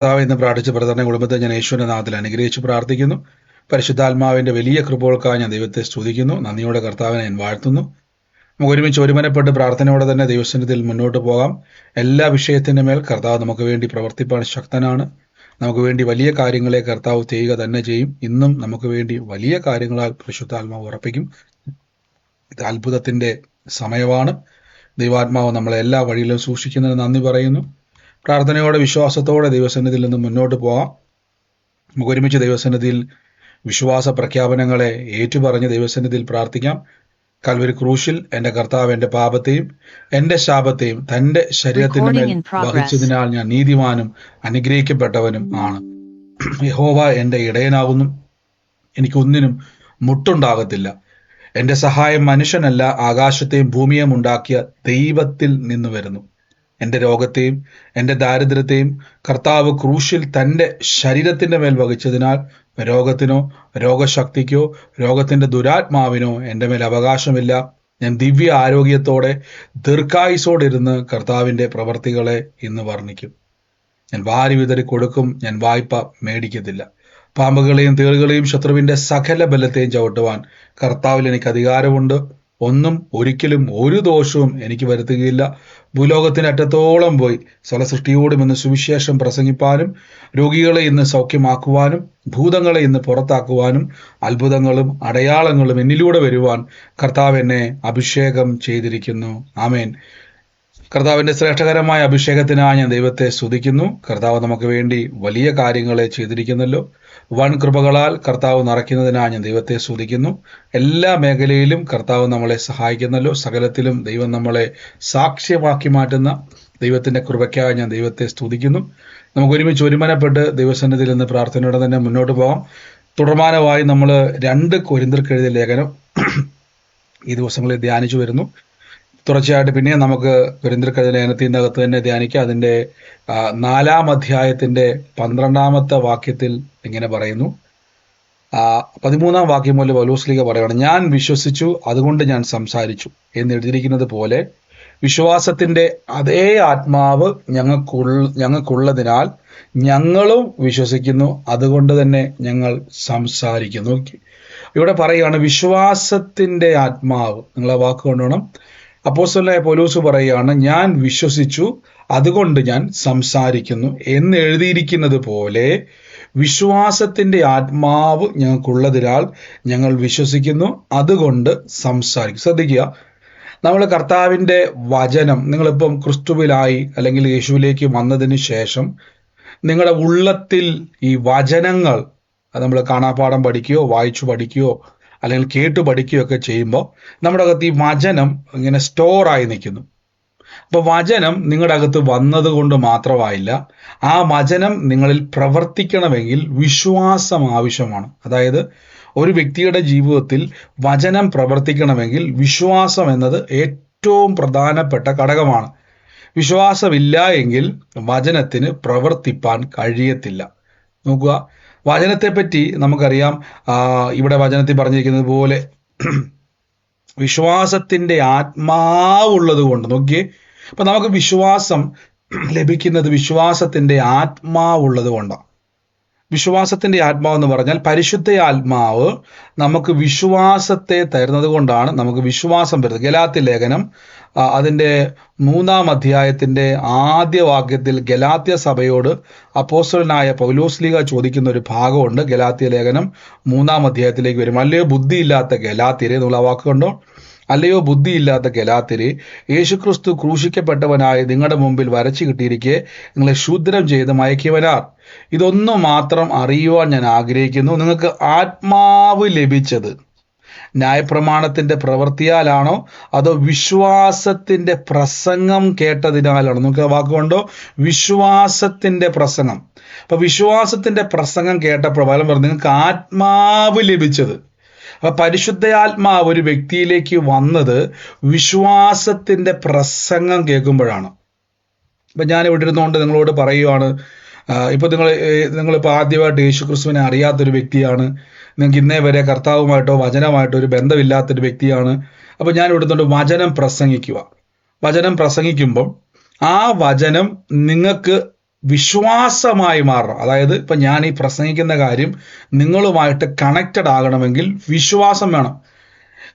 കർത്താവ് എന്ന് പ്രാർത്ഥിച്ച ബ്രദറിനെ കുടുംബത്തെ ഞാൻ യേശുവിന്റെ നാമത്തിൽ അനുഗ്രഹിച്ച് പ്രാർത്ഥിക്കുന്നു. പരിശുദ്ധാത്മാവിന്റെ വലിയ കൃപകൾക്കായി ഞാൻ ദൈവത്തെ സ്തുതിക്കുന്നു. നന്ദിയോടെ കർത്താവിനെ ഞാൻ വാഴ്ത്തുന്നു. നമുക്ക് ഒരുമിച്ച് ഒരുമനപ്പെട്ട് പ്രാർത്ഥനയോടെ തന്നെ ദൈവസന്നിധിയിൽ മുന്നോട്ട് പോകാം. എല്ലാ വിഷയത്തിന്റെ മേൽ കർത്താവ് നമുക്ക് വേണ്ടി പ്രവർത്തിപ്പാൻ ശക്തനാണ്. നമുക്ക് വേണ്ടി വലിയ കാര്യങ്ങളെ കർത്താവ് ചെയ്യുക തന്നെ ചെയ്യും. ഇന്നും നമുക്ക് വേണ്ടി വലിയ കാര്യങ്ങളാൽ പരിശുദ്ധാത്മാവ് ഉറപ്പിക്കും. ഇത് അത്ഭുതത്തിന്റെ സമയമാണ്. ദൈവാത്മാവ് നമ്മളെ എല്ലാ വഴിയിലും സൂക്ഷിക്കുന്നതിന് നന്ദി പറയുന്നു. പ്രാർത്ഥനയോടെ വിശ്വാസത്തോടെ ദൈവസന്നിധിയിൽ നിന്ന് മുന്നോട്ട് പോകാം. നമുക്ക് ഒരുമിച്ച് ദൈവസന്നിധിയിൽ വിശ്വാസ പ്രഖ്യാപനങ്ങളെ ഏറ്റുപറഞ്ഞ് ദൈവസന്നിധിയിൽ പ്രാർത്ഥിക്കാം. കൽവരി ക്രൂശിൽ എൻ്റെ കർത്താവ് എൻ്റെ പാപത്തെയും എൻ്റെ ശാപത്തെയും തൻ്റെ ശരീരത്തിന് മേൽ വഹിച്ചതിനാൽ ഞാൻ നീതിമാനും അനുഗ്രഹിക്കപ്പെട്ടവനും ആണ്. യഹോവ എൻ്റെ ഇടയനാകുന്നു, എനിക്കൊന്നിനും മുട്ടുണ്ടാകത്തില്ല. എൻ്റെ സഹായം മനുഷ്യനല്ല, ആകാശത്തെയും ഭൂമിയെയും ഉണ്ടാക്കിയ ദൈവത്തിൽ നിന്ന് വരുന്നു. എൻ്റെ രോഗത്തെയും എൻ്റെ ദാരിദ്ര്യത്തെയും കർത്താവ് ക്രൂശിൽ തൻ്റെ ശരീരത്തിൻ്റെ മേൽ വഹിച്ചതിനാൽ രോഗത്തിനോ രോഗശക്തിക്കോ രോഗത്തിൻ്റെ ദുരാത്മാവിനോ എൻ്റെ മേൽ അവകാശമില്ല. ഞാൻ ദിവ്യ ആരോഗ്യത്തോടെ ദീർഘായുസോടെ ഇരുന്ന് കർത്താവിൻ്റെ പ്രവർത്തികളെ ഇന്ന് വർണ്ണിക്കും. ഞാൻ വാരി വിതറി കൊടുക്കും, ഞാൻ വായ്പ മേടിക്കത്തില്ല. പാമ്പുകളെയും തേളുകളെയും ശത്രുവിൻ്റെ സകല ബലത്തെയും ചവിട്ടുവാൻ കർത്താവിൽ എനിക്ക് അധികാരമുണ്ട്. ഒന്നും ഒരിക്കലും ഒരു ദോഷവും എനിക്ക് വരുത്തുകയില്ല. ഭൂലോകത്തിന്റെ അറ്റത്തോളം പോയി സകല സൃഷ്ടിയോടും ഇന്ന് സുവിശേഷം പ്രസംഗിപ്പാനും രോഗികളെ ഇന്ന് സൗഖ്യമാക്കുവാനും ഭൂതങ്ങളെ ഇന്ന് പുറത്താക്കുവാനും അത്ഭുതങ്ങളും അടയാളങ്ങളും എന്നിലൂടെ വരുവാൻ കർത്താവ് എന്നെ അഭിഷേകം ചെയ്തിരിക്കുന്നു. ആമേൻ. കർത്താവിന്റെ ശ്രേഷ്ഠകരമായ അഭിഷേകത്തിനായി ഞാൻ ദൈവത്തെ സ്തുതിക്കുന്നു. കർത്താവ് നമുക്ക് വേണ്ടി വലിയ കാര്യങ്ങളെ ചെയ്തിരിക്കുന്നല്ലോ. വൻ കൃപകളാൽ കർത്താവ് നിറയ്ക്കുന്നതിനായി ഞാൻ ദൈവത്തെ സ്തുതിക്കുന്നു. എല്ലാ മേഖലയിലും കർത്താവ് നമ്മളെ സഹായിക്കുന്നല്ലോ. സകലത്തിലും ദൈവം നമ്മളെ സാക്ഷ്യമാക്കി മാറ്റുന്ന ദൈവത്തിന്റെ കൃപയ്ക്കായി ഞാൻ ദൈവത്തെ സ്തുതിക്കുന്നു. നമുക്ക് ഒരുമിച്ച് ഒരുമനപ്പെട്ട് ദൈവസന്നിധിയിൽ നിന്ന് പ്രാർത്ഥനയോടെ തന്നെ മുന്നോട്ട് പോകാം. തുടർമാനമായി നമ്മൾ 2 കൊരിന്ത്യർക്ക് എഴുതിയ ലേഖനം ഈ ദിവസങ്ങളിൽ ധ്യാനിച്ചു വരുന്നു. തുടർച്ചയായിട്ട് പിന്നെ നമുക്ക് കൊരിന്ത്യർക്ക് എഴുതിയ ലേഖനത്തിന്റെ അകത്ത് തന്നെ ധ്യാനിക്കാം. അതിന്റെ 4-ാം അധ്യായത്തിന്റെ 12-ാമത്തെ വാക്യത്തിൽ ഇങ്ങനെ പറയുന്നു. 13-ാം വാക്യം മുതൽ പൗലോസ്ലീഹ പറയുകയാണ്, ഞാൻ വിശ്വസിച്ചു അതുകൊണ്ട് ഞാൻ സംസാരിച്ചു എന്ന് എഴുതിയിരിക്കുന്നത് പോലെ വിശ്വാസത്തിന്റെ അതേ ആത്മാവ് ഞങ്ങൾക്കുള്ളതിനാൽ ഞങ്ങളും വിശ്വസിക്കുന്നു, അതുകൊണ്ട് തന്നെ ഞങ്ങൾ സംസാരിക്കുന്നു. ഇവിടെ പറയുകയാണ് വിശ്വാസത്തിന്റെ ആത്മാവ്. നിങ്ങൾ ആ വാക്ക് കൊണ്ടുവേണം. അപ്പോസ്തലനായ പൗലോസ് പറയുകയാണ്, ഞാൻ വിശ്വസിച്ചു അതുകൊണ്ട് ഞാൻ സംസാരിക്കുന്നു എന്ന് എഴുതിയിരിക്കുന്നത് പോലെ വിശ്വാസത്തിന്റെ ആത്മാവ് ഞങ്ങൾക്കുള്ളതിനാൽ ഞങ്ങൾ വിശ്വസിക്കുന്നു, അതുകൊണ്ട് സംസാരിക്കും. ശ്രദ്ധിക്കുക, നമ്മൾ കർത്താവിന്റെ വചനം, നിങ്ങളിപ്പം ക്രിസ്തുവിലായി അല്ലെങ്കിൽ യേശുവിലേക്ക് വന്നതിന് ശേഷം നിങ്ങളുടെ ഉള്ളത്തിൽ ഈ വചനങ്ങൾ നമ്മൾ കാണാപ്പാഠം പഠിക്കുകയോ വായിച്ചു പഠിക്കുകയോ അല്ലെങ്കിൽ കേട്ടു പഠിക്കുകയൊക്കെ ചെയ്യുമ്പോൾ നമ്മുടെ അകത്ത് ഈ വചനം ഇങ്ങനെ സ്റ്റോറായി നിൽക്കുന്നു. അപ്പോൾ വചനം നിങ്ങളുടെ അകത്ത് വന്നത് കൊണ്ട് മാത്രമായില്ല, ആ വചനം നിങ്ങളിൽ പ്രവർത്തിക്കണമെങ്കിൽ വിശ്വാസം ആവശ്യമാണ്. അതായത് ഒരു വ്യക്തിയുടെ ജീവിതത്തിൽ വചനം പ്രവർത്തിക്കണമെങ്കിൽ വിശ്വാസം എന്നത് ഏറ്റവും പ്രധാനപ്പെട്ട ഘടകമാണ്. വിശ്വാസമില്ല എങ്കിൽ വചനത്തിന് പ്രവർത്തിപ്പാൻ കഴിയത്തില്ല. നോക്കുക, വചനത്തെപ്പറ്റി നമുക്കറിയാം. ഇവിടെ വചനത്തിൽ പറഞ്ഞിരിക്കുന്നത് പോലെ വിശ്വാസത്തിന്റെ ആത്മാവുള്ളത് കൊണ്ട്, നോക്കിയേ, അപ്പൊ നമുക്ക് വിശ്വാസം ലഭിക്കുന്നത് വിശ്വാസത്തിന്റെ ആത്മാവുള്ളത് കൊണ്ടാണ്. വിശ്വാസത്തിന്റെ ആത്മാവ് എന്ന് പറഞ്ഞാൽ പരിശുദ്ധ ആത്മാവ് നമുക്ക് വിശ്വാസത്തെ തരുന്നത് കൊണ്ടാണ് നമുക്ക് വിശ്വാസം വരുന്നത്. ഗലാത്യ ലേഖനം അതിൻ്റെ 3-ാം അധ്യായത്തിന്റെ ആദ്യ വാക്യത്തിൽ ഗലാത്യ സഭയോട് അപ്പോസ്തലനായ പൗലോസ്ലീഹ ചോദിക്കുന്ന ഒരു ഭാഗമുണ്ട്. ഗലാത്യ ലേഖനം 3-ാം അധ്യായത്തിലേക്ക് വരും. അല്ലയോ ബുദ്ധിയില്ലാത്ത ഗലാത്യരെ എന്നുള്ള വാക്ക് കണ്ടോ. അല്ലയോ ബുദ്ധിയില്ലാത്ത ഗലാത്യരെ, യേശുക്രിസ്തു ക്രൂശിക്കപ്പെട്ടവനായി നിങ്ങളുടെ മുമ്പിൽ വരച്ചു കിട്ടിയിരിക്കെ നിങ്ങളെ ശൂദ്രം ചെയ്ത് മയക്കിയവനാർ. ഇതൊന്നും മാത്രം അറിയുവാൻ ഞാൻ ആഗ്രഹിക്കുന്നു, നിങ്ങൾക്ക് ആത്മാവ് ലഭിച്ചത് ന്യായപ്രമാണത്തിന്റെ പ്രവൃത്തിയാലാണോ അതോ വിശ്വാസത്തിന്റെ പ്രസംഗം കേട്ടതിനാലാണോ? നമുക്ക് വാക്കുകൊണ്ടോ വിശ്വാസത്തിന്റെ പ്രസംഗം. അപ്പൊ വിശ്വാസത്തിന്റെ പ്രസംഗം കേട്ടപ്പോൾ പറഞ്ഞു നിങ്ങൾക്ക് ആത്മാവ് ലഭിച്ചത്. അപ്പൊ പരിശുദ്ധാത്മാവ് ഒരു വ്യക്തിയിലേക്ക് വന്നത് വിശ്വാസത്തിന്റെ പ്രസംഗം കേൾക്കുമ്പോഴാണ്. ഞാൻ ഇവിടെ ഇരുന്നുകൊണ്ട് നിങ്ങളോട് പറയുവാണ്, ഇപ്പൊ നിങ്ങളിപ്പോൾ ആദ്യമായിട്ട് യേശുക്രിസ്തുവിനെ അറിയാത്തൊരു വ്യക്തിയാണ്, നിങ്ങൾക്ക് ഇന്നേ വരെ കർത്താവുമായിട്ടോ വചനമായിട്ടോ ഒരു ബന്ധമില്ലാത്തൊരു വ്യക്തിയാണ്. അപ്പൊ ഞാൻ ഇവിടുന്നുണ്ട് വചനം പ്രസംഗിക്കുക. വചനം പ്രസംഗിക്കുമ്പം ആ വചനം നിങ്ങൾക്ക് വിശ്വാസമായി മാറണം. അതായത് ഇപ്പം ഞാൻ ഈ പ്രസംഗിക്കുന്ന കാര്യം നിങ്ങളുമായിട്ട് കണക്റ്റഡ് ആകണമെങ്കിൽ വിശ്വാസം വേണം.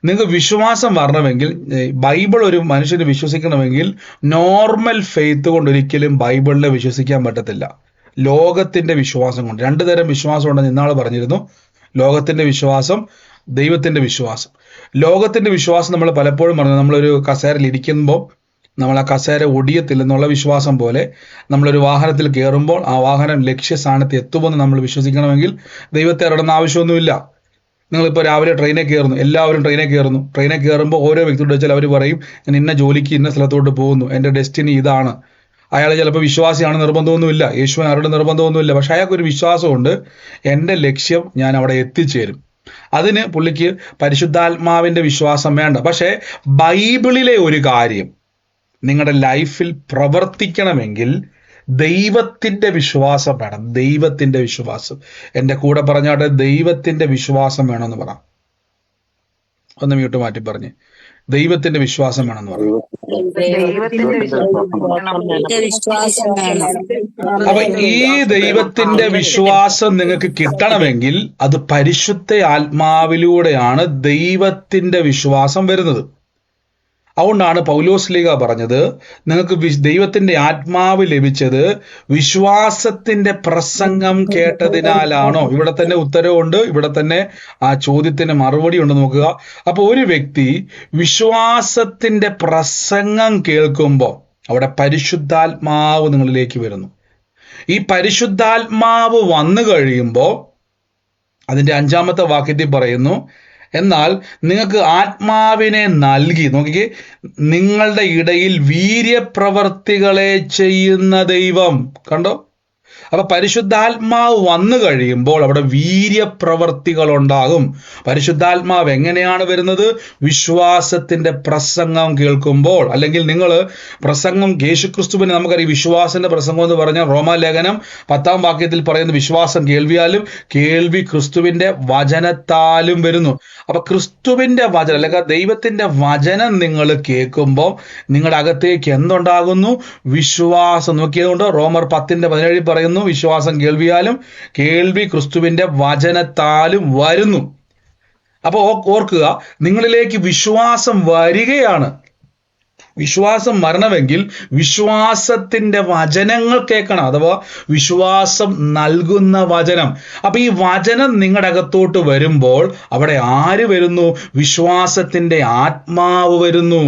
നിങ്ങൾക്ക് വിശ്വാസം വരണമെങ്കിൽ, ബൈബിൾ ഒരു മനുഷ്യന് വിശ്വസിക്കണമെങ്കിൽ നോർമൽ ഫെയ്ത്ത് കൊണ്ട് ഒരിക്കലും ബൈബിളിനെ വിശ്വസിക്കാൻ പറ്റത്തില്ല. ലോകത്തിന്റെ വിശ്വാസം കൊണ്ട്. രണ്ടു തരം വിശ്വാസം ഉണ്ടെന്ന് ഇന്നാൾ പറഞ്ഞിരുന്നു. ലോകത്തിന്റെ വിശ്വാസം, ദൈവത്തിന്റെ വിശ്വാസം. ലോകത്തിന്റെ വിശ്വാസം നമ്മൾ പലപ്പോഴും പറഞ്ഞു, നമ്മളൊരു കസേരയിൽ ഇരിക്കുമ്പോൾ നമ്മൾ ആ കസേര ഒടിയത്തില്ലെന്നുള്ള വിശ്വാസം പോലെ, നമ്മളൊരു വാഹനത്തിൽ കയറുമ്പോൾ ആ വാഹനം ലക്ഷ്യസ്ഥാനത്ത് എത്തുമെന്ന് നമ്മൾ വിശ്വസിക്കണമെങ്കിൽ ദൈവത്തെ അറിയണമെന്ന് ആവശ്യമൊന്നുമില്ല. നിങ്ങളിപ്പോൾ രാവിലെ ട്രെയിനിൽ കയറുന്നു, എല്ലാവരും ട്രെയിനിൽ കയറുന്നു. ട്രെയിനിൽ കയറുമ്പോൾ ഓരോ വ്യക്തിയോട് വെച്ചാൽ അവർ പറയും, ഞാൻ ഇന്ന ജോലിക്ക് ഇന്ന സ്ഥലത്തോട്ട് പോകുന്നു, എൻ്റെ ഡെസ്റ്റിനി ഇതാണ്. അയാൾ ചിലപ്പോൾ വിശ്വാസിയാണ്, നിർബന്ധമൊന്നുമില്ല. യേശുവിന് ആരുടെ നിർബന്ധമൊന്നുമില്ല. പക്ഷെ അയാൾക്കൊരു വിശ്വാസമുണ്ട്, എൻ്റെ ലക്ഷ്യം ഞാൻ അവിടെ എത്തിച്ചേരും. അതിന് പുള്ളിക്ക് പരിശുദ്ധാത്മാവിൻ്റെ വിശ്വാസം വേണ്ട. പക്ഷേ ബൈബിളിലെ ഒരു കാര്യം നിങ്ങളുടെ ലൈഫിൽ പ്രവർത്തിക്കണമെങ്കിൽ ദൈവത്തിന്റെ വിശ്വാസം വേണം. ദൈവത്തിന്റെ വിശ്വാസം. എൻ്റെ കൂടെ പറഞ്ഞാട്ടെ, ദൈവത്തിന്റെ വിശ്വാസം വേണമെന്ന് പറ. ഒന്ന് മ്യൂട്ട് മാറ്റി പറഞ്ഞ്, ദൈവത്തിന്റെ വിശ്വാസം വേണമെന്ന് പറഞ്ഞു. അപ്പൊ ഈ ദൈവത്തിന്റെ വിശ്വാസം നിങ്ങൾക്ക് കിട്ടണമെങ്കിൽ അത് പരിശുദ്ധ ആത്മാവിലൂടെയാണ് ദൈവത്തിന്റെ വിശ്വാസം വരുന്നത്. അതുകൊണ്ടാണ് പൗലോസ്ലീഹ പറഞ്ഞത്, നിങ്ങൾക്ക് ദൈവത്തിന്റെ ആത്മാവ് ലഭിച്ചത് വിശ്വാസത്തിന്റെ പ്രസംഗം കേട്ടതിനാലാണോ? ഇവിടെ തന്നെ ഉത്തരവുണ്ട്, ഇവിടെ തന്നെ ആ ചോദ്യത്തിന് മറുപടി ഉണ്ട്. നോക്കുക. അപ്പൊ ഒരു വ്യക്തി വിശ്വാസത്തിന്റെ പ്രസംഗം കേൾക്കുമ്പോൾ അവിടെ പരിശുദ്ധാത്മാവ് നിങ്ങളിലേക്ക് വരുന്നു. ഈ പരിശുദ്ധാത്മാവ് വന്നു കഴിയുമ്പോൾ അതിന്റെ 5-ാമത്തെ വാക്യത്തിൽ പറയുന്നു, എന്നാൽ നിങ്ങൾക്ക് ആത്മാവിനെ നൽകി, നോക്കിക്കേ, നിങ്ങളുടെ ഇടയിൽ വീര്യപ്രവർത്തികളെ ചെയ്യുന്ന ദൈവം. കണ്ടോ? അപ്പൊ പരിശുദ്ധാത്മാവ് വന്നു കഴിയുമ്പോൾ അവിടെ വീര്യപ്രവർത്തികൾ ഉണ്ടാകും. പരിശുദ്ധാത്മാവ് എങ്ങനെയാണ് വരുന്നത്? വിശ്വാസത്തിന്റെ പ്രസംഗം കേൾക്കുമ്പോൾ. അല്ലെങ്കിൽ നിങ്ങൾ പ്രസംഗം, യേശുക്രിസ്തുവിനെ നമുക്കറിയാം, വിശ്വാസത്തിന്റെ പ്രസംഗം എന്ന് പറഞ്ഞാൽ റോമാലേഖനം 10-ാം വാക്യത്തിൽ പറയുന്ന വിശ്വാസം കേൾവിയാലും കേൾവി ക്രിസ്തുവിന്റെ വചനത്താലും വരുന്നു. അപ്പൊ ക്രിസ്തുവിന്റെ വചനം അല്ലെങ്കിൽ ദൈവത്തിന്റെ വചനം നിങ്ങൾ കേൾക്കുമ്പോൾ നിങ്ങളുടെ അകത്തേക്ക് എന്തുണ്ടാകുന്നു? വിശ്വാസം. നോക്കിയതുകൊണ്ട് റോമർ 10:17 പറയുന്നു, വിശ്വാസം കേൾവിയാലും കേൾവി ക്രിസ്തുവിന്റെ വചനത്താലും വരുന്നു. അപ്പൊ ഓർക്കുക, നിങ്ങളിലേക്ക് വിശ്വാസം വരികയാണ്. വിശ്വാസം വരണമെങ്കിൽ വിശ്വാസത്തിന്റെ വചനങ്ങൾ കേൾക്കണം, അഥവാ വിശ്വാസം നൽകുന്ന വചനം. അപ്പൊ ഈ വചനം നിങ്ങളുടെ അകത്തോട്ട് വരുമ്പോൾ അവിടെ ആര് വരുന്നു? വിശ്വാസത്തിന്റെ ആത്മാവ് വരുന്നു.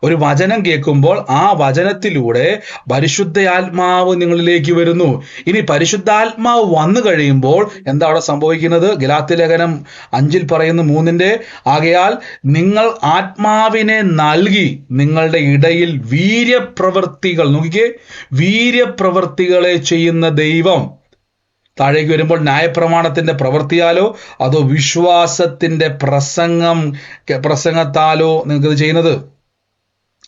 ഒരു വചനം കേൾക്കുമ്പോൾ ആ വചനത്തിലൂടെ പരിശുദ്ധാത്മാവ് നിങ്ങളിലേക്ക് വരുന്നു. ഇനി പരിശുദ്ധാത്മാവ് വന്നു കഴിയുമ്പോൾ എന്താ അവിടെ സംഭവിക്കുന്നത്? ഗലാത്യലേഖനം 5 പറയുന്നു 3, ആകയാൽ നിങ്ങൾ ആത്മാവിനെ നൽകി നിങ്ങളുടെ ഇടയിൽ വീര്യപ്രവർത്തികൾ, നോക്കിക്കേ, വീര്യപ്രവർത്തികളെ ചെയ്യുന്ന ദൈവം. താഴേക്ക് വരുമ്പോൾ ന്യായപ്രമാണത്തിന്റെ പ്രവൃത്തിയാലോ അതോ വിശ്വാസത്തിന്റെ പ്രസംഗത്താലോ നിങ്ങൾക്കിത് ചെയ്യുന്നത്?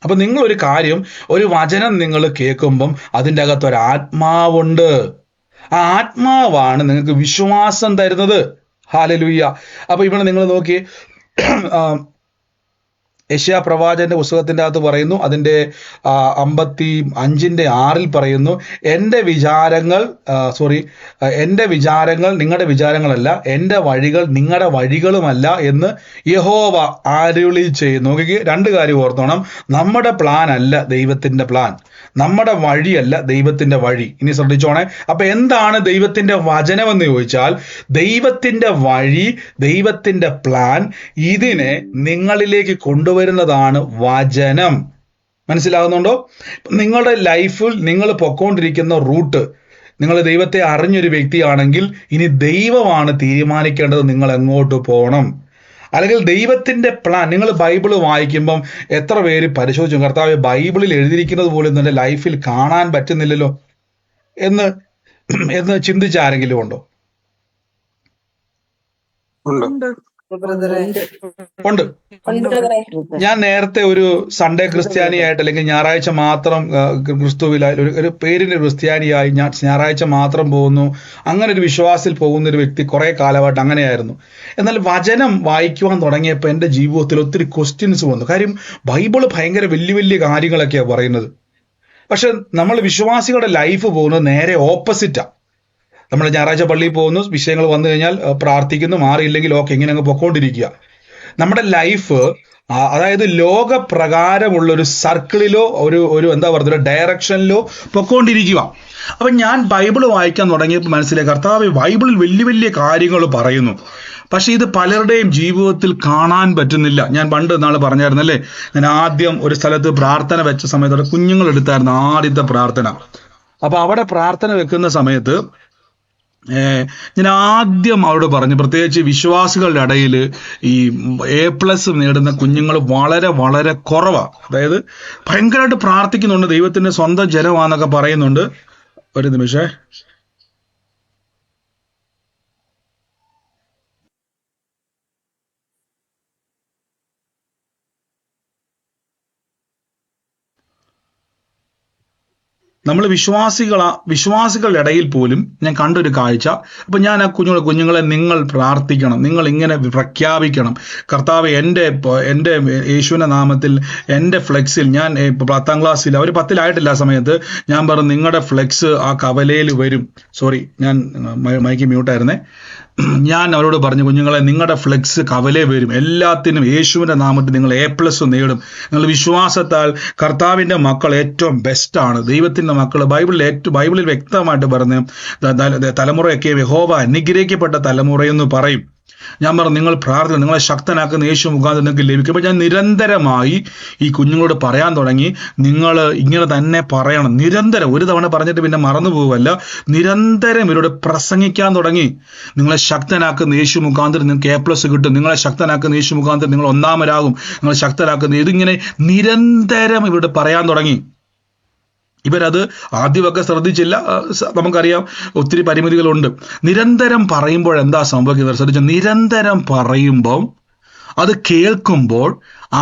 അപ്പൊ നിങ്ങൾ ഒരു കാര്യം, ഒരു വചനം നിങ്ങൾ കേൾക്കുമ്പം അതിൻ്റെ അകത്ത് ഒരു ആത്മാവുണ്ട്. ആ ആത്മാവാണ് നിങ്ങൾക്ക് വിശ്വാസം തരുന്നത്. ഹല്ലേലൂയ. അപ്പൊ ഇവിടെ നിങ്ങൾ നോക്കി, യെശയ്യാ പ്രവാചകന്റെ പുസ്തകത്തിന്റെ അകത്ത് പറയുന്നു, അതിന്റെ 55:6 പറയുന്നു, എൻ്റെ വിചാരങ്ങൾ നിങ്ങളുടെ വിചാരങ്ങളല്ല, എൻ്റെ വഴികൾ നിങ്ങളുടെ വഴികളുമല്ല എന്ന് യഹോവ അരുളി ചെയ്യുന്നു. നോക്കിക്കേ, 2 കാര്യം ഓർത്തോണം. നമ്മുടെ പ്ലാൻ അല്ല ദൈവത്തിന്റെ പ്ലാൻ, നമ്മുടെ വഴിയല്ല ദൈവത്തിന്റെ വഴി. ഇനി ശ്രദ്ധിച്ചോണേ. അപ്പൊ എന്താണ് ദൈവത്തിന്റെ വചനം എന്ന് ചോദിച്ചാൽ, ദൈവത്തിന്റെ വഴി, ദൈവത്തിന്റെ പ്ലാൻ, ഇതിനെ നിങ്ങളിലേക്ക് കൊണ്ടുവരുന്നതാണ് വചനം. മനസ്സിലാകുന്നുണ്ടോ? നിങ്ങളുടെ ലൈഫിൽ നിങ്ങൾ പൊക്കോണ്ടിരിക്കുന്ന റൂട്ട്, നിങ്ങൾ ദൈവത്തെ അറിഞ്ഞൊരു വ്യക്തിയാണെങ്കിൽ ഇനി ദൈവമാണ് തീരുമാനിക്കേണ്ടത് നിങ്ങൾ എങ്ങോട്ട് പോകണം. അല്ലെങ്കിൽ ദൈവത്തിന്റെ പ്ലാൻ. നിങ്ങൾ ബൈബിള് വായിക്കുമ്പം എത്ര പേര് പരിശോധിച്ചു, കർത്താവ് ബൈബിളിൽ എഴുതിയിരിക്കുന്നത് പോലും എൻ്റെ ലൈഫിൽ കാണാൻ പറ്റുന്നില്ലല്ലോ എന്ന് ചിന്തിച്ച ആരെങ്കിലും ഉണ്ടോ? ഉണ്ട്. ഞാൻ നേരത്തെ ഒരു സൺഡേ ക്രിസ്ത്യാനിയായിട്ട്, അല്ലെങ്കിൽ ഞായറാഴ്ച മാത്രം ക്രിസ്തുവിലായി ഒരു പേരിന്റെ ക്രിസ്ത്യാനിയായി ഞാൻ ഞായറാഴ്ച മാത്രം പോകുന്നു, അങ്ങനെ ഒരു വിശ്വാസത്തിൽ പോകുന്ന ഒരു വ്യക്തി കുറെ കാലമായിട്ട് അങ്ങനെയായിരുന്നു. എന്നാൽ വചനം വായിക്കുവാൻ തുടങ്ങിയപ്പോൾ എൻ്റെ ജീവിതത്തിൽ ഒത്തിരി ക്വസ്റ്റ്യൻസ് വന്നു. കാര്യം ബൈബിള് ഭയങ്കര വലിയ വലിയ കാര്യങ്ങളൊക്കെയാണ് പറയുന്നത്. പക്ഷെ നമ്മൾ വിശ്വാസികളുടെ ലൈഫ് പോകുന്നത് നേരെ ഓപ്പോസിറ്റാണ്. നമ്മൾ ഞായറാഴ്ച പള്ളിയിൽ പോകുന്നു, വിഷയങ്ങൾ വന്നു കഴിഞ്ഞാൽ പ്രാർത്ഥിക്കുന്നു, മാറിയില്ലെങ്കിൽ ഓക്കെ, ഇങ്ങനെ അങ്ങ് പൊക്കോണ്ടിരിക്കുക. നമ്മുടെ ലൈഫ് അതായത് ലോകപ്രകാരമുള്ള ഒരു സർക്കിളിലോ ഒരു എന്താ പറയുക, ഒരു ഡയറക്ഷനിലോ പൊക്കോണ്ടിരിക്കുക. അപ്പം ഞാൻ ബൈബിൾ വായിക്കാൻ തുടങ്ങിയപ്പോൾ മനസ്സിലായി, കർത്താവ് ബൈബിളിൽ വലിയ വലിയ കാര്യങ്ങൾ പറയുന്നു, പക്ഷെ ഇത് പലരുടെയും ജീവിതത്തിൽ കാണാൻ പറ്റുന്നില്ല. ഞാൻ പണ്ട് നാൾ പറഞ്ഞായിരുന്നല്ലേ, ഞാൻ ആദ്യം ഒരു സ്ഥലത്ത് പ്രാർത്ഥന വെച്ച സമയത്ത് അവിടെ കുഞ്ഞുങ്ങൾ എടുത്തായിരുന്നു ആദ്യത്തെ പ്രാർത്ഥന. അപ്പൊ അവിടെ പ്രാർത്ഥന വെക്കുന്ന സമയത്ത് ഞാൻ ആദ്യം അവരോട് പറഞ്ഞു, പ്രത്യേകിച്ച് വിശ്വാസികളുടെ ഇടയിൽ ഈ A+ നേടുന്ന കുഞ്ഞുങ്ങൾ വളരെ വളരെ കുറവാണ്. അതായത് ഭയങ്കരമായിട്ട് പ്രാർത്ഥിക്കുന്നുണ്ട്, ദൈവത്തിന്റെ സ്വന്തം ജനമാണെന്നൊക്കെ പറയുന്നുണ്ട്. ഒരു നിമിഷേ, നമ്മൾ വിശ്വാസികളുടെ ഇടയിൽ പോലും ഞാൻ കണ്ടൊരു കാഴ്ച. അപ്പൊ ഞാൻ ആ കുഞ്ഞുങ്ങളെ നിങ്ങൾ പ്രാർത്ഥിക്കണം, നിങ്ങൾ ഇങ്ങനെ പ്രഖ്യാപിക്കണം, കർത്താവ് എൻ്റെ യേശുവിന്റെ നാമത്തിൽ എൻ്റെ ഫ്ലെക്സിൽ, ഞാൻ 10ാം ക്ലാസ്സിൽ, അവർ 10ലായിട്ടില്ല ആ സമയത്ത്, ഞാൻ പറഞ്ഞു നിങ്ങളുടെ ഫ്ലെക്സ് ആ കവലയിൽ വരും. സോറി, ഞാൻ മൈക്ക് മ്യൂട്ടായിരുന്നേ. ഞാൻ അവരോട് പറഞ്ഞു, കുഞ്ഞുങ്ങളെ നിങ്ങളുടെ ഫ്ലെക്സ് കവലേ വരും, എല്ലാത്തിനും യേശുവിന്റെ നാമത്തിൽ നിങ്ങൾ A+ നേടും. നിങ്ങൾ വിശ്വാസത്താൽ കർത്താവിന്റെ മക്കൾ ഏറ്റവും ബെസ്റ്റാണ്, ദൈവത്തിന്റെ മക്കൾ. ബൈബിളിൽ വ്യക്തമായിട്ട് പറഞ്ഞ് തലമുറയൊക്കെ യഹോവ അനുഗ്രഹിക്കപ്പെട്ട തലമുറയെന്ന് പറയും. ഞാൻ പറഞ്ഞു നിങ്ങൾ പ്രാർത്ഥന, നിങ്ങളെ ശക്തനാക്കുന്ന യേശു മുഖാന്തരം നിങ്ങൾക്ക് ലഭിക്കും. അപ്പോൾ ഞാൻ നിരന്തരമായി ഈ കുഞ്ഞുങ്ങളോട് പറയാൻ തുടങ്ങി, നിങ്ങൾ ഇങ്ങനെ തന്നെ പറയണം. നിരന്തരം, ഒരു തവണ പറഞ്ഞിട്ട് പിന്നെ മറന്നു പോവുമല്ല, നിരന്തരം ഇവരോട് പ്രസംഗിക്കാൻ തുടങ്ങി. നിങ്ങളെ ശക്തനാക്കുന്ന യേശു മുഖാന്തരം നിങ്ങൾക്ക് A+ കിട്ടും, നിങ്ങളെ ശക്തനാക്കുന്ന യേശു മുഖാന്തരം നിങ്ങൾ ഒന്നാമരാകും, നിങ്ങളെ ശക്തനാക്കുന്ന, ഇതിങ്ങനെ നിരന്തരം ഇവരോട് പറയാൻ തുടങ്ങി. ഇവരത് ആദ്യമൊക്കെ ശ്രദ്ധിച്ചില്ല, നമുക്കറിയാം ഒത്തിരി പരിമിതികളുണ്ട്. നിരന്തരം പറയുമ്പോൾ എന്താ സംഭവിക്കുന്നത് ശ്രദ്ധിച്ചു, നിരന്തരം പറയുമ്പം അത് കേൾക്കുമ്പോൾ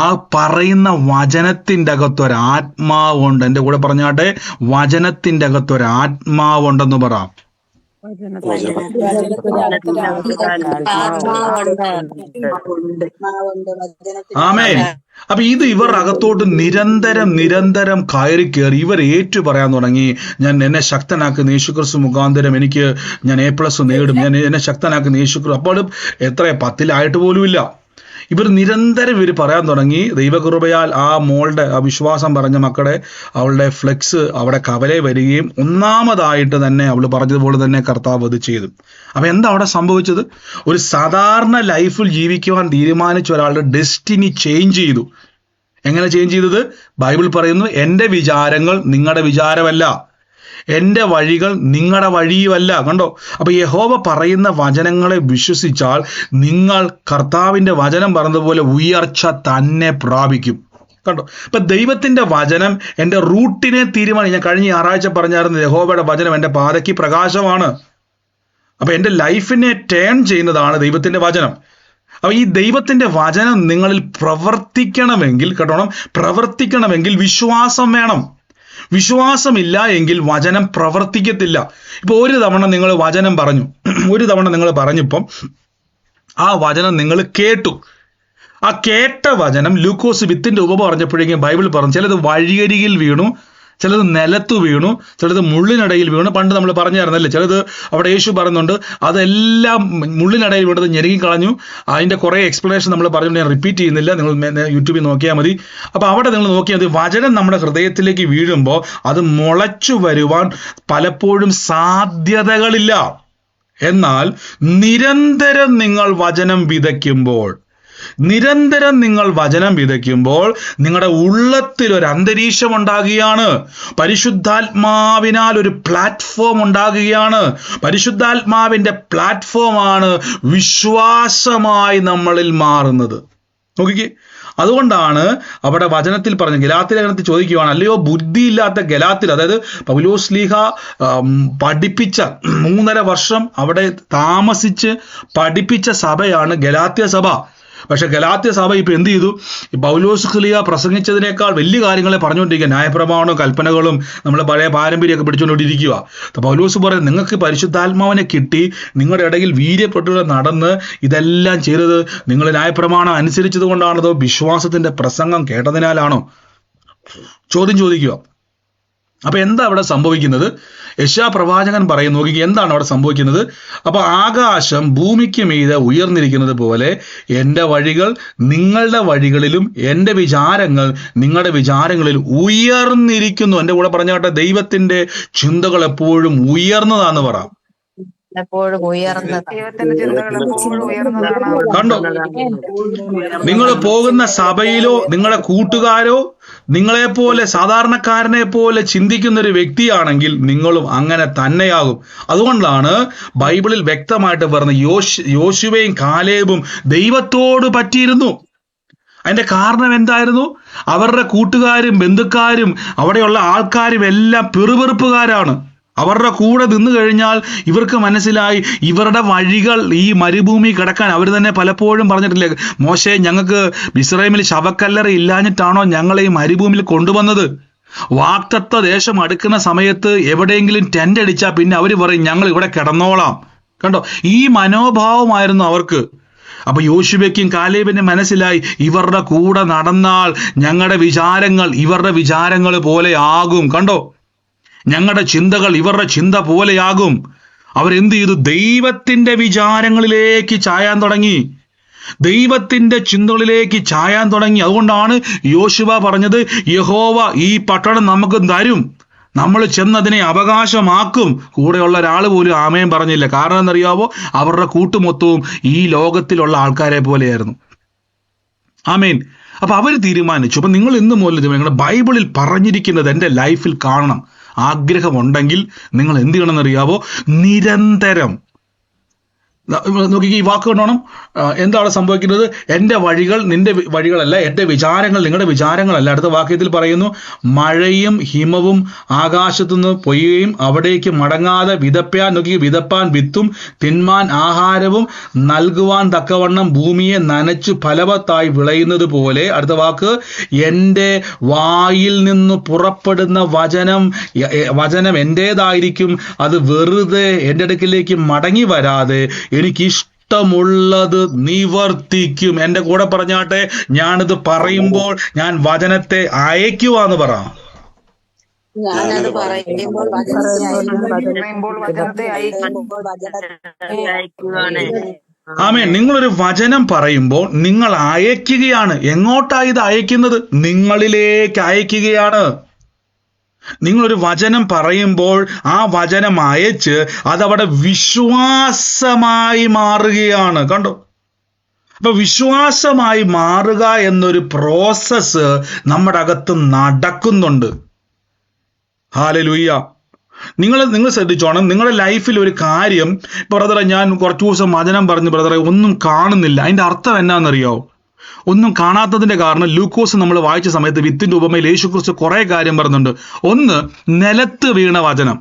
ആ പറയുന്ന വചനത്തിൻ്റെ അകത്തൊരാത്മാവുണ്ട്. എൻ്റെ കൂടെ പറഞ്ഞാട്ടെ, വചനത്തിൻ്റെ അകത്തൊരാത്മാവുണ്ടെന്ന് പറയാം. ആമേൻ. അപ്പൊ ഇത് ഇവർ അകത്തോട്ട് നിരന്തരം കയറി ഇവർ ഏറ്റു പറയാൻ തുടങ്ങി, എന്നെ ശക്തനാക്കുന്ന യേശുക്രിസ്തു മുഖാന്തരം ഞാൻ A+ നേടും, എന്നെ ശക്തനാക്കുന്ന യേശുക്രിസ്തു. അപ്പോൾ എത്ര 10ലായിട്ട് പോലുമില്ല, ഇവർ നിരന്തരം പറയാൻ തുടങ്ങി. ദൈവകൃപയാൽ ആ മോളുടെ, ആ വിശ്വാസം പറഞ്ഞ അവളുടെ ഫ്ലെക്സ് അവിടെ കവലേ വരികയും ഒന്നാമതായിട്ട് തന്നെ അവൾ പറഞ്ഞതുപോലെ തന്നെ കർത്താവ് അത് ചെയ്തു. അപ്പൊ എന്താ അവിടെ സംഭവിച്ചത്? ഒരു സാധാരണ ലൈഫിൽ ജീവിക്കുവാൻ തീരുമാനിച്ച ഒരാളുടെ ഡെസ്റ്റിനി ചേഞ്ച് ചെയ്തു. എങ്ങനെ ചേഞ്ച് ചെയ്തത്? ബൈബിൾ പറയുന്നു, എൻ്റെ വിചാരങ്ങൾ നിങ്ങളുടെ വിചാരമല്ല, എൻ്റെ വഴികൾ നിങ്ങളുടെ വഴിയുമല്ല. കണ്ടോ? അപ്പൊ യഹോവ പറയുന്ന വചനങ്ങളെ വിശ്വസിച്ചാൽ നിങ്ങൾ കർത്താവിന്റെ വചനം പറഞ്ഞതുപോലെ ഉയർച്ച തന്നെ പ്രാപിക്കും. കണ്ടോ? ഇപ്പൊ ദൈവത്തിന്റെ വചനം എൻ്റെ റൂട്ടിനെ ഞാൻ കഴിഞ്ഞ ഞായറാഴ്ച പറഞ്ഞായിരുന്നു, യഹോവയുടെ വചനം എൻ്റെ പാതയ്ക്ക് പ്രകാശമാണ്. അപ്പൊ എൻ്റെ ലൈഫിനെ ടേൺ ചെയ്യുന്നതാണ് ദൈവത്തിന്റെ വചനം. അപ്പൊ ഈ ദൈവത്തിന്റെ വചനം നിങ്ങളിൽ പ്രവർത്തിക്കണമെങ്കിൽ വിശ്വാസം വേണം. വിശ്വാസമില്ല എങ്കിൽ വചനം പ്രവർത്തിക്കത്തില്ല. ഇപ്പൊ ഒരു തവണ നിങ്ങൾ വചനം പറഞ്ഞപ്പം ആ വചനം നിങ്ങൾ കേട്ടു. ആ കേട്ട വചനം ലൂക്കോസ് വിത്തിന്റെ ഉപമ പറഞ്ഞപ്പോഴേക്കും ബൈബിൾ പറഞ്ഞു, ചിലത് വഴിയരികിൽ വീണു, ചിലത് നിലത്ത് വീണു, ചിലത് മുള്ളിനിടയിൽ വീണു. പണ്ട് നമ്മൾ പറഞ്ഞായിരുന്നല്ലേ, ചിലത് അവിടെ യേശു പറയുന്നുണ്ട്, അതെല്ലാം മുള്ളിനിടയിൽ വീണത് ഞെരുങ്ങിക്കളഞ്ഞു. അതിൻ്റെ കുറേ എക്സ്പ്ലനേഷൻ നമ്മൾ പറഞ്ഞുകൊണ്ട് ഞാൻ റിപ്പീറ്റ് ചെയ്യുന്നില്ല, നിങ്ങൾ യൂട്യൂബിൽ നോക്കിയാൽ മതി. അപ്പോൾ അവിടെ നിങ്ങൾ നോക്കിയാൽ മതി, വചനം നമ്മുടെ ഹൃദയത്തിലേക്ക് വീഴുമ്പോൾ അത് മുളച്ചു വരുവാൻ പലപ്പോഴും സാധ്യതകളില്ല. എന്നാൽ നിരന്തരം നിങ്ങൾ വചനം വിതയ്ക്കുമ്പോൾ നിങ്ങളുടെ ഉള്ളത്തിൽ ഒരു അന്തരീക്ഷം ഉണ്ടാകുകയാണ്. പരിശുദ്ധാത്മാവിനാൽ ഒരു പ്ലാറ്റ്ഫോം ഉണ്ടാകുകയാണ്. പരിശുദ്ധാത്മാവിന്റെ പ്ലാറ്റ്ഫോമാണ് വിശ്വാസമായി നമ്മളിൽ മാറുന്നത്. നോക്കിക്കേ, അതുകൊണ്ടാണ് അവിടെ വചനത്തിൽ പറഞ്ഞ ഗലാത്യ ലേഖനത്തിൽ ചോദിക്കുകയാണ്, അല്ലയോ ബുദ്ധിയില്ലാത്ത ഗലാത്യർ, അതായത് പൗലോസ്ലീഹ പഠിപ്പിച്ച 3.5 വർഷം അവിടെ താമസിച്ച് പഠിപ്പിച്ച സഭയാണ് ഗലാത്യ സഭ. പക്ഷെ ഗലാത്യ സഭ ഇപ്പൊ എന്ത് ചെയ്തു? പൗലോസ്ലീഹ പ്രസംഗിച്ചതിനേക്കാൾ വലിയ കാര്യങ്ങളെ പറഞ്ഞുകൊണ്ടിരിക്കുക, ന്യായപ്രമാണവും കൽപ്പനകളും നമ്മൾ പഴയ പാരമ്പര്യമൊക്കെ പിടിച്ചുകൊണ്ടിരിക്കുക. പൗലോസ് പറയുന്നത്, നിങ്ങൾക്ക് പരിശുദ്ധാത്മാവിനെ കിട്ടി, നിങ്ങളുടെ ഇടയിൽ വീര്യപ്പെട്ടുള്ള നടന്ന് ഇതെല്ലാം ചെയ്തത് നിങ്ങൾ ന്യായപ്രമാണം അനുസരിച്ചത് കൊണ്ടാണതോ വിശ്വാസത്തിന്റെ പ്രസംഗം കേട്ടതിനാലാണോ? ചോദ്യം ചോദിക്കുക. അപ്പൊ എന്താ അവിടെ സംഭവിക്കുന്നത്? യെശയ്യാ പ്രവാചകൻ പറയും, നോക്കി എന്താണ് അവിടെ സംഭവിക്കുന്നത്. അപ്പൊ ആകാശം ഭൂമിക്ക് മീതെ ഉയർന്നിരിക്കുന്നത് പോലെ എൻ്റെ വഴികൾ നിങ്ങളുടെ വഴികളിലും എൻ്റെ വിചാരങ്ങൾ നിങ്ങളുടെ വിചാരങ്ങളിലും ഉയർന്നിരിക്കുന്നു. എൻ്റെ കൂടെ പറഞ്ഞാട്ടെ, ദൈവത്തിന്റെ ചിന്തകൾ എപ്പോഴും ഉയർന്നതാന്ന് പറ. എപ്പോഴും ഉയർന്നത്. ദൈവത്തിന്റെ ചിന്തകൾ എപ്പോഴും ഉയർന്നതാണ്. കണ്ടോ? നിങ്ങൾ പോകുന്ന സഭയിലോ നിങ്ങളുടെ കൂട്ടുകാരോ നിങ്ങളെപ്പോലെ സാധാരണക്കാരനെ പോലെ ചിന്തിക്കുന്ന ഒരു വ്യക്തിയാണെങ്കിൽ നിങ്ങളും അങ്ങനെ തന്നെയാകും. അതുകൊണ്ടാണ് ബൈബിളിൽ വ്യക്തമായിട്ട് പറഞ്ഞ യോശുവയും കാലേബും ദൈവത്തോട് പറ്റിയിരുന്നു. അതിന്റെ കാരണം എന്തായിരുന്നു? അവരുടെ കൂട്ടുകാരും ബന്ധുക്കാരും അവിടെയുള്ള ആൾക്കാരും എല്ലാം പിറുപിറുപ്പുകാരാണ്. അവരുടെ കൂടെ നിന്ന് കഴിഞ്ഞാൽ ഇവർക്ക് മനസ്സിലായി ഇവരുടെ വഴികൾ ഈ മരുഭൂമി കിടക്കാൻ. അവർ തന്നെ പലപ്പോഴും പറഞ്ഞിട്ടില്ലേ, മോശെ ഞങ്ങൾക്ക് മിസ്രൈമിൽ ശവക്കല്ലറ ഇല്ലാഞ്ഞിട്ടാണോ ഞങ്ങളെ ഈ മരുഭൂമിയിൽ കൊണ്ടുവന്നത്? വാഗ്ദത്ത ദേശം അടുക്കുന്ന സമയത്ത് എവിടെയെങ്കിലും ടെന്റ് അടിച്ചാൽ പിന്നെ അവർ പറയും ഞങ്ങൾ ഇവിടെ കിടന്നോളാം. കണ്ടോ, ഈ മനോഭാവമായിരുന്നു അവർക്ക്. അപ്പൊ യോശുവയ്ക്കും കാലേബിനും മനസ്സിലായി ഇവരുടെ കൂടെ നടന്നാൽ ഞങ്ങളുടെ വിചാരങ്ങൾ ഇവരുടെ വിചാരങ്ങൾ പോലെ ആകും. കണ്ടോ, ഞങ്ങളുടെ ചിന്തകൾ ഇവരുടെ ചിന്ത പോലെയാകും. അവരെന്ത് ചെയ്തു? ദൈവത്തിന്റെ വിചാരങ്ങളിലേക്ക് ചായാൻ തുടങ്ങി, ദൈവത്തിന്റെ ചിന്തകളിലേക്ക് ചായാൻ തുടങ്ങി. അതുകൊണ്ടാണ് യോശുവ പറഞ്ഞത്, യഹോവ ഈ പട്ടണം നമുക്ക് തരും, നമ്മൾ ചെന്നതിനെ അവകാശമാക്കും. കൂടെയുള്ള ഒരാൾ പോലും ആമേൻ പറഞ്ഞില്ല. കാരണം എന്നറിയാവോ? അവരുടെ കൂട്ടുമൊത്തവും ഈ ലോകത്തിലുള്ള ആൾക്കാരെ പോലെയായിരുന്നു. ആമേൻ. അപ്പൊ അവർ തീരുമാനിച്ചു, അപ്പൊ നിങ്ങൾ ഇന്ന് മുതൽ നിങ്ങളുടെ ബൈബിളിൽ പറഞ്ഞിരിക്കുന്നത് എൻ്റെ ലൈഫിൽ കാണണം. ആഗ്രഹമുണ്ടെങ്കിൽ നിങ്ങൾ എന്ത് ചെയ്യണമെന്നറിയാവോ? നിരന്തരം നോക്കി ഈ വാക്ക് കൊണ്ടോണം. എന്താണ് സംഭവിക്കുന്നത്? എൻ്റെ വഴികൾ നിന്റെ വഴികളല്ല, എൻ്റെ വിചാരങ്ങൾ നിങ്ങളുടെ വിചാരങ്ങളല്ല. അടുത്ത വാക്യത്തിൽ പറയുന്നു, മഴയും ഹിമവും ആകാശത്തുനിന്ന് പൊയ്യുകയും അവിടേക്ക് മടങ്ങാതെ വിതപ്പാൻ നോക്കി, വിതപ്പാൻ വിത്തും തിന്മാൻ ആഹാരവും നൽകുവാൻ തക്കവണ്ണം ഭൂമിയെ നനച്ചു ഫലവത്തായി വിളയുന്നത് പോലെ. അടുത്ത വാക്ക്, എൻ്റെ വായിൽ നിന്ന് പുറപ്പെടുന്ന വചനം എൻ്റേതായിരിക്കും, അത് വെറുതെ എൻ്റെ അടുക്കിലേക്ക് മടങ്ങി വരാതെ എനിക്കിഷ്ടമുള്ളത് നിവർത്തിക്കും. എൻ്റെ കൂടെ പറഞ്ഞാട്ടെ, ഞാനിത് പറയുമ്പോൾ ഞാൻ വചനത്തെ അയക്കുവാന്ന് പറ. ഞാനത് പറയുമ്പോൾ വചനത്തെ ആമേൻ. നിങ്ങളൊരു വചനം പറയുമ്പോൾ നിങ്ങൾ അയക്കുകയാണ്. എങ്ങോട്ടാണ് ഇത് അയക്കുന്നത്? നിങ്ങളിലേക്ക് അയക്കുകയാണ്. നിങ്ങളൊരു വചനം പറയുമ്പോൾ ആ വചനം അയച്ച് അതവിടെ വിശ്വാസമായി മാറുകയാണ്. കണ്ടോ? അപ്പൊ വിശ്വാസമായി മാറുക എന്നൊരു പ്രോസസ്സ് നമ്മുടെ അകത്ത് നടക്കുന്നുണ്ട്. ഹല്ലേലൂയ. നിങ്ങൾ ശ്രദ്ധിച്ചോണം. നിങ്ങളുടെ ലൈഫിൽ ഒരു കാര്യം, ബ്രദറെ ഞാൻ കുറച്ചു ദിവസം വചനം പറഞ്ഞു ബ്രദറെ ഒന്നും കാണുന്നില്ല, അതിന്റെ അർത്ഥം എന്നാണെന്നറിയോ? ഒന്നും കാണാത്തതിന്റെ കാരണം ലൂക്കോസ് നമ്മൾ വായിച്ച സമയത്ത് വിത്തിന്റെ ഉപമയിൽ യേശുക്രിസ്തു കുറെ കാര്യം പറഞ്ഞുണ്ട്. ഒന്ന്, നിലത്ത് വീണ വചനം,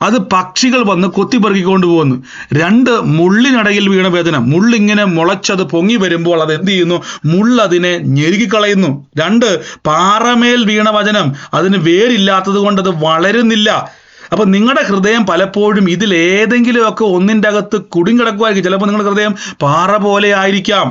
അത് പക്ഷികൾ വന്ന് കൊത്തിപ്പെറുക്കിക്കൊണ്ട് പോകുന്നു. രണ്ട്, മുള്ളിനടയിൽ വീണ വചനം, മുള്ളിങ്ങനെ മുളച്ചത് പൊങ്ങി വരുമ്പോൾ അത് എന്ത് ചെയ്യുന്നു? മുള്ളതിനെ ഞെരുക്കിക്കളയുന്നു. രണ്ട്, പാറമേൽ വീണ വചനം, അതിന് വേരില്ലാത്തത് കൊണ്ട് അത് വളരുന്നില്ല. അപ്പൊ നിങ്ങളുടെ ഹൃദയം പലപ്പോഴും ഇതിലേതെങ്കിലുമൊക്കെ ഒന്നിൻ്റെ അകത്ത് കുടുങ്ങിക്കിടക്കുമായിരിക്കും. ചിലപ്പോൾ നിങ്ങളുടെ ഹൃദയം പാറ പോലെ ആയിരിക്കാം,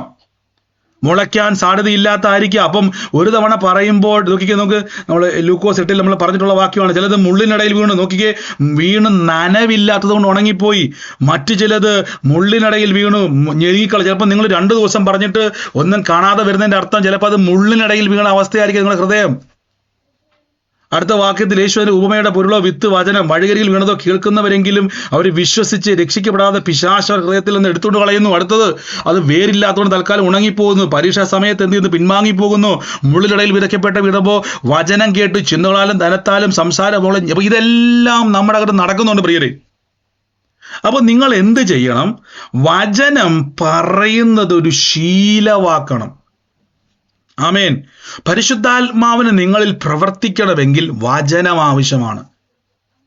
മുളയ്ക്കാൻ സാധ്യതയില്ലാത്തായിരിക്കാം. അപ്പം ഒരു തവണ പറയുമ്പോൾ നോക്കിക്കേ, നമുക്ക് നമ്മൾ ലൂക്കോസ് 8 നമ്മൾ പറഞ്ഞിട്ടുള്ള വാക്യമാണ്. ചിലത് മുള്ളിനിടയിൽ വീണു, നോക്കിക്കേ, വീണ് നനവില്ലാത്തത് കൊണ്ട് ഉണങ്ങിപ്പോയി. മറ്റു ചിലത് മുള്ളിനിടയിൽ വീണു ഞെരുങ്ങിക്കള. ചിലപ്പോൾ നിങ്ങൾ 2 ദിവസം പറഞ്ഞിട്ട് ഒന്നും കാണാതെ വരുന്നതിന്റെ അർത്ഥം ചിലപ്പോൾ അത് മുള്ളിനിടയിൽ വീണ അവസ്ഥയായിരിക്കും നിങ്ങളുടെ ഹൃദയം. അടുത്ത വാക്യത്തിൽ യേശുവിന്റെ ഉപമയുടെ പൊരുളോ വിത്ത് വചനം വഴികരിയിൽ വീണതോ കേൾക്കുന്നവരെങ്കിലും അവർ വിശ്വസിച്ച് രക്ഷിക്കപ്പെടാതെ പിശാച ഹൃദയത്തിൽ നിന്ന് എടുത്തുകൊണ്ട് കളയുന്നു. അടുത്തത്, അത് വേരില്ലാത്തതുകൊണ്ട് തൽക്കാലം ഉണങ്ങിപ്പോകുന്നു, പരീക്ഷാ സമയത്ത് എന്ത് ചെയ്യുന്നു? പിൻവാങ്ങിപ്പോകുന്നു. മുള്ളിനിടയിൽ വിതയ്ക്കപ്പെട്ട വിടുമ്പോൾ വചനം കേട്ട് ചിന്തകളാലും ധനത്താലും സംസാരമോളം. അപ്പൊ ഇതെല്ലാം നമ്മുടെ അകത്ത് നടക്കുന്നുണ്ട് പ്രിയരെ. അപ്പൊ നിങ്ങൾ എന്ത് ചെയ്യണം? വചനം പറയുന്നത് ഒരു ശീലമാക്കണം. ആമേൻ. പരിശുദ്ധാത്മാവിന് നിങ്ങളിൽ പ്രവർത്തിക്കണമെങ്കിൽ വചനം ആവശ്യമാണ്.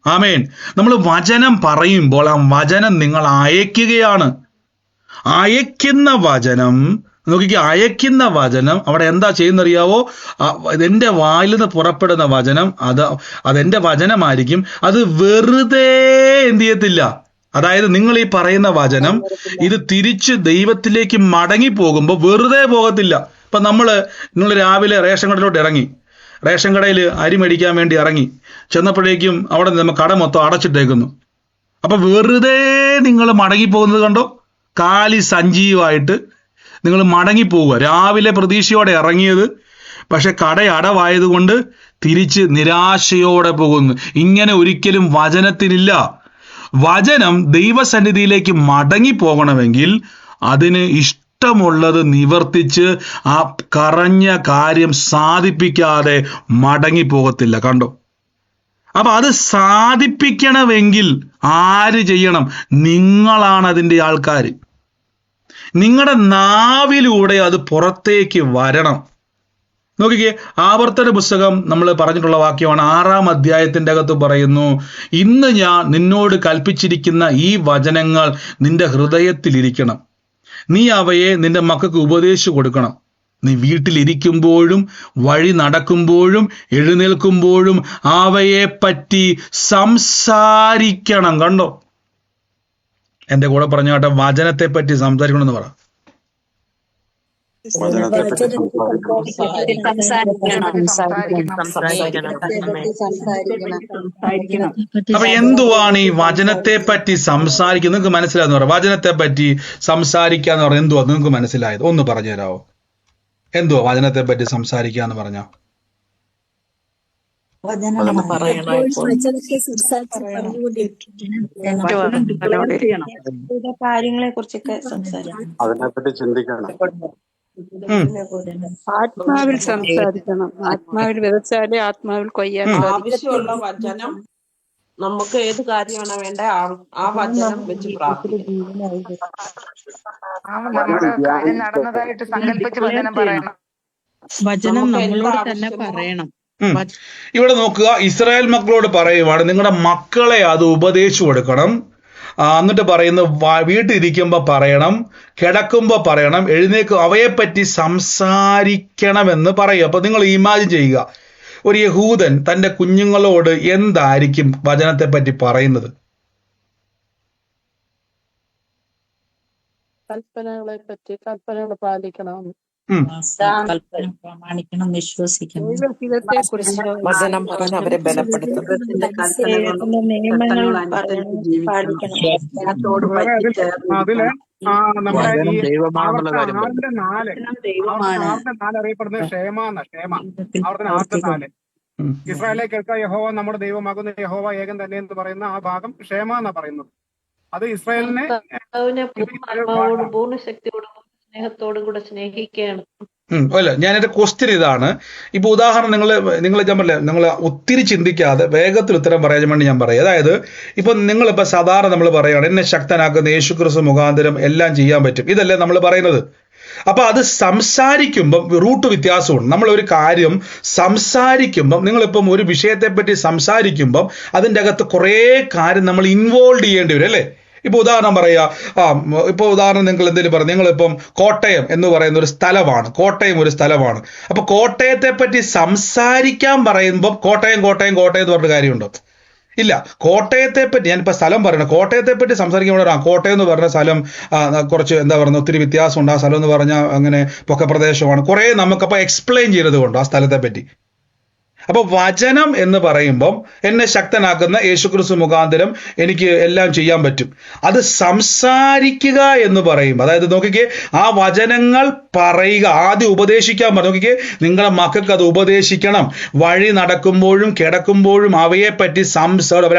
ആമേൻ. നമ്മൾ വചനം പറയുമ്പോൾ ആ വചനം നിങ്ങൾ അയക്കുകയാണ്. അയക്കുന്ന വചനം നോക്കിക്കേ, അയക്കുന്ന വചനം അവിടെ എന്താ ചെയ്യുന്നറിയാവോ? എൻ്റെ വായിൽ നിന്ന് പുറപ്പെടുന്ന വചനം അതെൻ്റെ വചനമായിരിക്കും. അത് വെറുതെ എന്ത് ചെയ്യത്തില്ല. അതായത് നിങ്ങൾ ഈ പറയുന്ന വചനം ഇത് തിരിച്ച് ദൈവത്തിലേക്ക് മടങ്ങി പോകുമ്പോൾ വെറുതെ പോകത്തില്ല. ഇപ്പം നിങ്ങൾ രാവിലെ റേഷൻ കടയിലോട്ട് ഇറങ്ങി, റേഷൻ കടയിൽ അരി മേടിക്കാൻ വേണ്ടി ഇറങ്ങി. ചെന്നപ്പോഴേക്കും അവിടെ നിന്ന് കട മൊത്തം അടച്ചിട്ടേക്കുന്നു. അപ്പൊ വെറുതെ നിങ്ങൾ മടങ്ങിപ്പോകുന്നത് കണ്ടോ? കാലി സഞ്ചിയുമായിട്ട് നിങ്ങൾ മടങ്ങിപ്പോവുക. രാവിലെ പ്രതീക്ഷയോടെ ഇറങ്ങിയത്, പക്ഷെ കട അടവായതുകൊണ്ട് തിരിച്ച് നിരാശയോടെ പോകുന്നു. ഇങ്ങനെ ഒരിക്കലും വചനത്തിനില്ല. വചനം ദൈവസന്നിധിയിലേക്ക് മടങ്ങിപ്പോകണമെങ്കിൽ അതിന് ഇഷ്ടമുള്ളത് നിവർത്തിച്ച് ആ കറഞ്ഞ കാര്യം സാധിപ്പിക്കാതെ മടങ്ങിപ്പോകത്തില്ല. കണ്ടോ? അപ്പൊ അത് സാധിപ്പിക്കണമെങ്കിൽ ആര് ചെയ്യണം? നിങ്ങളാണ് അതിൻ്റെ ആൾക്കാർ. നിങ്ങളുടെ നാവിലൂടെ അത് പുറത്തേക്ക് വരണം. നോക്കിക്കേ, ആവർത്തന പുസ്തകം നമ്മൾ പറഞ്ഞിട്ടുള്ള വാക്യമാണ്. 6-ാം അധ്യായത്തിൻ്റെ അകത്ത് പറയുന്നു, ഇന്ന് ഞാൻ നിന്നോട് കൽപ്പിച്ചിരിക്കുന്ന ഈ വചനങ്ങൾ നിന്റെ ഹൃദയത്തിലിരിക്കണം. നീ അവയെ നിന്റെ മക്കൾക്ക് ഉപദേശിച്ചു കൊടുക്കണം. നീ വീട്ടിലിരിക്കുമ്പോഴും വഴി നടക്കുമ്പോഴും എഴുന്നേൽക്കുമ്പോഴും അവയെ പറ്റി സംസാരിക്കണം. കണ്ടോ? എൻ്റെ കൂടെ പറഞ്ഞ കേട്ടോ, വചനത്തെ പറ്റി സംസാരിക്കണമെന്ന് പറ. അപ്പൊ എന്തുവാണ് ഈ വചനത്തെ പറ്റി സംസാരിക്കുന്നത്? നിങ്ങൾക്ക് മനസ്സിലായെന്ന് പറയാം. വചനത്തെ പറ്റി സംസാരിക്കുക എന്ന് പറഞ്ഞാൽ എന്തുവാ നിങ്ങൾക്ക് മനസ്സിലായത്? ഒന്ന് പറഞ്ഞു തരാമോ? എന്തുവാ വചനത്തെ പറ്റി സംസാരിക്കുക എന്ന് പറഞ്ഞാ? കാര്യങ്ങളെ കുറിച്ചൊക്കെ സംസാരിക്കണം. അതിനെപ്പറ്റി ചിന്തിക്കണം. ആത്മാവിൽ സംസാരിക്കണം. ആത്മാവിൽ വിതച്ചാലേ ആത്മാവിൽ കൊയ്യാൻ ആവശ്യമുള്ള വചനം നമുക്ക് ഏത് കാര്യമാണ് വേണ്ട ആ വചനം വെച്ച് പ്രാർത്ഥിക്കണം. നമ്മുടെ കാര്യം നടന്നതായിട്ട് സങ്കല്പിച്ച് വചനം പറയണം. വചനം നമ്മളോട് തന്നെ പറയണം. ഇവിടെ നോക്കുക, ഇസ്രായേൽ മക്കളോട് പറയുവാണ്, നിങ്ങളുടെ മക്കളെ അത് ഉപദേശിച്ചു കൊടുക്കണം. എന്നിട്ട് പറയുന്നു, വീട്ടിലിരിക്കുമ്പോൾ പറയണം, കിടക്കുമ്പോൾ പറയണം, എഴുന്നേക്കും, അവയെപ്പറ്റി സംസാരിക്കണമെന്ന് പറയും. അപ്പൊ നിങ്ങൾ ഇമാജിൻ ചെയ്യുക, ഒരു യഹൂദൻ തൻ്റെ കുഞ്ഞുങ്ങളോട് എന്തായിരിക്കും വചനത്തെ പറ്റി പറയുന്നത്? കൽപ്പനകളെ പറ്റി, കൽപ്പനകൾ പാലിക്കണം, പ്രമാണിക്കണം, വിശ്വസിക്കണം, ദൈവഹിതത്തെ കുറിച്ച് വചനം പറഞ്ഞ് അവരെ ബലപ്പെടുത്തും. നിയമങ്ങൾ നമ്മുടെ ഈ 6-4 അറിയപ്പെടുന്നത് ക്ഷേമ. ആവർത്തനം 6-4 ഇസ്രായേലെ കേൾക്കുക, യഹോവ നമ്മുടെ ദൈവമാകുന്ന യഹോവ ഏകൻ തന്നെ എന്ന് പറയുന്ന ആ ഭാഗം ക്ഷേമ എന്നാ പറയുന്നത്. അത് ഇസ്രായേലിനെ പൂർണ്ണശക്തിയോടും സ്നേഹത്തോടും കൂടെ സ്നേഹിക്കുകയാണ്. അല്ല, ഞാനെന്റെ ക്വസ്റ്റ്യൻ ഇതാണ്. ഇപ്പൊ ഉദാഹരണം നിങ്ങൾ ഞാൻ പറഞ്ഞില്ല, നിങ്ങൾ ഒത്തിരി ചിന്തിക്കാതെ വേഗത്തിൽ ഉത്തരം പറയാൻ വേണ്ടി ഞാൻ പറയാം. അതായത് ഇപ്പൊ നിങ്ങളിപ്പോ സാധാരണ നമ്മൾ പറയുകയാണ്, എന്നെ ശക്തനാക്കുന്ന യേശുക്രിസ്തു മുഖാന്തരം എല്ലാം ചെയ്യാൻ പറ്റും, ഇതല്ലേ നമ്മൾ പറയുന്നത്. അപ്പൊ അത് സംസാരിക്കുമ്പം റൂട്ട് വ്യത്യാസമുണ്ട്. നമ്മൾ ഒരു കാര്യം സംസാരിക്കുമ്പം, നിങ്ങളിപ്പം ഒരു വിഷയത്തെ പറ്റി സംസാരിക്കുമ്പം അതിൻ്റെ അകത്ത് കുറേ കാര്യം നമ്മൾ ഇൻവോൾവ് ചെയ്യേണ്ടി വരും, അല്ലേ? ഇപ്പൊ ഉദാഹരണം പറയാ, ഇപ്പൊ ഉദാഹരണം നിങ്ങൾ എന്തെങ്കിലും പറഞ്ഞു, നിങ്ങളിപ്പം കോട്ടയം എന്ന് പറയുന്ന ഒരു സ്ഥലമാണ്, കോട്ടയം ഒരു സ്ഥലമാണ്. അപ്പൊ കോട്ടയത്തെ പറ്റി സംസാരിക്കാൻ പറയുമ്പം കോട്ടയം കോട്ടയം കോട്ടയം എന്ന് പറഞ്ഞ കാര്യമുണ്ടോ? ഇല്ല. കോട്ടയത്തെ പറ്റി ഞാനിപ്പോൾ സ്ഥലം പറയണം, കോട്ടയത്തെ പറ്റി സംസാരിക്കുമ്പോൾ കോട്ടയം എന്ന് പറഞ്ഞ സ്ഥലം കുറച്ച് എന്താ പറയുക, ഒത്തിരി വ്യത്യാസമുണ്ട്. ആ സ്ഥലം എന്ന് പറഞ്ഞാൽ അങ്ങനെ പൊക്കപ്രദേശമാണ്, കുറേ നമുക്കപ്പോൾ എക്സ്പ്ലെയിൻ ചെയ്തത് കൊണ്ട് ആ സ്ഥലത്തെ പറ്റി. അപ്പൊ വചനം എന്ന് പറയുമ്പം എന്നെ ശക്തനാക്കുന്ന യേശുക്രിസ്തു മുഖാന്തരം എനിക്ക് എല്ലാം ചെയ്യാൻ പറ്റും. അത് സംസാരിക്കുക എന്ന് പറയുമ്പോൾ, അതായത് നോക്കിക്കേ, ആ വചനങ്ങൾ പറയുക, ആദ്യം ഉപദേശിക്കാൻ പറഞ്ഞു. നോക്കിക്കേ, നിങ്ങളുടെ മക്കൾക്ക് അത് ഉപദേശിക്കണം. വഴി നടക്കുമ്പോഴും കിടക്കുമ്പോഴും അവയെ പറ്റി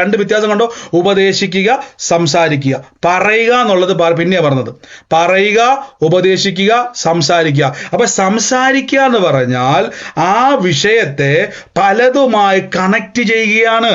രണ്ട് വ്യത്യാസം കണ്ടോ? ഉപദേശിക്കുക, സംസാരിക്കുക. പറയുക എന്നുള്ളത് പിന്നെയാ പറഞ്ഞത്. പറയുക, ഉപദേശിക്കുക, സംസാരിക്കുക. അപ്പൊ സംസാരിക്കുക എന്ന് പറഞ്ഞാൽ ആ വിഷയത്തെ പലതുമായി കണക്ട് ചെയ്യുകയാണ്.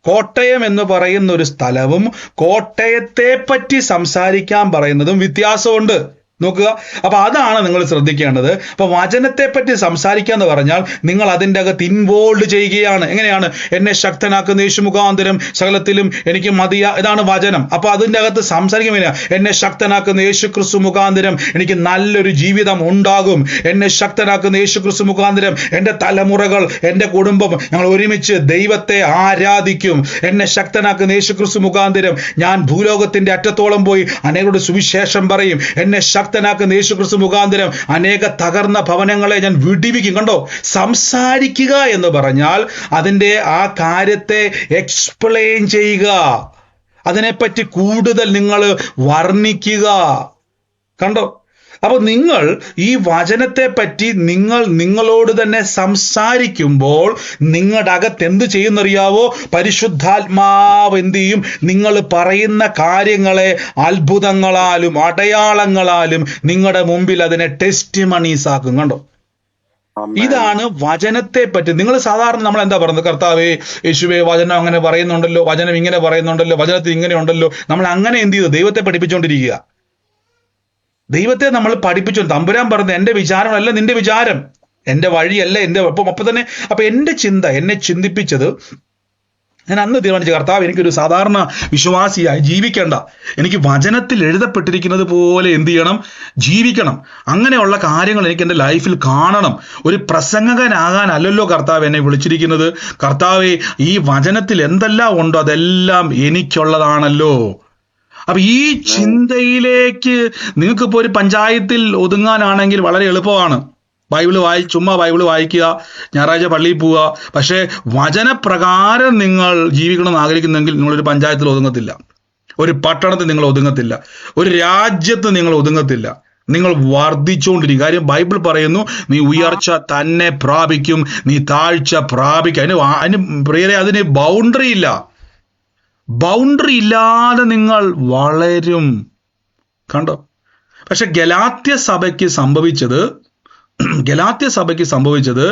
കോട്ടയം എന്ന് പറയുന്ന ഒരു സ്ഥലവും കോട്ടയത്തെ പറ്റി സംസാരിക്കാൻ പറയുന്നതും വ്യത്യാസമുണ്ട്. നോക്കുക. അപ്പൊ അതാണ് നിങ്ങൾ ശ്രദ്ധിക്കേണ്ടത്. അപ്പൊ വചനത്തെ പറ്റി സംസാരിക്കുക എന്ന് പറഞ്ഞാൽ നിങ്ങൾ അതിൻ്റെ അകത്ത് ഇൻവോൾവ് ചെയ്യുകയാണ്. എങ്ങനെയാണ്? എന്നെ ശക്തനാക്കുന്ന യേശു മുഖാന്തരം സകലത്തിലും എനിക്ക് മതിയാ, ഇതാണ് വചനം. അപ്പൊ അതിൻ്റെ അകത്ത് സംസാരിക്കുക, എന്നെ ശക്തനാക്കുന്ന യേശു ക്രിസ്തു മുഖാന്തരം എനിക്ക് നല്ലൊരു ജീവിതം ഉണ്ടാകും. എന്നെ ശക്തനാക്കുന്ന യേശു ക്രിസ്തു മുഖാന്തരം എൻ്റെ തലമുറകൾ, എൻ്റെ കുടുംബം, ഞങ്ങൾ ഒരുമിച്ച് ദൈവത്തെ ആരാധിക്കും. എന്നെ ശക്തനാക്കുന്ന യേശു ക്രിസ്തു മുഖാന്തരം ഞാൻ ഭൂലോകത്തിന്റെ അറ്റത്തോളം പോയി അനേകരോട് സുവിശേഷം പറയും. എന്നെ ശക്തനാക്കുന്ന യേശുക്രിസ്തു മുഖാന്തരം അനേക തകർന്ന ഭവനങ്ങളെ ഞാൻ വിടിവിക്കും. കണ്ടോ, സംസാരിക്കുക എന്ന് പറഞ്ഞാൽ അതിൻ്റെ ആ കാര്യത്തെ എക്സ്പ്ലെയിൻ ചെയ്യുക, അതിനെപ്പറ്റി കൂടുതൽ നിങ്ങൾ വർണ്ണിക്കുക. കണ്ടോ, അപ്പൊ നിങ്ങൾ ഈ വചനത്തെ പറ്റി നിങ്ങളോട് തന്നെ സംസാരിക്കുമ്പോൾ നിങ്ങളുടെ അകത്ത് എന്ത് ചെയ്യുന്നറിയാവോ? പരിശുദ്ധാത്മാവ് എന്ത് ചെയ്യും? നിങ്ങൾ പറയുന്ന കാര്യങ്ങളെ അത്ഭുതങ്ങളാലും അടയാളങ്ങളാലും നിങ്ങളുടെ മുമ്പിൽ അതിനെ ടെസ്റ്റിമണീസ് ആക്കും. കണ്ടോ, ഇതാണ് വചനത്തെ പറ്റി. നിങ്ങൾ സാധാരണ നമ്മൾ എന്താ പറയുന്നത്? കർത്താവേ, യേശുവേ, വചനം അങ്ങനെ പറയുന്നുണ്ടല്ലോ, വചനം ഇങ്ങനെ പറയുന്നുണ്ടല്ലോ, വചനത്തിൽ ഇങ്ങനെ ഉണ്ടല്ലോ. നമ്മൾ അങ്ങനെ എന്ത് ചെയ്തു? ദൈവത്തെ പഠിപ്പിച്ചുകൊണ്ടിരിക്കുക. ദൈവത്തെ നമ്മൾ പഠിപ്പിച്ചു. തമ്പുരാൻ പറഞ്ഞത് എൻ്റെ വിചാരമല്ല നിന്റെ വിചാരം, എൻ്റെ വഴിയല്ല എൻ്റെ. അപ്പൊ എൻ്റെ ചിന്ത എന്നെ ചിന്തിപ്പിച്ചത്, ഞാൻ അന്ന് തീരുമാനിച്ചു, കർത്താവ് എനിക്കൊരു സാധാരണ വിശ്വാസിയായി ജീവിക്കേണ്ട, എനിക്ക് വചനത്തിൽ എഴുതപ്പെട്ടിരിക്കുന്നത് പോലെ എന്ത് ചെയ്യണം? ജീവിക്കണം. അങ്ങനെയുള്ള കാര്യങ്ങൾ എനിക്ക് എൻ്റെ ലൈഫിൽ കാണണം. ഒരു പ്രസംഗകനാകാനല്ലല്ലോ കർത്താവ് എന്നെ വിളിച്ചിരിക്കുന്നത്. കർത്താവെ, ഈ വചനത്തിൽ എന്തെല്ലാം ഉണ്ടോ അതെല്ലാം എനിക്കുള്ളതാണല്ലോ. അപ്പൊ ഈ ചിന്തയിലേക്ക് നിങ്ങൾക്കിപ്പോ ഒരു പഞ്ചായത്തിൽ ഒതുങ്ങാനാണെങ്കിൽ വളരെ എളുപ്പമാണ്. ചുമ്മാ ബൈബിള് വായിക്കുക, ഞായറാഴ്ച പള്ളിയിൽ പോവുക. പക്ഷേ വചനപ്രകാരം നിങ്ങൾ ജീവിക്കണമെന്ന് ആഗ്രഹിക്കുന്നെങ്കിൽ നിങ്ങളൊരു പഞ്ചായത്തിൽ ഒതുങ്ങത്തില്ല, ഒരു പട്ടണത്തിൽ നിങ്ങൾ ഒതുങ്ങത്തില്ല, ഒരു രാജ്യത്ത് നിങ്ങൾ ഒതുങ്ങത്തില്ല. നിങ്ങൾ വർദ്ധിച്ചുകൊണ്ടിരിക്കും. കാര്യം ബൈബിൾ പറയുന്നു, നീ ഉയർച്ച തന്നെ പ്രാപിക്കും, നീ താഴ്ച പ്രാപിക്കും. അതിന് ബൗണ്ടറി ഇല്ല. ബൗണ്ടറി ഇല്ലാതെ നിങ്ങൾ വളരും. കണ്ടോ? പക്ഷെ ഗലാത്യ സഭയ്ക്ക് സംഭവിച്ചത്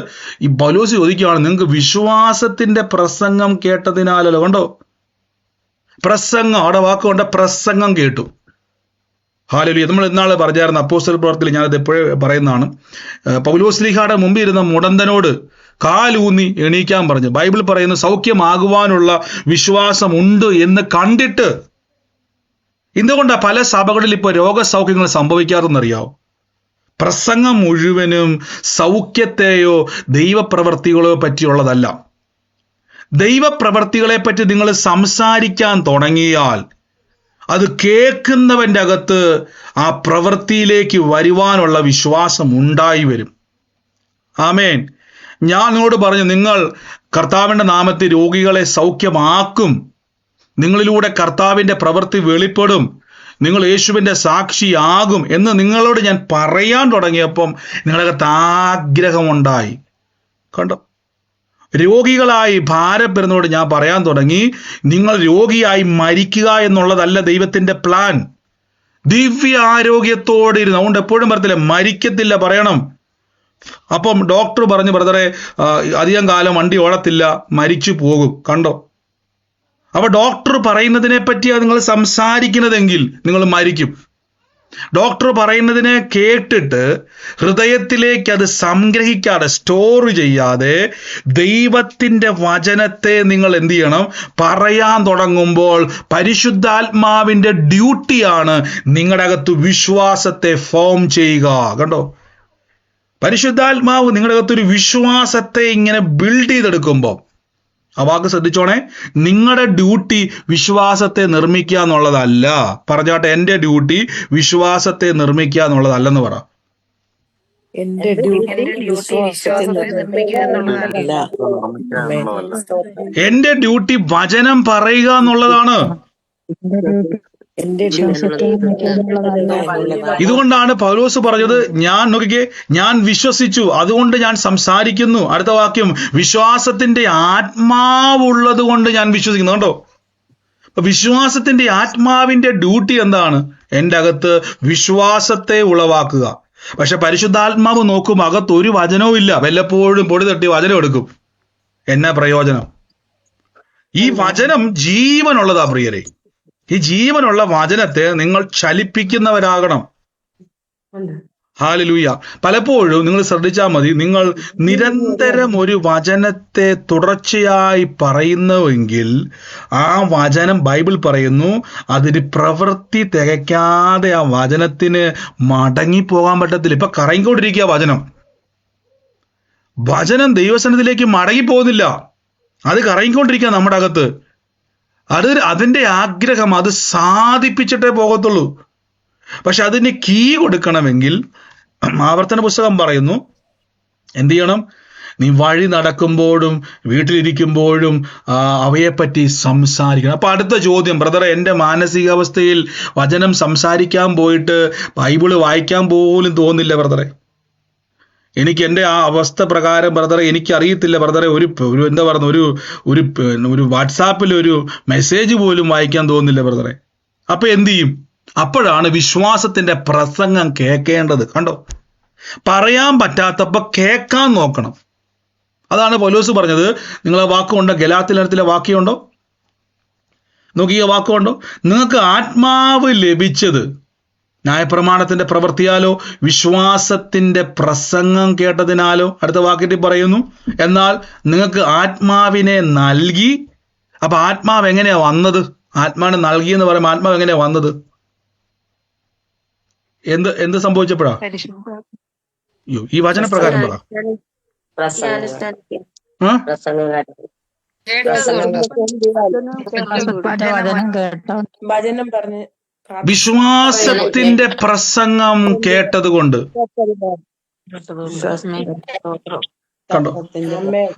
ഈ പൗലോസ് ചോദിക്കുകയാണ്, നിങ്ങൾക്ക് വിശ്വാസത്തിന്റെ പ്രസംഗം കേട്ടതിനാലല്ലോ. കണ്ടോ, പ്രസംഗം, അവിടെ വാക്കുകൊണ്ട് പ്രസംഗം കേട്ടു. ഹല്ലേലൂയ. നമ്മൾ ഇന്നാള് പറഞ്ഞായിരുന്നു അപ്പോസ്തല പ്രവൃത്തിയിൽ, ഞാനത് എപ്പോഴും പറയുന്നതാണ്. പൗലോസ് ശ്ലീഹായുടെ മുമ്പിൽ ഇരുന്ന മുടന്തനോട് കാലൂന്നി എണീക്കാൻ പറഞ്ഞു. ബൈബിൾ പറയുന്നു, സൗഖ്യമാകുവാനുള്ള വിശ്വാസം ഉണ്ട് എന്ന് കണ്ടിട്ട്. എന്തുകൊണ്ടാണ് പല സഭകളിൽ ഇപ്പോൾ രോഗസൗഖ്യങ്ങൾ സംഭവിക്കാറെന്നറിയാവോ? പ്രസംഗം മുഴുവനും സൗഖ്യത്തെയോ ദൈവപ്രവർത്തികളോ പറ്റിയുള്ളതല്ല. ദൈവപ്രവർത്തികളെ പറ്റി നിങ്ങൾ സംസാരിക്കാൻ തുടങ്ങിയാൽ അത് കേൾക്കുന്നവൻ്റെ അകത്ത് ആ പ്രവൃത്തിയിലേക്ക് വരുവാനുള്ള വിശ്വാസം ഉണ്ടായി വരും. ആമേൻ. ഞാൻ നിങ്ങളോട് പറഞ്ഞു, നിങ്ങൾ കർത്താവിൻ്റെ നാമത്തിൽ രോഗികളെ സൗഖ്യമാക്കും. നിങ്ങളിലൂടെ കർത്താവിൻ്റെ പ്രവൃത്തി വെളിപ്പെടും. നിങ്ങൾ യേശുവിൻ്റെ സാക്ഷിയാകും എന്ന് നിങ്ങളോട് ഞാൻ പറയാൻ തുടങ്ങിയപ്പം നിങ്ങളകത്ത് ആഗ്രഹമുണ്ടായി. കണ്ടോ, രോഗികളായി ഭാരപ്പെടുന്നതോട് ഞാൻ പറയാൻ തുടങ്ങി, നിങ്ങൾ രോഗിയായി മരിക്കുക എന്നുള്ളതല്ല ദൈവത്തിൻ്റെ പ്ലാൻ. ദിവ്യ ആരോഗ്യത്തോടെ ഇരുന്ന്, അതുകൊണ്ട് എപ്പോഴും പറയത്തില്ല മരിക്കത്തില്ല, പറയണം. അപ്പം ഡോക്ടർ പറഞ്ഞു, ബ്രദറെ, അധികം കാലം വണ്ടി ഓടത്തില്ല, മരിച്ചു പോകും. കണ്ടോ, അപ്പൊ ഡോക്ടർ പറയുന്നതിനെ പറ്റിയാണ് നിങ്ങൾ സംസാരിക്കുന്നതെങ്കിൽ നിങ്ങൾ മരിക്കും. ഡോക്ടർ പറയുന്നതിനെ കേട്ടിട്ട് ഹൃദയത്തിലേക്ക് അത് സംഗ്രഹിക്കാതെ, സ്റ്റോർ ചെയ്യാതെ ദൈവത്തിൻ്റെ വചനത്തെ നിങ്ങൾ എന്ത് ചെയ്യണം? പറയാൻ തുടങ്ങുമ്പോൾ പരിശുദ്ധാത്മാവിൻ്റെ ഡ്യൂട്ടിയാണ് നിങ്ങളുടെ അകത്ത് വിശ്വാസത്തെ ഫോം ചെയ്യുക. കണ്ടോ, പരിശുദ്ധാത്മാവ് നിങ്ങളുടെ അകത്തൊരു വിശ്വാസത്തെ ഇങ്ങനെ ബിൽഡ് ചെയ്തെടുക്കുമ്പോൾ, ആ വാക്ക് ശ്രദ്ധിച്ചോണേ, നിങ്ങളുടെ ഡ്യൂട്ടി വിശ്വാസത്തെ നിർമ്മിക്കുക എന്നുള്ളതല്ല. പറഞ്ഞാട്ടെ, എൻ്റെ ഡ്യൂട്ടി വിശ്വാസത്തെ നിർമ്മിക്കുക എന്നുള്ളതല്ലെന്ന് പറ. എന്റെ ഡ്യൂട്ടി വിശ്വാസത്തെ നിർമ്മിക്കുക എന്നുള്ളതല്ല. എൻ്റെ ഡ്യൂട്ടി വചനം പറയുക എന്നുള്ളതാണ്. ഇതുകൊണ്ടാണ് പൗലോസ് പറഞ്ഞത്, ഞാൻ വിശ്വസിച്ചു, അതുകൊണ്ട് ഞാൻ സംസാരിക്കുന്നു. അടുത്ത വാക്യം, വിശ്വാസത്തിന്റെ ആത്മാവുള്ളത് കൊണ്ട് ഞാൻ വിശ്വസിക്കുന്നു. കണ്ടോ, വിശ്വാസത്തിന്റെ ആത്മാവിന്റെ ഡ്യൂട്ടി എന്താണ്? എൻ്റെ അകത്ത് വിശ്വാസത്തെ ഉളവാക്കുക. പക്ഷെ പരിശുദ്ധാത്മാവ് നോക്കും, അകത്ത് ഒരു വചനവും ഇല്ല. വല്ലപ്പോഴും പൊടി തട്ടി വചനം എടുക്കും. എന്നാ പ്രയോജനം? ഈ വചനം ജീവനുള്ളതാ പ്രിയരെ. ഈ ജീവനുള്ള വചനത്തെ നിങ്ങൾ ചലിപ്പിക്കുന്നവരാകണം. ഹല്ലേലൂയ. പലപ്പോഴും നിങ്ങൾ ശ്രദ്ധിച്ചാൽ മതി, നിങ്ങൾ നിരന്തരം ഒരു വചനത്തെ തുടർച്ചയായി പറയുന്നുവെങ്കിൽ ആ വചനം, ബൈബിൾ പറയുന്നു, അതിന് പ്രവൃത്തി തികയ്ക്കാതെ ആ വചനത്തിന് മടങ്ങിപ്പോകാൻ പറ്റത്തില്ല. ഇപ്പൊ കറങ്ങിക്കൊണ്ടിരിക്കുക വചനം ദൈവസന്നിധിയിലേക്ക് മടങ്ങിപ്പോകുന്നില്ല. അത് കറങ്ങിക്കൊണ്ടിരിക്കുക നമ്മുടെ അകത്ത്. അതിൻ്റെ ആഗ്രഹം അത് സാധിപ്പിച്ചിട്ടേ പോകത്തുള്ളൂ. പക്ഷെ അതിന് കീ കൊടുക്കണമെങ്കിൽ ആവർത്തന പുസ്തകം പറയുന്നു എന്ത് ചെയ്യണം? നീ വഴി നടക്കുമ്പോഴും വീട്ടിലിരിക്കുമ്പോഴും അവയെപ്പറ്റി സംസാരിക്കണം. അപ്പൊ അടുത്ത ചോദ്യം, ബ്രദറെ, എൻ്റെ മാനസികാവസ്ഥയിൽ വചനം സംസാരിക്കാൻ പോയിട്ട് ബൈബിള് വായിക്കാൻ പോലും തോന്നില്ല ബ്രദറെ. എനിക്ക് എൻ്റെ ആ അവസ്ഥ പ്രകാരം ബ്രദറെ എനിക്കറിയത്തില്ല ബ്രദറെ, ഒരു എന്താ പറയുക, ഒരു വാട്സാപ്പിൽ ഒരു മെസ്സേജ് പോലും വായിക്കാൻ തോന്നുന്നില്ല ബ്രദറെ. അപ്പൊ എന്ത് ചെയ്യും? അപ്പോഴാണ് വിശ്വാസത്തിന്റെ പ്രസംഗം കേൾക്കേണ്ടത്. കണ്ടോ, പറയാൻ പറ്റാത്തപ്പോ കേൾക്കാൻ നോക്കണം. അതാണ് പൗലോസ് പറഞ്ഞത്. നിങ്ങളെ വാക്കുണ്ടോ? ഗലാത്യലേഖനത്തിലെ വാക്യമുണ്ടോ? നോക്കിയ വാക്കുണ്ടോ? നിങ്ങൾക്ക് ആത്മാവ് ലഭിച്ചത് ന്യായപ്രമാണത്തിന്റെ പ്രവൃത്തിയാലോ വിശ്വാസത്തിന്റെ പ്രസംഗം കേട്ടതിനാലോ. അടുത്ത വാക്യത്തിൽ പറയുന്നു, എന്നാൽ നിങ്ങൾക്ക് ആത്മാവിനെ നൽകി. അപ്പൊ ആത്മാവ് എങ്ങനെയാ വന്നത്? ആത്മാവിനെ നൽകി എന്ന് പറയുമ്പോൾ ആത്മാവ് എങ്ങനെയാ വന്നത്? എന്ത് സംഭവിച്ചപ്പോഴാ? ഈ വചനപ്രകാരം പറ. വചനം പറഞ്ഞ് വിശ്വാസത്തിന്റെ പ്രസംഗം കേട്ടതുകൊണ്ട്. കണ്ടോ?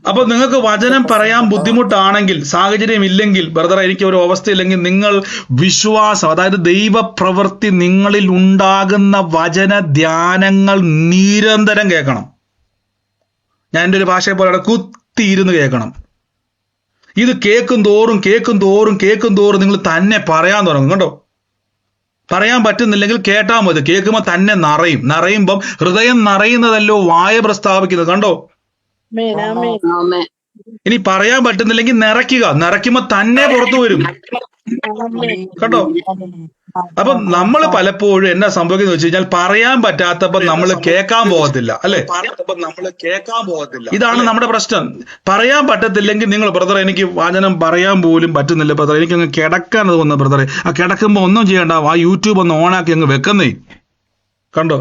അപ്പൊ നിങ്ങൾക്ക് വചനം പറയാൻ ബുദ്ധിമുട്ടാണെങ്കിൽ, സാഹചര്യം ഇല്ലെങ്കിൽ, ബ്രദർ എനിക്ക് ഒരു അവസ്ഥയില്ലെങ്കിൽ, നിങ്ങൾ വിശ്വാസം, അതായത് ദൈവപ്രവൃത്തി നിങ്ങളിൽ ഉണ്ടാകുന്ന വചന ധ്യാനങ്ങൾ നിരന്തരം കേൾക്കണം. ഞാൻ എൻ്റെ ഒരു ഭാഷയെ പോലെ കുത്തിയിരുന്ന് കേൾക്കണം. ഇത് കേൾക്കും തോറും നിങ്ങൾ തന്നെ പറയാൻ തുടങ്ങും. കണ്ടോ? പറയാൻ പറ്റുന്നില്ലെങ്കിൽ കേട്ടാൽ മതി. കേൾക്കുമ്പോൾ തന്നെ നിറയുമ്പം ഹൃദയം നിറയുന്നതല്ലോ വായ പ്രസ്താവിക്കുന്നത്. കണ്ടോ? ഇനി പറയാൻ പറ്റുന്നില്ലെങ്കിൽ നിറയ്ക്കുമ്പോ തന്നെ പുറത്തു വരും. കണ്ടോ? അപ്പൊ നമ്മൾ പലപ്പോഴും എന്നാ സംഭവിക്കുന്നത് വെച്ച് കഴിഞ്ഞാൽ, പറയാൻ പറ്റാത്തപ്പോ നമ്മൾ കേൾക്കാൻ പോകത്തില്ല, അല്ലെ? ഇതാണ് നമ്മുടെ പ്രശ്നം. പറയാൻ പറ്റത്തില്ലെങ്കിൽ നിങ്ങൾ, ബ്രദർ എനിക്ക് വചനം പറയാൻ പോലും പറ്റുന്നില്ല ബ്രദർ, എനിക്കങ്ങ് കിടക്കാനത് വന്ന ബ്രദറെ. ആ കിടക്കുമ്പോ ഒന്നും ചെയ്യണ്ട, ആ യൂട്യൂബ് ഒന്ന് ഓണാക്കി അങ്ങ് വെക്കുന്നേ. കണ്ടോ?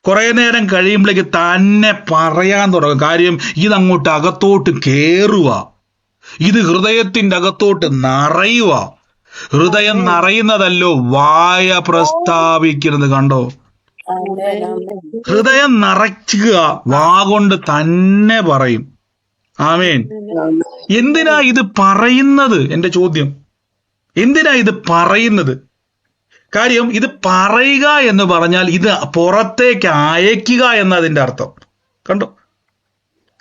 കുറെ നേരം കഴിയുമ്പോഴേക്ക് തന്നെ പറയാൻ തുടങ്ങും. കാര്യം ഇതങ്ങോട്ട് അകത്തോട്ട് കേറുക, ഇത് ഹൃദയത്തിന്റെ അകത്തോട്ട് നിറയുക. ഹൃദയം നിറയുന്നതല്ലോ വായ പ്രസ്താവിക്കുന്നത്. കണ്ടോ? ഹൃദയം നിറയ്ക്കുക, വാ കൊണ്ട് തന്നെ പറയും. ആമേൻ. എന്തിനാ ഇത് പറയുന്നത്? എന്റെ ചോദ്യം, എന്തിനാ ഇത് പറയുന്നത്? കാര്യം ഇത് പറയുക എന്ന് പറഞ്ഞാൽ ഇത് പുറത്തേക്ക് അയക്കുക എന്നതിന്റെ അർത്ഥം. കണ്ടോ?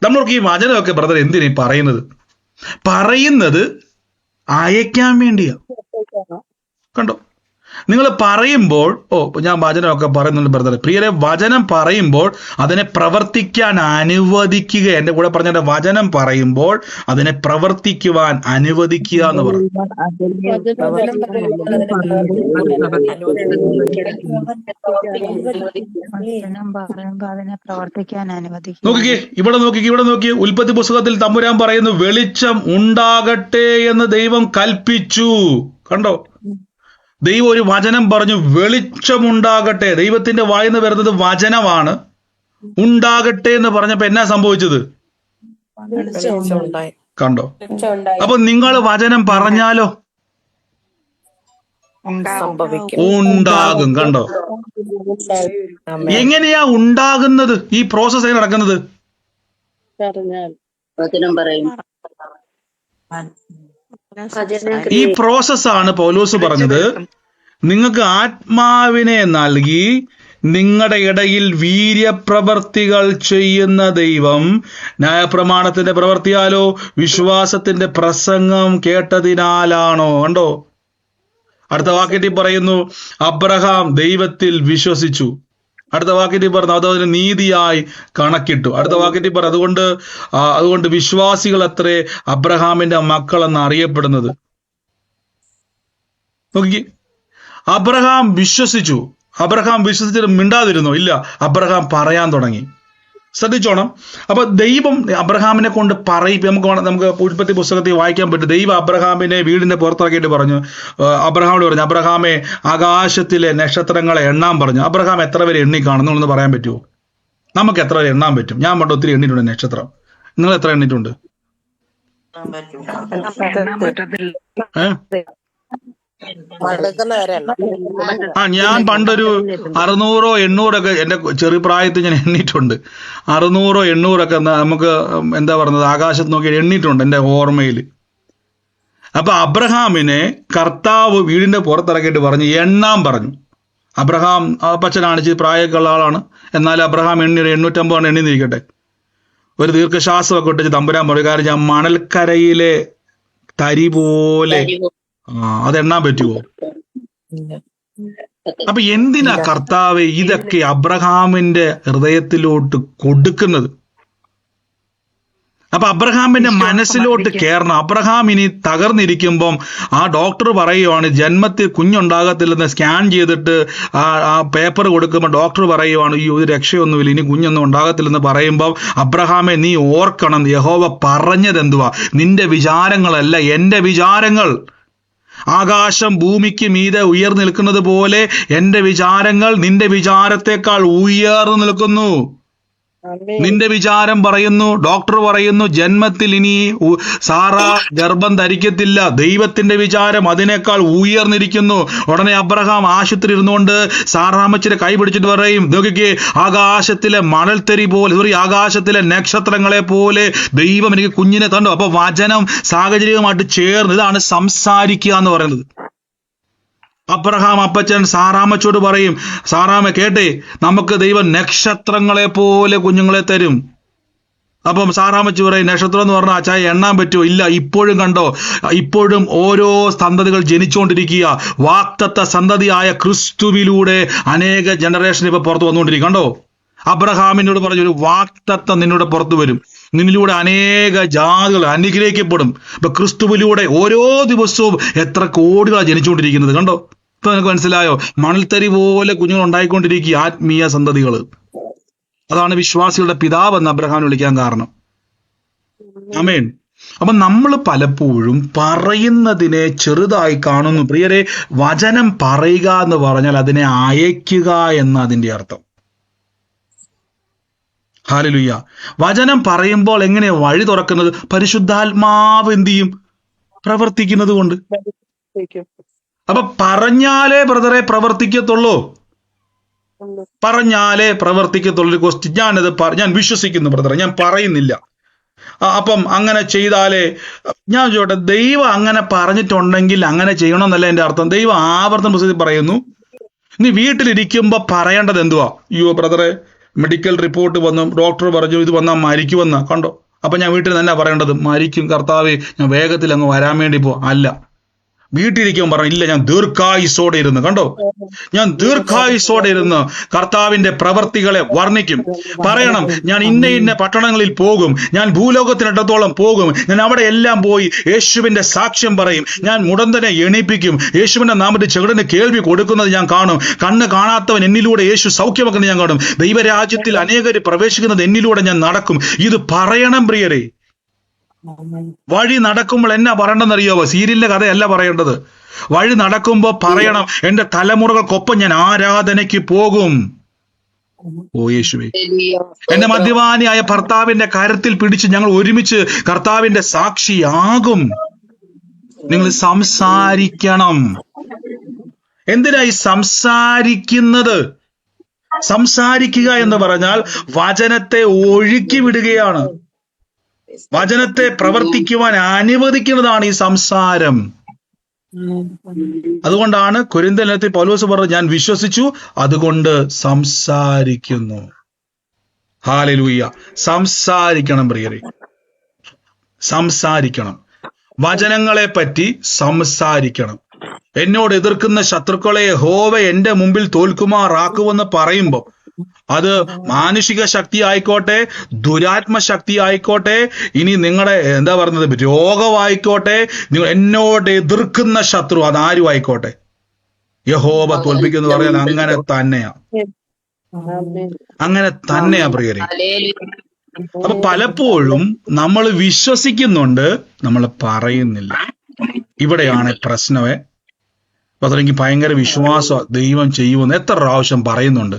നമ്മൾക്ക് ഈ വചനമൊക്കെ ബ്രദർ എന്തിനാ പറയുന്നത്? പറയുന്നത് അയക്കാൻ വേണ്ടിയാ. കണ്ടോ? നിങ്ങൾ പറയുമ്പോൾ, ഞാൻ വചനമൊക്കെ പറയുന്നുണ്ട് ബ്രദർ. പ്രിയരെ, വചനം പറയുമ്പോൾ അതിനെ പ്രവർത്തിക്കാൻ അനുവദിക്കുക. എന്റെ കൂടെ പറഞ്ഞ വചനം പറയുമ്പോൾ അതിനെ പ്രവർത്തിക്കുവാൻ അനുവദിക്കുക എന്ന് പറയും. നോക്കിക്കേ, ഇവിടെ നോക്കിക്കേ. ഉൽപ്പത്തി പുസ്തകത്തിൽ തമ്പുരാൻ പറയുന്നു, വെളിച്ചം ഉണ്ടാകട്ടെ എന്ന് ദൈവം കൽപ്പിച്ചു. കണ്ടോ? ദൈവം ഒരു വചനം പറഞ്ഞു, വെളിച്ചമുണ്ടാകട്ടെ. ദൈവത്തിന്റെ വായിന്ന് വരുന്നത് വചനമാണ്. ഉണ്ടാകട്ടെ എന്ന് പറഞ്ഞപ്പോ എന്നാ സംഭവിച്ചത്? കണ്ടോ? അപ്പൊ നിങ്ങൾ വചനം പറഞ്ഞാലോ ഉണ്ടാകും. കണ്ടോ? എങ്ങനെയാ ഉണ്ടാകുന്നത്? ഈ പ്രോസസ് എങ്ങനെ നടക്കുന്നത്? ഈ പ്രോസസ്സാണ് പൗലോസ് പറഞ്ഞത്. നിങ്ങൾക്ക് ആത്മാവിനെ നൽകി നിങ്ങളുടെ ഇടയിൽ വീര്യപ്രവർത്തികൾ ചെയ്യുന്ന ദൈവം ന്യായപ്രമാണത്തിന്റെ പ്രവൃത്തിയാലോ വിശ്വാസത്തിന്റെ പ്രസംഗം കേട്ടതിനാലാണോ. കണ്ടോ? അടുത്ത വാക്യത്തിൽ പറയുന്നു, അബ്രഹാം ദൈവത്തിൽ വിശ്വസിച്ചു. അടുത്ത വാക്യത്തിൽ പറഞ്ഞു, അതതിന് നീതിയായി കണക്കിട്ടു. അടുത്ത വാക്യത്തിൽ പറഞ്ഞു, അതുകൊണ്ട് വിശ്വാസികൾ അത്രേ അബ്രഹാമിന്റെ മക്കളെന്ന് അറിയപ്പെടുന്നത്. നോക്കി, അബ്രഹാം വിശ്വസിച്ചു. അബ്രഹാം വിശ്വസിച്ചിട്ട് മിണ്ടാതിരുന്നോ? ഇല്ല, അബ്രഹാം പറയാൻ തുടങ്ങി. ശ്രദ്ധിച്ചോണം. അപ്പൊ ദൈവം അബ്രഹാമിനെ കൊണ്ട് നമുക്ക് ഉൽപ്പത്തി പുസ്തകത്തിൽ വായിക്കാൻ പറ്റും. ദൈവം അബ്രഹാമിനെ വീടിന്റെ പുറത്തിറക്കിയിട്ട് പറഞ്ഞു, അബ്രഹാമിനോട് പറഞ്ഞു, അബ്രഹാമെ ആകാശത്തിലെ നക്ഷത്രങ്ങളെ എണ്ണാൻ പറഞ്ഞു. അബ്രഹാം എത്ര പേരെ എണ്ണി കാണുന്നു എന്ന് പറയാൻ പറ്റുമോ? നമുക്ക് എത്ര പേരെ എണ്ണാൻ പറ്റും? ഞാൻ പണ്ട് ഒത്തിരി എണ്ണിട്ടുണ്ട് നക്ഷത്രം. നിങ്ങൾ എത്ര എണ്ണിട്ടുണ്ട്? മടുക്കുന്നവരെ ഞാൻ പണ്ടൊരു 600 800 എന്റെ ചെറു പ്രായത്തിൽ ഞാൻ എണ്ണിയിട്ടുണ്ട്. 600 800 നമുക്ക് എന്താ പറയുന്നത്, ആകാശത്ത് നോക്കി എണ്ണിയിട്ടുണ്ട് എന്റെ ഓർമ്മയിൽ. അപ്പൊ അബ്രഹാമിനെ കർത്താവ് വീടിന്റെ പുറത്തിറക്കിയിട്ട് പറഞ്ഞു, എണ്ണാൻ പറഞ്ഞു. അബ്രഹാം അപ്പച്ചനാണ്, ഇച്ചിരി പ്രായമൊക്കെയുള്ള ആളാണ്. എന്നാൽ അബ്രഹാം 850 എണ്ണിന്നിരിക്കട്ടെ. ഒരു ദീർഘശ്വാസമൊക്കെ ഇട്ടിച്ച് തമ്പുരാൻ പറയും, കാരണം ഞാൻ മണൽക്കരയിലെ തരി പോലെ അതെണ്ണാൻ പറ്റുമോ? അപ്പൊ എന്തിനാ കർത്താവ് ഇതൊക്കെ അബ്രഹാമിന്റെ ഹൃദയത്തിലോട്ട് കൊടുക്കുന്നത്? അപ്പൊ അബ്രഹാമിന്റെ മനസ്സിലോട്ട് കയറണം. അബ്രഹാം ഇനി തകർന്നിരിക്കുമ്പം ആ ഡോക്ടർ പറയുവാണ് ജന്മത്തിൽ കുഞ്ഞുണ്ടാകത്തില്ലെന്ന് സ്കാൻ ചെയ്തിട്ട് ആ പേപ്പർ കൊടുക്കുമ്പോൾ ഡോക്ടർ പറയുവാണ് ഈ ഒരു രക്ഷയൊന്നുമില്ല, ഇനി കുഞ്ഞൊന്നും ഉണ്ടാകത്തില്ലെന്ന് പറയുമ്പോൾ അബ്രഹാമെ നീ ഓർക്കണം, യഹോവ പറഞ്ഞതെന്തുവാ? നിന്റെ വിചാരങ്ങളല്ല എന്റെ വിചാരങ്ങൾ. ആകാശം ഭൂമിക്ക് മീതെ ഉയർന്നു നിൽക്കുന്നത് പോലെ എന്റെ വിചാരങ്ങൾ നിന്റെ വിചാരത്തെക്കാൾ ഉയർന്നു നിൽക്കുന്നു. നിന്റെ വിചാരം പറയുന്നു, ഡോക്ടർ പറയുന്നു ജന്മത്തിൽ ഇനി സാറ ഗർഭം ധരിക്കത്തില്ല. ദൈവത്തിന്റെ വിചാരം അതിനേക്കാൾ ഉയർന്നിരിക്കുന്നു. ഉടനെ അബ്രഹാം ആശുപത്രി ഇരുന്നുകൊണ്ട് സാറാമ്മച്ചിയുടെ കൈ പിടിച്ചിട്ട് പറയും, നോക്കിക്കേ, ആകാശത്തിലെ മണൽത്തരി പോലെ, ആകാശത്തിലെ നക്ഷത്രങ്ങളെ പോലെ ദൈവം എനിക്ക് കുഞ്ഞിനെ തന്നു. അപ്പൊ വചനം സാഹചര്യവുമായിട്ട് ചേർന്ന്, ഇതാണ് സംസാരിക്കുക എന്ന് പറയുന്നത്. അബ്രഹാം അപ്പച്ചൻ സാറാമ്മച്ചോട് പറയും, സാറാമ്മ കേട്ടെ, നമുക്ക് ദൈവം നക്ഷത്രങ്ങളെ പോലെ കുഞ്ഞുങ്ങളെ തരും. അപ്പം സാറാമ്മച്ചി പറയും, നക്ഷത്രം എന്ന് പറഞ്ഞാൽ അച്ചായ എണ്ണാൻ പറ്റുമോ? ഇല്ല, ഇപ്പോഴും കണ്ടോ, ഇപ്പോഴും ഓരോ സന്തതികൾ ജനിച്ചുകൊണ്ടിരിക്കുക. വാക്തത്വ സന്തതിയായ ക്രിസ്തുവിലൂടെ അനേക ജനറേഷൻ ഇപ്പൊ പുറത്ത് വന്നുകൊണ്ടിരിക്കും. കണ്ടോ, അബ്രഹാമിനോട് പറഞ്ഞു, ഒരു വാക്തത്വം നിന്നോട് പുറത്തു വരും, നിന്നിലൂടെ അനേക ജാതികൾ അനുഗ്രഹിക്കപ്പെടും. ഇപ്പൊ ക്രിസ്തുവിലൂടെ ഓരോ ദിവസവും എത്ര കോടികളാണ് ജനിച്ചുകൊണ്ടിരിക്കുന്നത്. കണ്ടോ, ഇപ്പൊ നിനക്ക് മനസ്സിലായോ? മണൽത്തരി പോലെ കുഞ്ഞുങ്ങൾ ഉണ്ടായിക്കൊണ്ടിരിക്കുക, ആത്മീയ സന്തതികൾ. അതാണ് വിശ്വാസികളുടെ പിതാവ് എന്ന് അബ്രഹാം വിളിക്കാൻ കാരണം. ആമേൻ. അപ്പൊ നമ്മൾ പലപ്പോഴും പറയുന്നതിനെ ചെറുതായി കാണുന്നു. പ്രിയരെ, വചനം പറയുക എന്ന് പറഞ്ഞാൽ അതിനെ അയക്കുക എന്ന അതിന്റെ അർത്ഥം. ഹല്ലേലൂയ. വചനം പറയുമ്പോൾ എങ്ങനെ വഴി തുറക്കുന്നത്? പരിശുദ്ധാത്മാവ് എന്ത് ചെയ്യും? പ്രവർത്തിക്കുന്നത് കൊണ്ട്. അപ്പൊ പറഞ്ഞാലേ ബ്രദറെ പ്രവർത്തിക്കത്തുള്ളൂ, പറഞ്ഞാലേ പ്രവർത്തിക്കത്തുള്ളൂ. ഒരു ക്വസ്റ്റ്യൻ, ഞാൻ വിശ്വസിക്കുന്നു ബ്രദറെ, ഞാൻ പറയുന്നില്ല. അപ്പം അങ്ങനെ ചെയ്താലേ, ഞാൻ ചോട്ടെ, ദൈവം അങ്ങനെ പറഞ്ഞിട്ടുണ്ടെങ്കിൽ അങ്ങനെ ചെയ്യണമെന്നല്ല എന്റെ അർത്ഥം. ദൈവം ആവർത്തന പുസ്തകത്തിൽ പറയുന്നു, നീ വീട്ടിലിരിക്കുമ്പോ പറയേണ്ടത് എന്തുവാ? അയ്യോ ബ്രദറെ, മെഡിക്കൽ റിപ്പോർട്ട് വന്നു, ഡോക്ടർ പറഞ്ഞു ഇത് വന്നാൽ മരിക്കുമെന്ന്. കണ്ടോ, അപ്പൊ ഞാൻ വീട്ടിൽ തന്നെ പറയേണ്ടത്, മരിക്കും കർത്താവേ, ഞാൻ വേഗത്തിൽ അങ്ങ് വരാൻ വേണ്ടി അല്ല. വീട്ടിലിരിക്കുമ്പോൾ പറഞ്ഞു, ഇല്ല, ഞാൻ ദീർഘായുസോടെ ഇരുന്ന്, കണ്ടോ, ഞാൻ ദീർഘായുസോടെ ഇരുന്ന് കർത്താവിന്റെ പ്രവർത്തികളെ വർണ്ണിക്കും. പറയണം, ഞാൻ ഇന്ന പട്ടണങ്ങളിൽ പോകും, ഞാൻ ഭൂലോകത്തിനടുത്തോളം പോകും, ഞാൻ അവിടെ എല്ലാം പോയി യേശുവിന്റെ സാക്ഷ്യം പറയും, ഞാൻ മുടന്തനെ എണീപ്പിക്കും, യേശുവിന്റെ നാമത്തിൽ ചെകിടന് കേൾവി കൊടുക്കുന്നത് ഞാൻ കാണും, കണ്ണ് കാണാത്തവൻ എന്നിലൂടെ യേശു സൗഖ്യമാക്കുന്നത് ഞാൻ കാണും, ദൈവരാജ്യത്തിൽ അനേകര് പ്രവേശിക്കുന്നത് എന്നിലൂടെ ഞാൻ നടക്കും. ഇത് പറയണം പ്രിയരെ. വഴി നടക്കുമ്പോൾ എന്നാ പറയണ്ടെന്നറിയാവോ? സീരിയലിന്റെ കഥയല്ല പറയേണ്ടത്. വഴി നടക്കുമ്പോ പറയണം, എന്റെ തലമുറകൾക്കൊപ്പം ഞാൻ ആരാധനയ്ക്ക് പോകും. ഓ യേശുവേ, എന്റെ മദ്യപാനിയായ ഭർത്താവിന്റെ കരത്തിൽ പിടിച്ച് ഞങ്ങൾ ഒരുമിച്ച് കർത്താവിന്റെ സാക്ഷിയാകും. നിങ്ങൾ സംസാരിക്കണം. എന്തിനായി സംസാരിക്കുന്നത്? സംസാരിക്കുക എന്ന് പറഞ്ഞാൽ വചനത്തെ ഒഴുക്കി വിടുകയാണ്, വചനത്തെ പ്രവർത്തിക്കുവാൻ അനുവദിക്കുന്നതാണ് ഈ സംസാരം. അതുകൊണ്ടാണ് കൊരിന്ത്യലേഖനത്തിൽ പൗലോസ് പറഞ്ഞു, ഞാൻ വിശ്വസിച്ചു അതുകൊണ്ട് സംസാരിക്കുന്നു. ഹല്ലേലൂയ. സംസാരിക്കണം പ്രിയരെ, സംസാരിക്കണം. വചനങ്ങളെ പറ്റി സംസാരിക്കണം. എന്നോട് എതിർക്കുന്ന ശത്രുക്കളെ യഹോവ എന്റെ മുമ്പിൽ തോൽക്കുമാറാക്കുമെന്ന് പറയുമ്പോൾ അത് മാനുഷിക ശക്തി ആയിക്കോട്ടെ, ദുരാത്മശക്തി ആയിക്കോട്ടെ, ഇനി നിങ്ങളുടെ എന്താ പറയുന്നത് രോഗമായിക്കോട്ടെ, നിങ്ങൾ എന്നോട് എതിർക്കുന്ന ശത്രു അതാരും ആയിക്കോട്ടെ, യഹോവ തോൽപ്പിക്കുന്നു പറഞ്ഞാൽ അങ്ങനെ തന്നെയാ, അങ്ങനെ തന്നെയാ പ്രിയരെ. അപ്പൊ പലപ്പോഴും നമ്മൾ വിശ്വസിക്കുന്നുണ്ട്, നമ്മൾ പറയുന്നില്ല. ഇവിടെയാണ് പ്രശ്നമേ. അപ്പൊ അതെനിക്ക് ഭയങ്കര വിശ്വാസം, ദൈവം ചെയ്യുമെന്ന് എത്ര പ്രാവശ്യം പറയുന്നുണ്ട്,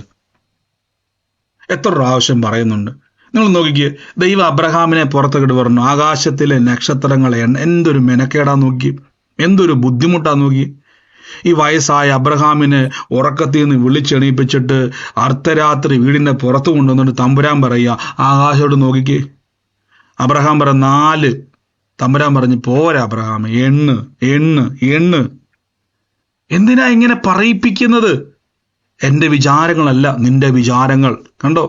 എത്ര പ്രാവശ്യം പറയുന്നുണ്ട്. നിങ്ങൾ നോക്കിക്കേ, ദൈവം അബ്രഹാമിനെ പുറത്തേക്കിട്ട് പറഞ്ഞു, ആകാശത്തിലെ നക്ഷത്രങ്ങളെ എന്തൊരു മെനക്കേടാ നോക്കി, എന്തൊരു ബുദ്ധിമുട്ടാ നോക്കി. ഈ വയസ്സായ അബ്രഹാമിനെ ഉറക്കത്തിൽ നിന്ന് വിളിച്ചെണീപ്പിച്ചിട്ട് അർദ്ധരാത്രി വീടിന്റെ പുറത്ത് കൊണ്ടുവന്നിട്ട് തമ്പുരാൻ പറയുക, ആകാശത്തോട് നോക്കിക്കേ. അബ്രഹാം പറ 4. തമ്പുരാൻ പറഞ്ഞു, പോരാ അബ്രഹാം, എണ്ണ്. എന്തിനാ ഇങ്ങനെ പറയിപ്പിക്കുന്നത്? എന്റെ വിചാരങ്ങളല്ല നിന്റെ വിചാരങ്ങൾ. കണ്ടോ,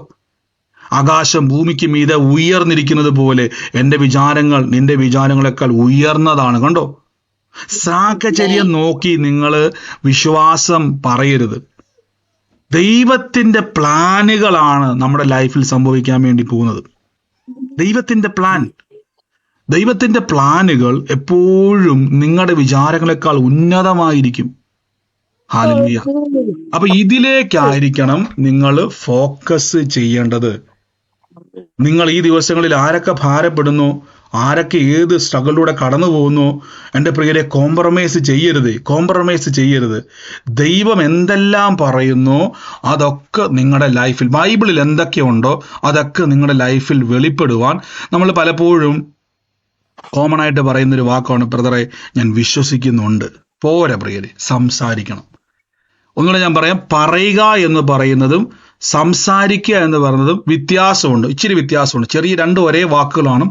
ആകാശം ഭൂമിക്ക് മീതെ ഉയർന്നിരിക്കുന്നത് പോലെ എന്റെ വിചാരങ്ങൾ നിന്റെ വിചാരങ്ങളെക്കാൾ ഉയർന്നതാണ്. കണ്ടോ, സാഹചര്യം നോക്കി നിങ്ങൾ വിശ്വാസം പറയരുത്. ദൈവത്തിന്റെ പ്ലാനുകളാണ് നമ്മുടെ ലൈഫിൽ സംഭവിക്കാൻ വേണ്ടി പോകുന്നത്. ദൈവത്തിന്റെ പ്ലാനുകൾ എപ്പോഴും നിങ്ങളുടെ വിചാരങ്ങളെക്കാൾ ഉന്നതമായിരിക്കും. ഹല്ലേലൂയ. അപ്പൊ ഇതിലേക്കായിരിക്കണം നിങ്ങൾ ഫോക്കസ് ചെയ്യേണ്ടത്. നിങ്ങൾ ഈ ദിവസങ്ങളിൽ ആരൊക്കെ ഭാരപ്പെടുന്നു, ആരൊക്കെ ഏത് സ്ട്രഗിളിലൂടെ കടന്നു പോകുന്നു, എൻ്റെ പ്രിയരെ, കോംപ്രമൈസ് ചെയ്യരുത്. ദൈവം എന്തെല്ലാം പറയുന്നു അതൊക്കെ നിങ്ങളുടെ ലൈഫിൽ, ബൈബിളിൽ എന്തൊക്കെയുണ്ടോ അതൊക്കെ നിങ്ങളുടെ ലൈഫിൽ വെളിപ്പെടുവാൻ നമ്മൾ പലപ്പോഴും കോമൺ ആയിട്ട് പറയുന്നൊരു വാക്കാണ്, ബ്രദറെ ഞാൻ വിശ്വസിക്കുന്നുണ്ട്. പോരാ പ്രിയരെ, സംസാരിക്കണം. ഒന്നുകൂടെ ഞാൻ പറയാം, പറയുക എന്ന് പറയുന്നതും സംസാരിക്കുക എന്ന് പറയുന്നതും ഇച്ചിരി വ്യത്യാസമുണ്ട്. ചെറിയ 2 ഒരേ വാക്കുകളാണ്.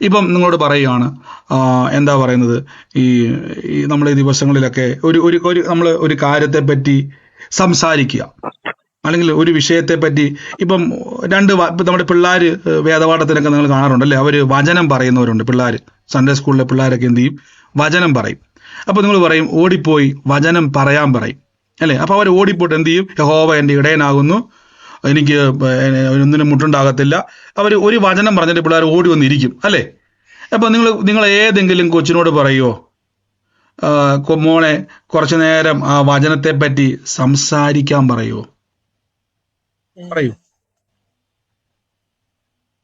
ഇപ്പം നിങ്ങളോട് പറയുകയാണ്, എന്താ പറയുന്നത്, ഈ നമ്മുടെ ഈ ദിവസങ്ങളിലൊക്കെ നമ്മൾ ഒരു കാര്യത്തെ പറ്റി സംസാരിക്കുക, അല്ലെങ്കിൽ ഒരു വിഷയത്തെ പറ്റി ഇപ്പം നമ്മുടെ പിള്ളേർ വേദപാഠത്തിനൊക്കെ നിങ്ങൾ കാണാറുണ്ടല്ലേ, അവർ വചനം പറയുന്നവരുണ്ട്. പിള്ളേർ സൺഡേ സ്കൂളിലെ പിള്ളേരൊക്കെ എന്ത് ചെയ്യും, വചനം പറയും. അപ്പോൾ നിങ്ങൾ പറയും, ഓടിപ്പോയി വചനം പറയാൻ പറയും അല്ലേ. അപ്പോൾ അവർ ഓടിപ്പോയിട്ട് എന്ത് ചെയ്യും, യഹോവ എൻ്റെ ഇടയനാകുന്നു, എനിക്ക് ഒന്നിനും മുട്ടുണ്ടാകത്തില്ല. അവർ ഒരു വചനം പറഞ്ഞിട്ട് പിള്ളേർ ഓടി വന്നിരിക്കും അല്ലേ. അപ്പോൾ നിങ്ങൾ ഏതെങ്കിലും കൊച്ചിനോട് പറയുമോ, മോളെ കുറച്ചു നേരം ആ വചനത്തെ പറ്റി സംസാരിക്കാൻ പറയുമോ?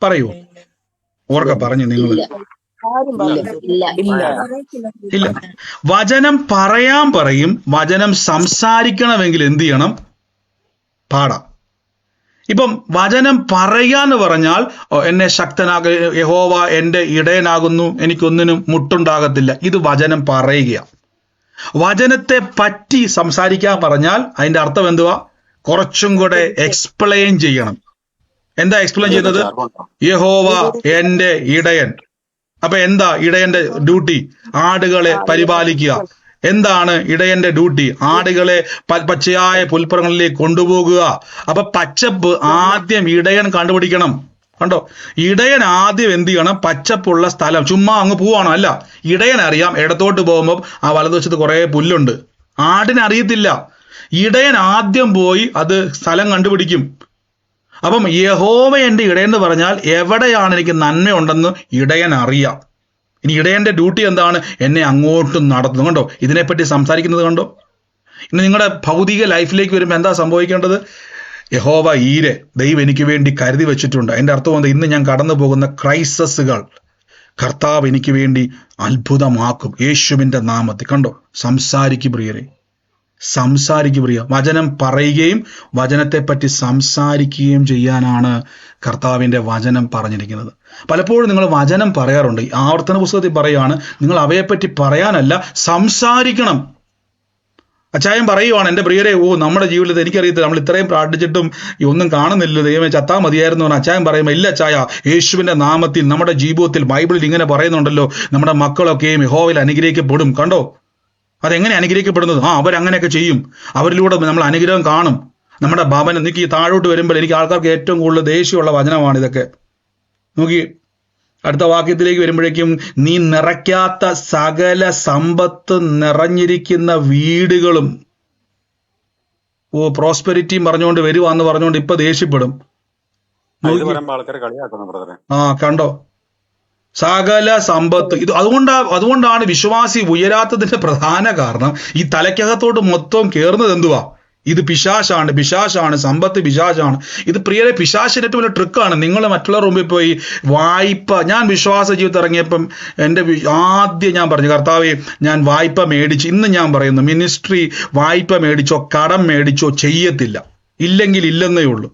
പറയുമോ? ഓർക്ക പറഞ്ഞു നിങ്ങൾ. ഇല്ല. വചനം പറയാൻ പറയും, വചനം സംസാരിക്കണമെങ്കിൽ എന്ത് ചെയ്യണം, പാടാം. ഇപ്പം വചനം പറയാന്ന് പറഞ്ഞാൽ, എന്നെ യഹോവ എൻ്റെ ഇടയനാകുന്നു, എനിക്കൊന്നിനും മുട്ടുണ്ടാകത്തില്ല. ഇത് വചനം പറയുക. വചനത്തെ പറ്റി സംസാരിക്കാൻ പറഞ്ഞാൽ അതിന്റെ അർത്ഥം എന്തുവാ, കുറച്ചും കൂടെ എക്സ്പ്ലെയിൻ ചെയ്യണം. എന്താ എക്സ്പ്ലെയിൻ ചെയ്യുന്നത്? യഹോവ എൻ്റെ ഇടയൻ. അപ്പൊ എന്താ ഇടയന്റെ ഡ്യൂട്ടി? ആടുകളെ പരിപാലിക്കുക. എന്താണ് ഇടയന്റെ ഡ്യൂട്ടി? ആടുകളെ പച്ചയായ പുൽപ്പുറങ്ങളിലേക്ക് കൊണ്ടുപോകുക. അപ്പൊ പച്ചപ്പ് ആദ്യം ഇടയൻ കണ്ടുപിടിക്കണം. കണ്ടോ, ഇടയൻ ആദ്യം എന്ത് ചെയ്യണം, പച്ചപ്പുള്ള സ്ഥലം, ചുമ്മാ അങ്ങ് പോവാണോ? അല്ല, ഇടയൻ അറിയാം ഇടത്തോട്ട് പോകുമ്പോൾ ആ വലതുവശത്ത് കുറെ പുല്ലുണ്ട്. ആടിന് അറിയത്തില്ല. ഇടയൻ ആദ്യം പോയി അത് സ്ഥലം കണ്ടുപിടിക്കും. അപ്പം യഹോവ എൻ്റെ ഇടയൻ എന്ന് പറഞ്ഞാൽ എവിടെയാണ് എനിക്ക് നന്മയുണ്ടെന്ന് ഇടയൻ അറിയാം. ഇനി ഇടയന്റെ ഡ്യൂട്ടി എന്താണ്? എന്നെ അങ്ങോട്ടും നടത്തുന്നു. കണ്ടോ, ഇതിനെപ്പറ്റി സംസാരിക്കുന്നത് കണ്ടോ. ഇനി നിങ്ങളുടെ ഭൗതിക ലൈഫിലേക്ക് വരുമ്പോൾ എന്താ സംഭവിക്കേണ്ടത്? യഹോവ ഈരെ, ദൈവം എനിക്ക് വേണ്ടി കരുതി വെച്ചിട്ടുണ്ട്. എൻ്റെ അർത്ഥം എന്താ? ഇന്ന് ഞാൻ കടന്നു പോകുന്ന ക്രൈസസുകൾ കർത്താവ് എനിക്ക് വേണ്ടി അത്ഭുതമാക്കും യേശുവിൻ്റെ നാമത്തിൽ. കണ്ടോ, സംസാരിക്കും പ്രിയരെ, വചനം പറയുകയും വചനത്തെപ്പറ്റി സംസാരിക്കുകയും ചെയ്യാനാണ് കർത്താവിൻ്റെ വചനം പറഞ്ഞിരിക്കുന്നത്. പലപ്പോഴും നിങ്ങൾ വചനം പറയാറുണ്ട്. ആവർത്തന പുസ്തകത്തിൽ പറയുകയാണ്, നിങ്ങൾ അവയെപ്പറ്റി പറയാനല്ല, സംസാരിക്കണം. അച്ചായൻ പറയുവാണ്, എൻ്റെ പ്രിയരെ, നമ്മുടെ ജീവിതത്തിൽ എനിക്കറിയത്തില്ല, നമ്മൾ ഇത്രയും പ്രാർത്ഥിച്ചിട്ടും ഒന്നും കാണുന്നില്ല, ദൈവമേ ചത്താ മതിയായിരുന്നു എന്ന് അച്ചായൻ പറയുമ്പോൾ, ഇല്ല അച്ചായ, യേശുവിൻ്റെ നാമത്തിൽ നമ്മുടെ ജീവിതത്തിൽ ബൈബിളിൽ ഇങ്ങനെ പറയുന്നുണ്ടല്ലോ, നമ്മുടെ മക്കളൊക്കെയും യഹോവയിൽ അനുഗ്രഹിക്കപ്പെടും. കണ്ടോ, അതെങ്ങനെ അനുഗ്രഹിക്കപ്പെടുന്നത്? അവരങ്ങനെയൊക്കെ ചെയ്യും, അവരിലൂടെ നമ്മൾ അനുഗ്രഹം കാണും. നമ്മുടെ ഭവനം എനിക്ക് ഈ താഴോട്ട് വരുമ്പോൾ എനിക്ക് ആൾക്കാർക്ക് ഏറ്റവും കൂടുതൽ ദേഷ്യമുള്ള വചനമാണ് ഇതൊക്കെ. നോക്കി അടുത്ത വാക്യത്തിലേക്ക് വരുമ്പോഴേക്കും, നീ നിറയ്ക്കാത്ത സകല സമ്പത്ത് നിറഞ്ഞിരിക്കുന്ന വീടുകളും, പ്രോസ്പെരിറ്റിയും പറഞ്ഞുകൊണ്ട് വരുവാന്ന് പറഞ്ഞുകൊണ്ട് ഇപ്പൊ ദേഷ്യപ്പെടും. കണ്ടോ, സകല സമ്പത്ത്. ഇത് അതുകൊണ്ടാണ് വിശ്വാസി ഉയരാത്തതിന്റെ പ്രധാന കാരണം. ഈ തലയ്ക്കകത്തോട്ട് മൊത്തം കയറുന്നത് എന്തുവാ? ഇത് പിശാശാണ്, സമ്പത്ത് പിശാശാണ്. ഇത് പ്രിയരെ, പിശാശിന്റെ ഏറ്റവും വലിയ ട്രിക്കാണ്. നിങ്ങൾ മറ്റുള്ളവർ മുമ്പിൽ പോയി വായ്പ, ഞാൻ വിശ്വാസ ജീവിതത്തിൽ ഇറങ്ങിയപ്പം ആദ്യം ഞാൻ പറഞ്ഞു, കർത്താവേ ഞാൻ വായ്പ മേടിച്ച്, ഇന്ന് ഞാൻ പറയുന്നു, മിനിസ്ട്രി വായ്പ മേടിച്ചോ കടം മേടിച്ചോ ചെയ്യത്തില്ല, ഇല്ലെങ്കിൽ ഇല്ലെന്നേ ഉള്ളൂ.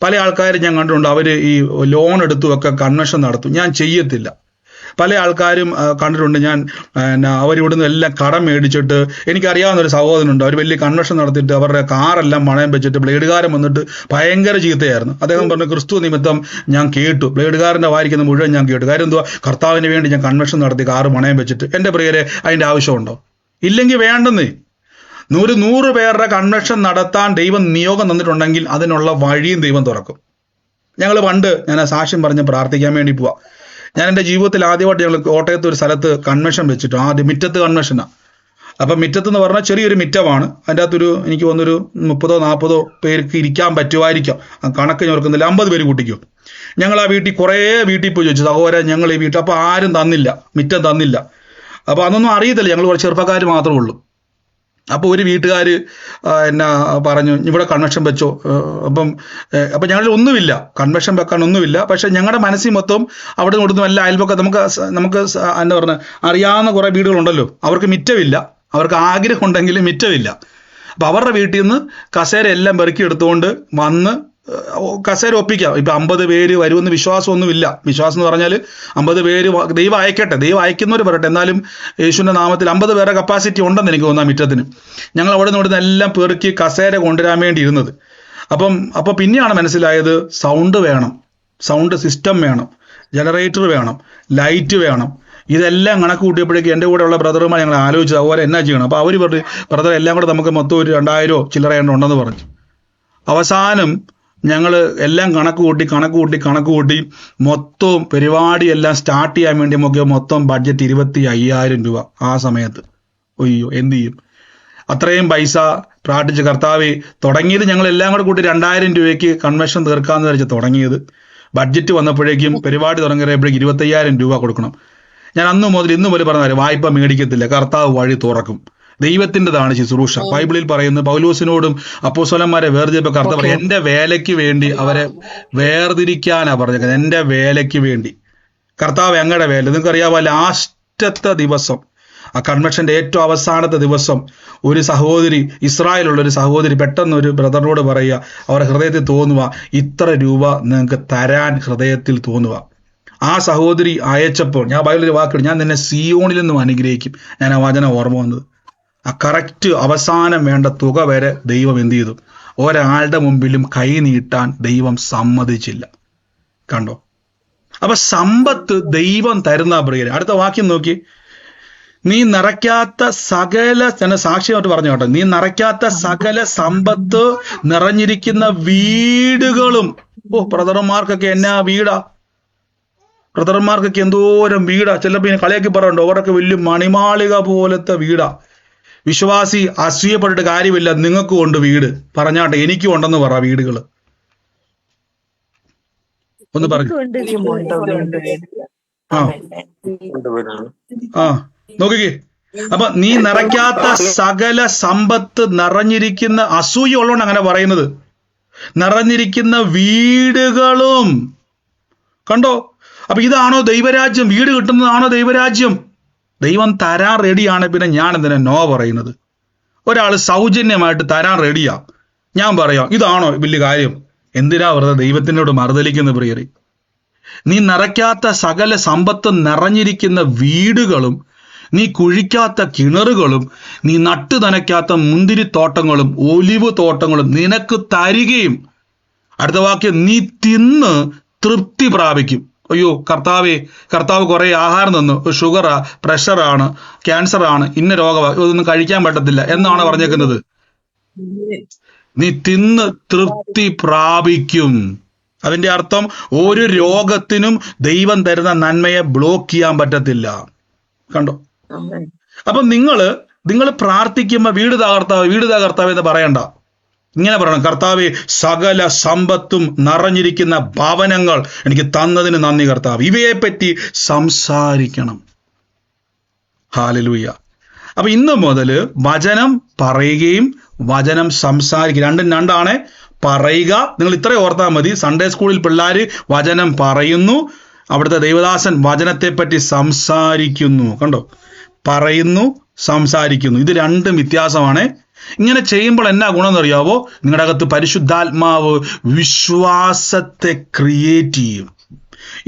പല ആൾക്കാരും ഞാൻ കണ്ടിട്ടുണ്ട്, അവർ ഈ ലോൺ എടുത്തുമൊക്കെ കൺവെൻഷൻ നടത്തും. ഞാൻ ചെയ്യത്തില്ല. പല ആൾക്കാരും കണ്ടിട്ടുണ്ട്. ഞാൻ അവരിവിടുന്ന് എല്ലാം കടം മേടിച്ചിട്ട്, എനിക്കറിയാവുന്ന ഒരു സഹോദരനുണ്ട്, അവർ വലിയ കൺവെൻഷൻ നടത്തിയിട്ട് അവരുടെ കാറെല്ലാം മണയം വെച്ചിട്ട് ബ്ലേഡുകാരൻ വന്നിട്ട് ഭയങ്കര ചീത്തയായിരുന്നു. അദ്ദേഹം പറഞ്ഞു, ക്രിസ്തു നിമിത്തം ഞാൻ കേട്ടു, ബ്ലേഡുകാരൻ്റെ വായിക്കുന്ന മുഴുവൻ ഞാൻ കേട്ടു. കാര്യം എന്തുവാ, കർത്താവിന് വേണ്ടി ഞാൻ കൺവെൻഷൻ നടത്തി കാറ് മണയം വെച്ചിട്ട്. എൻ്റെ പ്രിയരെ, അതിൻ്റെ ആവശ്യമുണ്ടോ? ഇല്ലെങ്കിൽ വേണ്ടെന്നേ. 100 പേരുടെ കൺവെൻഷൻ നടത്താൻ ദൈവം നിയോഗം തന്നിട്ടുണ്ടെങ്കിൽ അതിനുള്ള വഴിയും ദൈവം തുറക്കും. ഞാൻ ആ സാക്ഷ്യം പറഞ്ഞ് പ്രാർത്ഥിക്കാൻ വേണ്ടി പോവാം. ഞാൻ എൻ്റെ ജീവിതത്തിൽ ആദ്യമായിട്ട് ഞങ്ങൾ കോട്ടയത്ത് ഒരു സ്ഥലത്ത് കൺവെൻഷൻ വെച്ചിട്ട്, ആദ്യം മിറ്റത്ത് കൺവെൻഷനാണ്. അപ്പം മിറ്റത്ത് എന്ന് പറഞ്ഞാൽ ചെറിയൊരു മിറ്റമാണ്. അതിൻ്റെ അകത്തൊരു എനിക്ക് തോന്നുന്നൊരു 30-40 പേർക്ക് ഇരിക്കാൻ പറ്റുമായിരിക്കാം, കണക്ക് ചോർക്കുന്നില്ല, 50 പേര് കൂട്ടിക്കും. ഞങ്ങൾ ആ കുറേ വീട്ടിൽ പോയി ചോദിച്ചു, സഹോദരൻ ഞങ്ങൾ ഈ വീട്ടിൽ, അപ്പോൾ ആരും തന്നില്ല, മിറ്റം തന്നില്ല. അപ്പോൾ അതൊന്നും അറിയത്തില്ല, ഞങ്ങൾ കുറച്ച് ചെറുപ്പക്കാർ മാത്രമേ ഉള്ളൂ. അപ്പോൾ ഒരു വീട്ടുകാർ എന്നാ പറഞ്ഞു, ഇവിടെ കൺവെൻഷൻ വെച്ചോ. അപ്പം ഞങ്ങളിൽ ഒന്നുമില്ല, കൺവെൻഷൻ വെക്കാൻ ഒന്നുമില്ല. പക്ഷെ ഞങ്ങളുടെ മനസ്സിൽ മൊത്തം അവിടെ നിന്ന് കൊടുത്തും എല്ലാ അയൽപൊക്കെ നമുക്ക് എന്താ പറഞ്ഞ അറിയാവുന്ന കുറേ വീടുകളുണ്ടല്ലോ, അവർക്ക് മിറ്റമില്ല, അവർക്ക് ആഗ്രഹം ഉണ്ടെങ്കിലും മിറ്റമില്ല. അപ്പം അവരുടെ വീട്ടിൽ നിന്ന് കസേര എല്ലാം പെറുക്കി എടുത്തുകൊണ്ട് വന്ന് കസേര ഒപ്പിക്കാം. ഇപ്പം 50 പേര് വരുമെന്ന് വിശ്വാസമൊന്നുമില്ല. വിശ്വാസം എന്ന് പറഞ്ഞാൽ 50 പേര് ദൈവം അയക്കട്ടെ, ദൈവം അയക്കുന്നവർ പറയട്ടെ. എന്നാലും യേശുവിൻ്റെ നാമത്തിൽ 50 പേരുടെ കപ്പാസിറ്റി ഉണ്ടെന്ന് എനിക്ക് തോന്നുന്നു മിറ്റത്തിന്. ഞങ്ങൾ അവിടെ നിന്ന് ഇവിടുന്ന് എല്ലാം പെറുക്കി കസേര കൊണ്ടുവരാൻ വേണ്ടി ഇരുന്നത്. അപ്പോൾ പിന്നെയാണ് മനസ്സിലായത്, സൗണ്ട് വേണം, സൗണ്ട് സിസ്റ്റം വേണം, ജനറേറ്റർ വേണം, ലൈറ്റ് വേണം. ഇതെല്ലാം കണക്ക് കൂട്ടിയപ്പോഴേക്കും എൻ്റെ കൂടെ ഉള്ള ബ്രദറുമാർ ഞങ്ങൾ ആലോചിച്ചത് അതുപോലെ എന്നാ ചെയ്യണം. അപ്പോൾ അവർ പറഞ്ഞു, ബ്രദർ എല്ലാം കൂടെ നമുക്ക് മൊത്തം ഒരു 2000 ചില്ലറ ഉണ്ടെന്ന് പറഞ്ഞു. അവസാനം ഞങ്ങൾ എല്ലാം കണക്ക് കൂട്ടി മൊത്തം പരിപാടിയെല്ലാം സ്റ്റാർട്ട് ചെയ്യാൻ വേണ്ടി നമുക്ക് മൊത്തം ബഡ്ജറ്റ് 25,000 രൂപ ആ സമയത്ത്. അയ്യോ, എന്ത് ചെയ്യും? അത്രയും പൈസ പ്രാർത്ഥിച്ച് കർത്താവേ, തുടങ്ങിയത് ഞങ്ങൾ എല്ലാം കൂടെ കൂട്ടി 2000 രൂപയ്ക്ക് കൺവെൻഷൻ തീർക്കാമെന്ന് വെച്ച് തുടങ്ങിയത്. ബഡ്ജറ്റ് വന്നപ്പോഴേക്കും പരിപാടി തുടങ്ങിയപ്പോഴേക്കും 25,000 രൂപ കൊടുക്കണം. ഞാൻ അന്ന് മുതൽ ഇന്ന് മുതൽ പറഞ്ഞ വായ്പ മേടിക്കത്തില്ല, കർത്താവ് വഴി തുറക്കും. ദൈവത്തിൻ്റെതാണ് ശുശ്രൂഷ. ബൈബിളിൽ പറയുന്നു, പൗലോസിനോടും അപ്പോസ്തലന്മാരെ വേർതിരിച്ചപ്പോൾ കർത്താവ് പറയും, എൻ്റെ വേലയ്ക്ക് വേണ്ടി അവരെ വേർതിരിക്കാനാ പറഞ്ഞത്. എൻ്റെ വേലയ്ക്ക് വേണ്ടി കർത്താവ് ഞങ്ങളുടെ വേല. നിങ്ങൾക്കറിയാമോ, ലാസ്റ്റത്തെ ദിവസം, ആ കൺവെൻഷൻ്റെ ഏറ്റവും അവസാനത്തെ ദിവസം, ഒരു സഹോദരി, ഇസ്രായേലുള്ള ഒരു സഹോദരി പെട്ടെന്ന് ഒരു ബ്രദറിനോട് പറയുക, അവരുടെ ഹൃദയത്തിൽ തോന്നുക, ഇത്ര രൂപ നിങ്ങൾക്ക് തരാൻ ഹൃദയത്തിൽ തോന്നുക. ആ സഹോദരി അയച്ചപ്പോൾ ഞാൻ ബൈബിളിൽ വാക്കിടും, ഞാൻ നിന്നെ സിയോണിൽ നിന്നും അനുഗ്രഹിക്കും. ഞാൻ ആ വചനം ഓർമ്മ വന്നത്. ആ കറക്റ്റ് അവസാനം വേണ്ട തുക വരെ ദൈവം എന്ത് ചെയ്തു? ഒരാളുടെ മുമ്പിലും കൈ നീട്ടാൻ ദൈവം സമ്മതിച്ചില്ല. കണ്ടോ? അപ്പൊ സമ്പത്ത് ദൈവം തരുന്ന പ്രിയരെ. അടുത്ത വാക്യം നോക്കി, നീ നിറയ്ക്കാത്ത സകല, ഞാൻ സാക്ഷ്യമായിട്ട് പറഞ്ഞു കേട്ടോ, നീ നിറയ്ക്കാത്ത സകല സമ്പത്ത് നിറഞ്ഞിരിക്കുന്ന വീടുകളും. ബ്രദർമാർക്കൊക്കെ എന്നാ വീടാ, ബ്രദർമാർക്കൊക്കെ എന്തോരം വീടാ. ചിലപ്പോൾ ഇനി കളിയാക്കി പറയുന്നുണ്ടോ, അവരൊക്കെ വലിയ മണിമാളിക പോലത്തെ വീടാ. വിശ്വാസി അസൂയപ്പെട്ടിട്ട് കാര്യമില്ല, നിങ്ങൾക്കും ഉണ്ട് വീട്. പറഞ്ഞാട്ടെ, എനിക്കും ഉണ്ടെന്ന് പറ വീടുകൾ. ഒന്ന് പറഞ്ഞു. നോക്കിക്കേ. അപ്പൊ നീ നിറയ്ക്കാത്ത സകല സമ്പത്ത് നിറഞ്ഞിരിക്കുന്ന, അസൂയ ഉള്ളതുകൊണ്ട് അങ്ങനെ പറയുന്നത്, നിറഞ്ഞിരിക്കുന്ന വീടുകളും. കണ്ടോ? അപ്പൊ ഇതാണോ ദൈവരാജ്യം? വീട് കിട്ടുന്നതാണോ ദൈവരാജ്യം? ദൈവം തരാൻ റെഡിയാണ്, പിന്നെ ഞാൻ എന്തിനാ നോ പറയുന്നത്? ഒരാൾ സൗജന്യമായിട്ട് തരാൻ റെഡിയാ, ഞാൻ പറയാം ഇതാണോ വലിയ കാര്യം? എന്തിനാ വെറുതെ ദൈവത്തിനോട് മറുതലിക്കുന്ന പ്രിയരെ? നീ നിറയ്ക്കാത്ത സകല സമ്പത്ത് നിറഞ്ഞിരിക്കുന്ന വീടുകളും, നീ കുഴിക്കാത്ത കിണറുകളും, നീ നട്ടു നനയ്ക്കാത്ത മുന്തിരിത്തോട്ടങ്ങളും ഒലിവ് തോട്ടങ്ങളും നിനക്ക് തരികയും. അടുത്ത വാക്യം, നീ തിന്ന് തൃപ്തി പ്രാപിക്കും. അയ്യോ കർത്താവേ, കർത്താവ് കുറേ ആഹാരം തന്നു, ഷുഗറാ, പ്രഷറാണ്, ക്യാൻസറാണ്, ഇന്ന രോഗമാണ്, ഇതൊന്നും കഴിക്കാൻ പറ്റത്തില്ല എന്നാണ് പറഞ്ഞേക്കുന്നത്. നീ തിന്ന് തൃപ്തി പ്രാപിക്കും. അതിന്റെ അർത്ഥം ഒരു രോഗത്തിനും ദൈവം തരുന്ന നന്മയെ ബ്ലോക്ക് ചെയ്യാൻ പറ്റത്തില്ല. കണ്ടോ? അപ്പൊ നിങ്ങൾ പ്രാർത്ഥിക്കുമ്പോ വീട് തകർത്താവ് എന്ന് പറയണ്ട. ഇങ്ങനെ പറയണം, കർത്താവേ, സകല സമ്പത്തും നിറഞ്ഞിരിക്കുന്ന ഭവനങ്ങൾ എനിക്ക് തന്നതിന് നന്ദി കർത്താവ്. ഇവയെപ്പറ്റി സംസാരിക്കണം. ഹല്ലേലൂയ. അപ്പൊ ഇന്ന് മുതൽ വചനം പറയുകയും വചനം സംസാരിക്കുക, രണ്ടും രണ്ടാണ്. പറയുക, നിങ്ങൾ ഇത്രയും ഓർത്താൽ മതി. സൺഡേ സ്കൂളിൽ പിള്ളേർ വചനം പറയുന്നു, അവിടുത്തെ ദൈവദാസൻ വചനത്തെപ്പറ്റി സംസാരിക്കുന്നു. കണ്ടോ? പറയുന്നു, സംസാരിക്കുന്നു, ഇത് രണ്ടും വ്യത്യാസമാണ്. ഇങ്ങനെ ചെയ്യുമ്പോൾ എന്നാ ഗുണം എന്നറിയാവോ? നിങ്ങളുടെ അകത്ത് പരിശുദ്ധാത്മാവ് വിശ്വാസത്തെ ക്രിയേറ്റ് ചെയ്യും.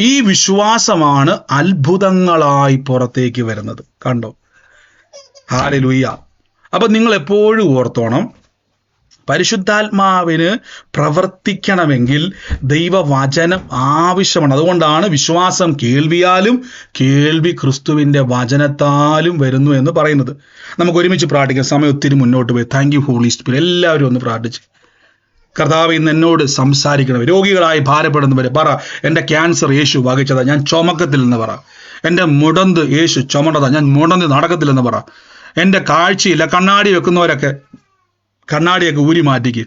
ഈ വിശ്വാസമാണ് അത്ഭുതങ്ങളായി പുറത്തേക്ക് വരുന്നത്. കണ്ടോ? ഹല്ലേലൂയ. അപ്പൊ നിങ്ങൾ എപ്പോഴും ഓർത്തോണം, പരിശുദ്ധാത്മാവിന് പ്രവർത്തിക്കണമെങ്കിൽ ദൈവവചനം ആവശ്യമാണ്. അതുകൊണ്ടാണ് വിശ്വാസം കേൾവിയാലും കേൾവി ക്രിസ്തുവിന്റെ വചനത്താലും വരുന്നു എന്ന് പറയുന്നത്. നമുക്ക് ഒരുമിച്ച് പ്രാർത്ഥിക്കാം. സമയം ഒത്തിരി മുന്നോട്ട് പോയി. Thank you holy spirit. എല്ലാവരും ഒന്ന് പ്രാർത്ഥിച്ച്, കർത്താവ് ഇന്ന് എന്നോട് സംസാരിക്കണം. രോഗികളായി ഭാരപ്പെടുന്നവരെ പറ, എൻ്റെ ക്യാൻസർ യേശു വഹിച്ചതാ, ഞാൻ ചുമക്കത്തില്ലെന്ന് പറ. എൻ്റെ മുടന്ത് യേശു ചുമണ്ടതാ, ഞാൻ മുടന്ത് നടക്കത്തില്ലെന്ന് പറ. എൻ്റെ കാഴ്ചയില്ല, കണ്ണാടി വെക്കുന്നവരൊക്കെ കണ്ണാടിയൊക്കെ ഊരി മാറ്റിക്ക്.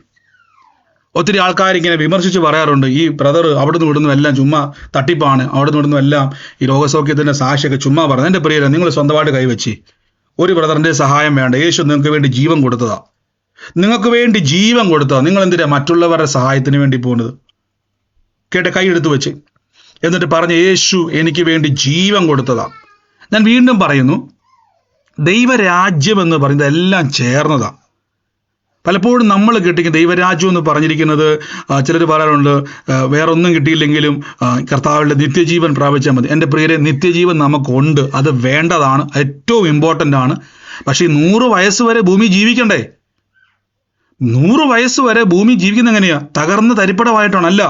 ഒത്തിരി ആൾക്കാർ ഇങ്ങനെ വിമർശിച്ച് പറയാറുണ്ട്, ഈ ബ്രദർ അവിടുന്ന് വിടുന്നു എല്ലാം ചുമ്മാ തട്ടിപ്പാണ്, അവിടുന്ന് വിടുന്നു എല്ലാം ഈ രോഗസൗഖ്യത്തിൻ്റെ സാക്ഷിയൊക്കെ ചുമ്മാ പറഞ്ഞു. എൻ്റെ പ്രിയരെ, നിങ്ങൾ സ്വന്തമായിട്ട് കൈവച്ച്, ഒരു ബ്രദറിൻ്റെ സഹായം വേണ്ട. യേശു നിങ്ങൾക്ക് വേണ്ടി ജീവൻ കൊടുത്തതാ, നിങ്ങൾക്ക് വേണ്ടി ജീവൻ കൊടുത്തതാ. നിങ്ങൾ എന്തിനാ മറ്റുള്ളവരുടെ സഹായത്തിന് വേണ്ടി പോകുന്നത്? കേട്ടെ, കൈയെടുത്ത് വെച്ച് എന്നിട്ട് പറഞ്ഞ്, യേശു എനിക്ക് വേണ്ടി ജീവൻ കൊടുത്തതാ. ഞാൻ വീണ്ടും പറയുന്നു, ദൈവരാജ്യം എന്ന് പറയുന്നത് എല്ലാം ചേർന്നതാ. പലപ്പോഴും നമ്മൾ കിട്ടിക്കുന്ന ദൈവരാജ്യം എന്ന് പറഞ്ഞിരിക്കുന്നത്, ചിലർ പറയാറുണ്ട് വേറൊന്നും കിട്ടിയില്ലെങ്കിലും കർത്താവിൻ്റെ നിത്യജീവൻ പ്രാപിച്ചാൽ മതി. എൻ്റെ പ്രിയരെ, നിത്യജീവൻ നമുക്കുണ്ട്, അത് വേണ്ടതാണ്, ഏറ്റവും ഇമ്പോർട്ടൻ്റ് ആണ്. പക്ഷേ 100 വയസ്സ് വരെ ഭൂമി ജീവിക്കണ്ടേ? 100 വയസ്സ് വരെ ഭൂമി ജീവിക്കുന്ന എങ്ങനെയാ? തകർന്ന് തരിപ്പടമായിട്ടാണല്ല.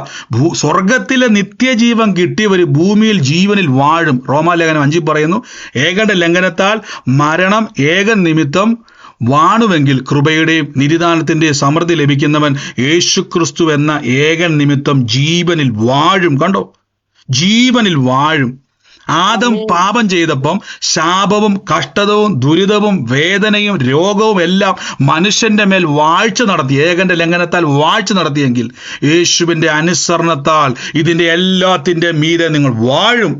സ്വർഗത്തിലെ നിത്യജീവൻ കിട്ടിയവർ ഭൂമിയിൽ ജീവനിൽ വാഴും. റോമാലേഖനം 5 പറയുന്നു, ഏകന്റെ ലംഘനത്താൽ മരണം ഏകൻ നിമിത്തം വാണുവെങ്കിൽ കൃപയുടെയും നിരിദാനത്തിന്റെയും സമൃദ്ധി ലഭിക്കുന്നവൻ യേശുക്രിസ്തു എന്ന ഏകൻ നിമിത്തം ജീവനിൽ വാഴും. കണ്ടോ? ജീവനിൽ വാഴും. ആദം പാപം ചെയ്തപ്പം ശാപവും കഷ്ടതവും ദുരിതവും വേദനയും രോഗവും എല്ലാം മനുഷ്യന്റെ മേൽ വാഴ്ച നടത്തി, ഏകന്റെ ലംഘനത്താൽ വാഴ്ച നടത്തിയെങ്കിൽ യേശുവിന്റെ അനുസരണത്താൽ ഇതിന്റെ എല്ലാത്തിന്റെ മീതെ നിങ്ങൾ വാഴും.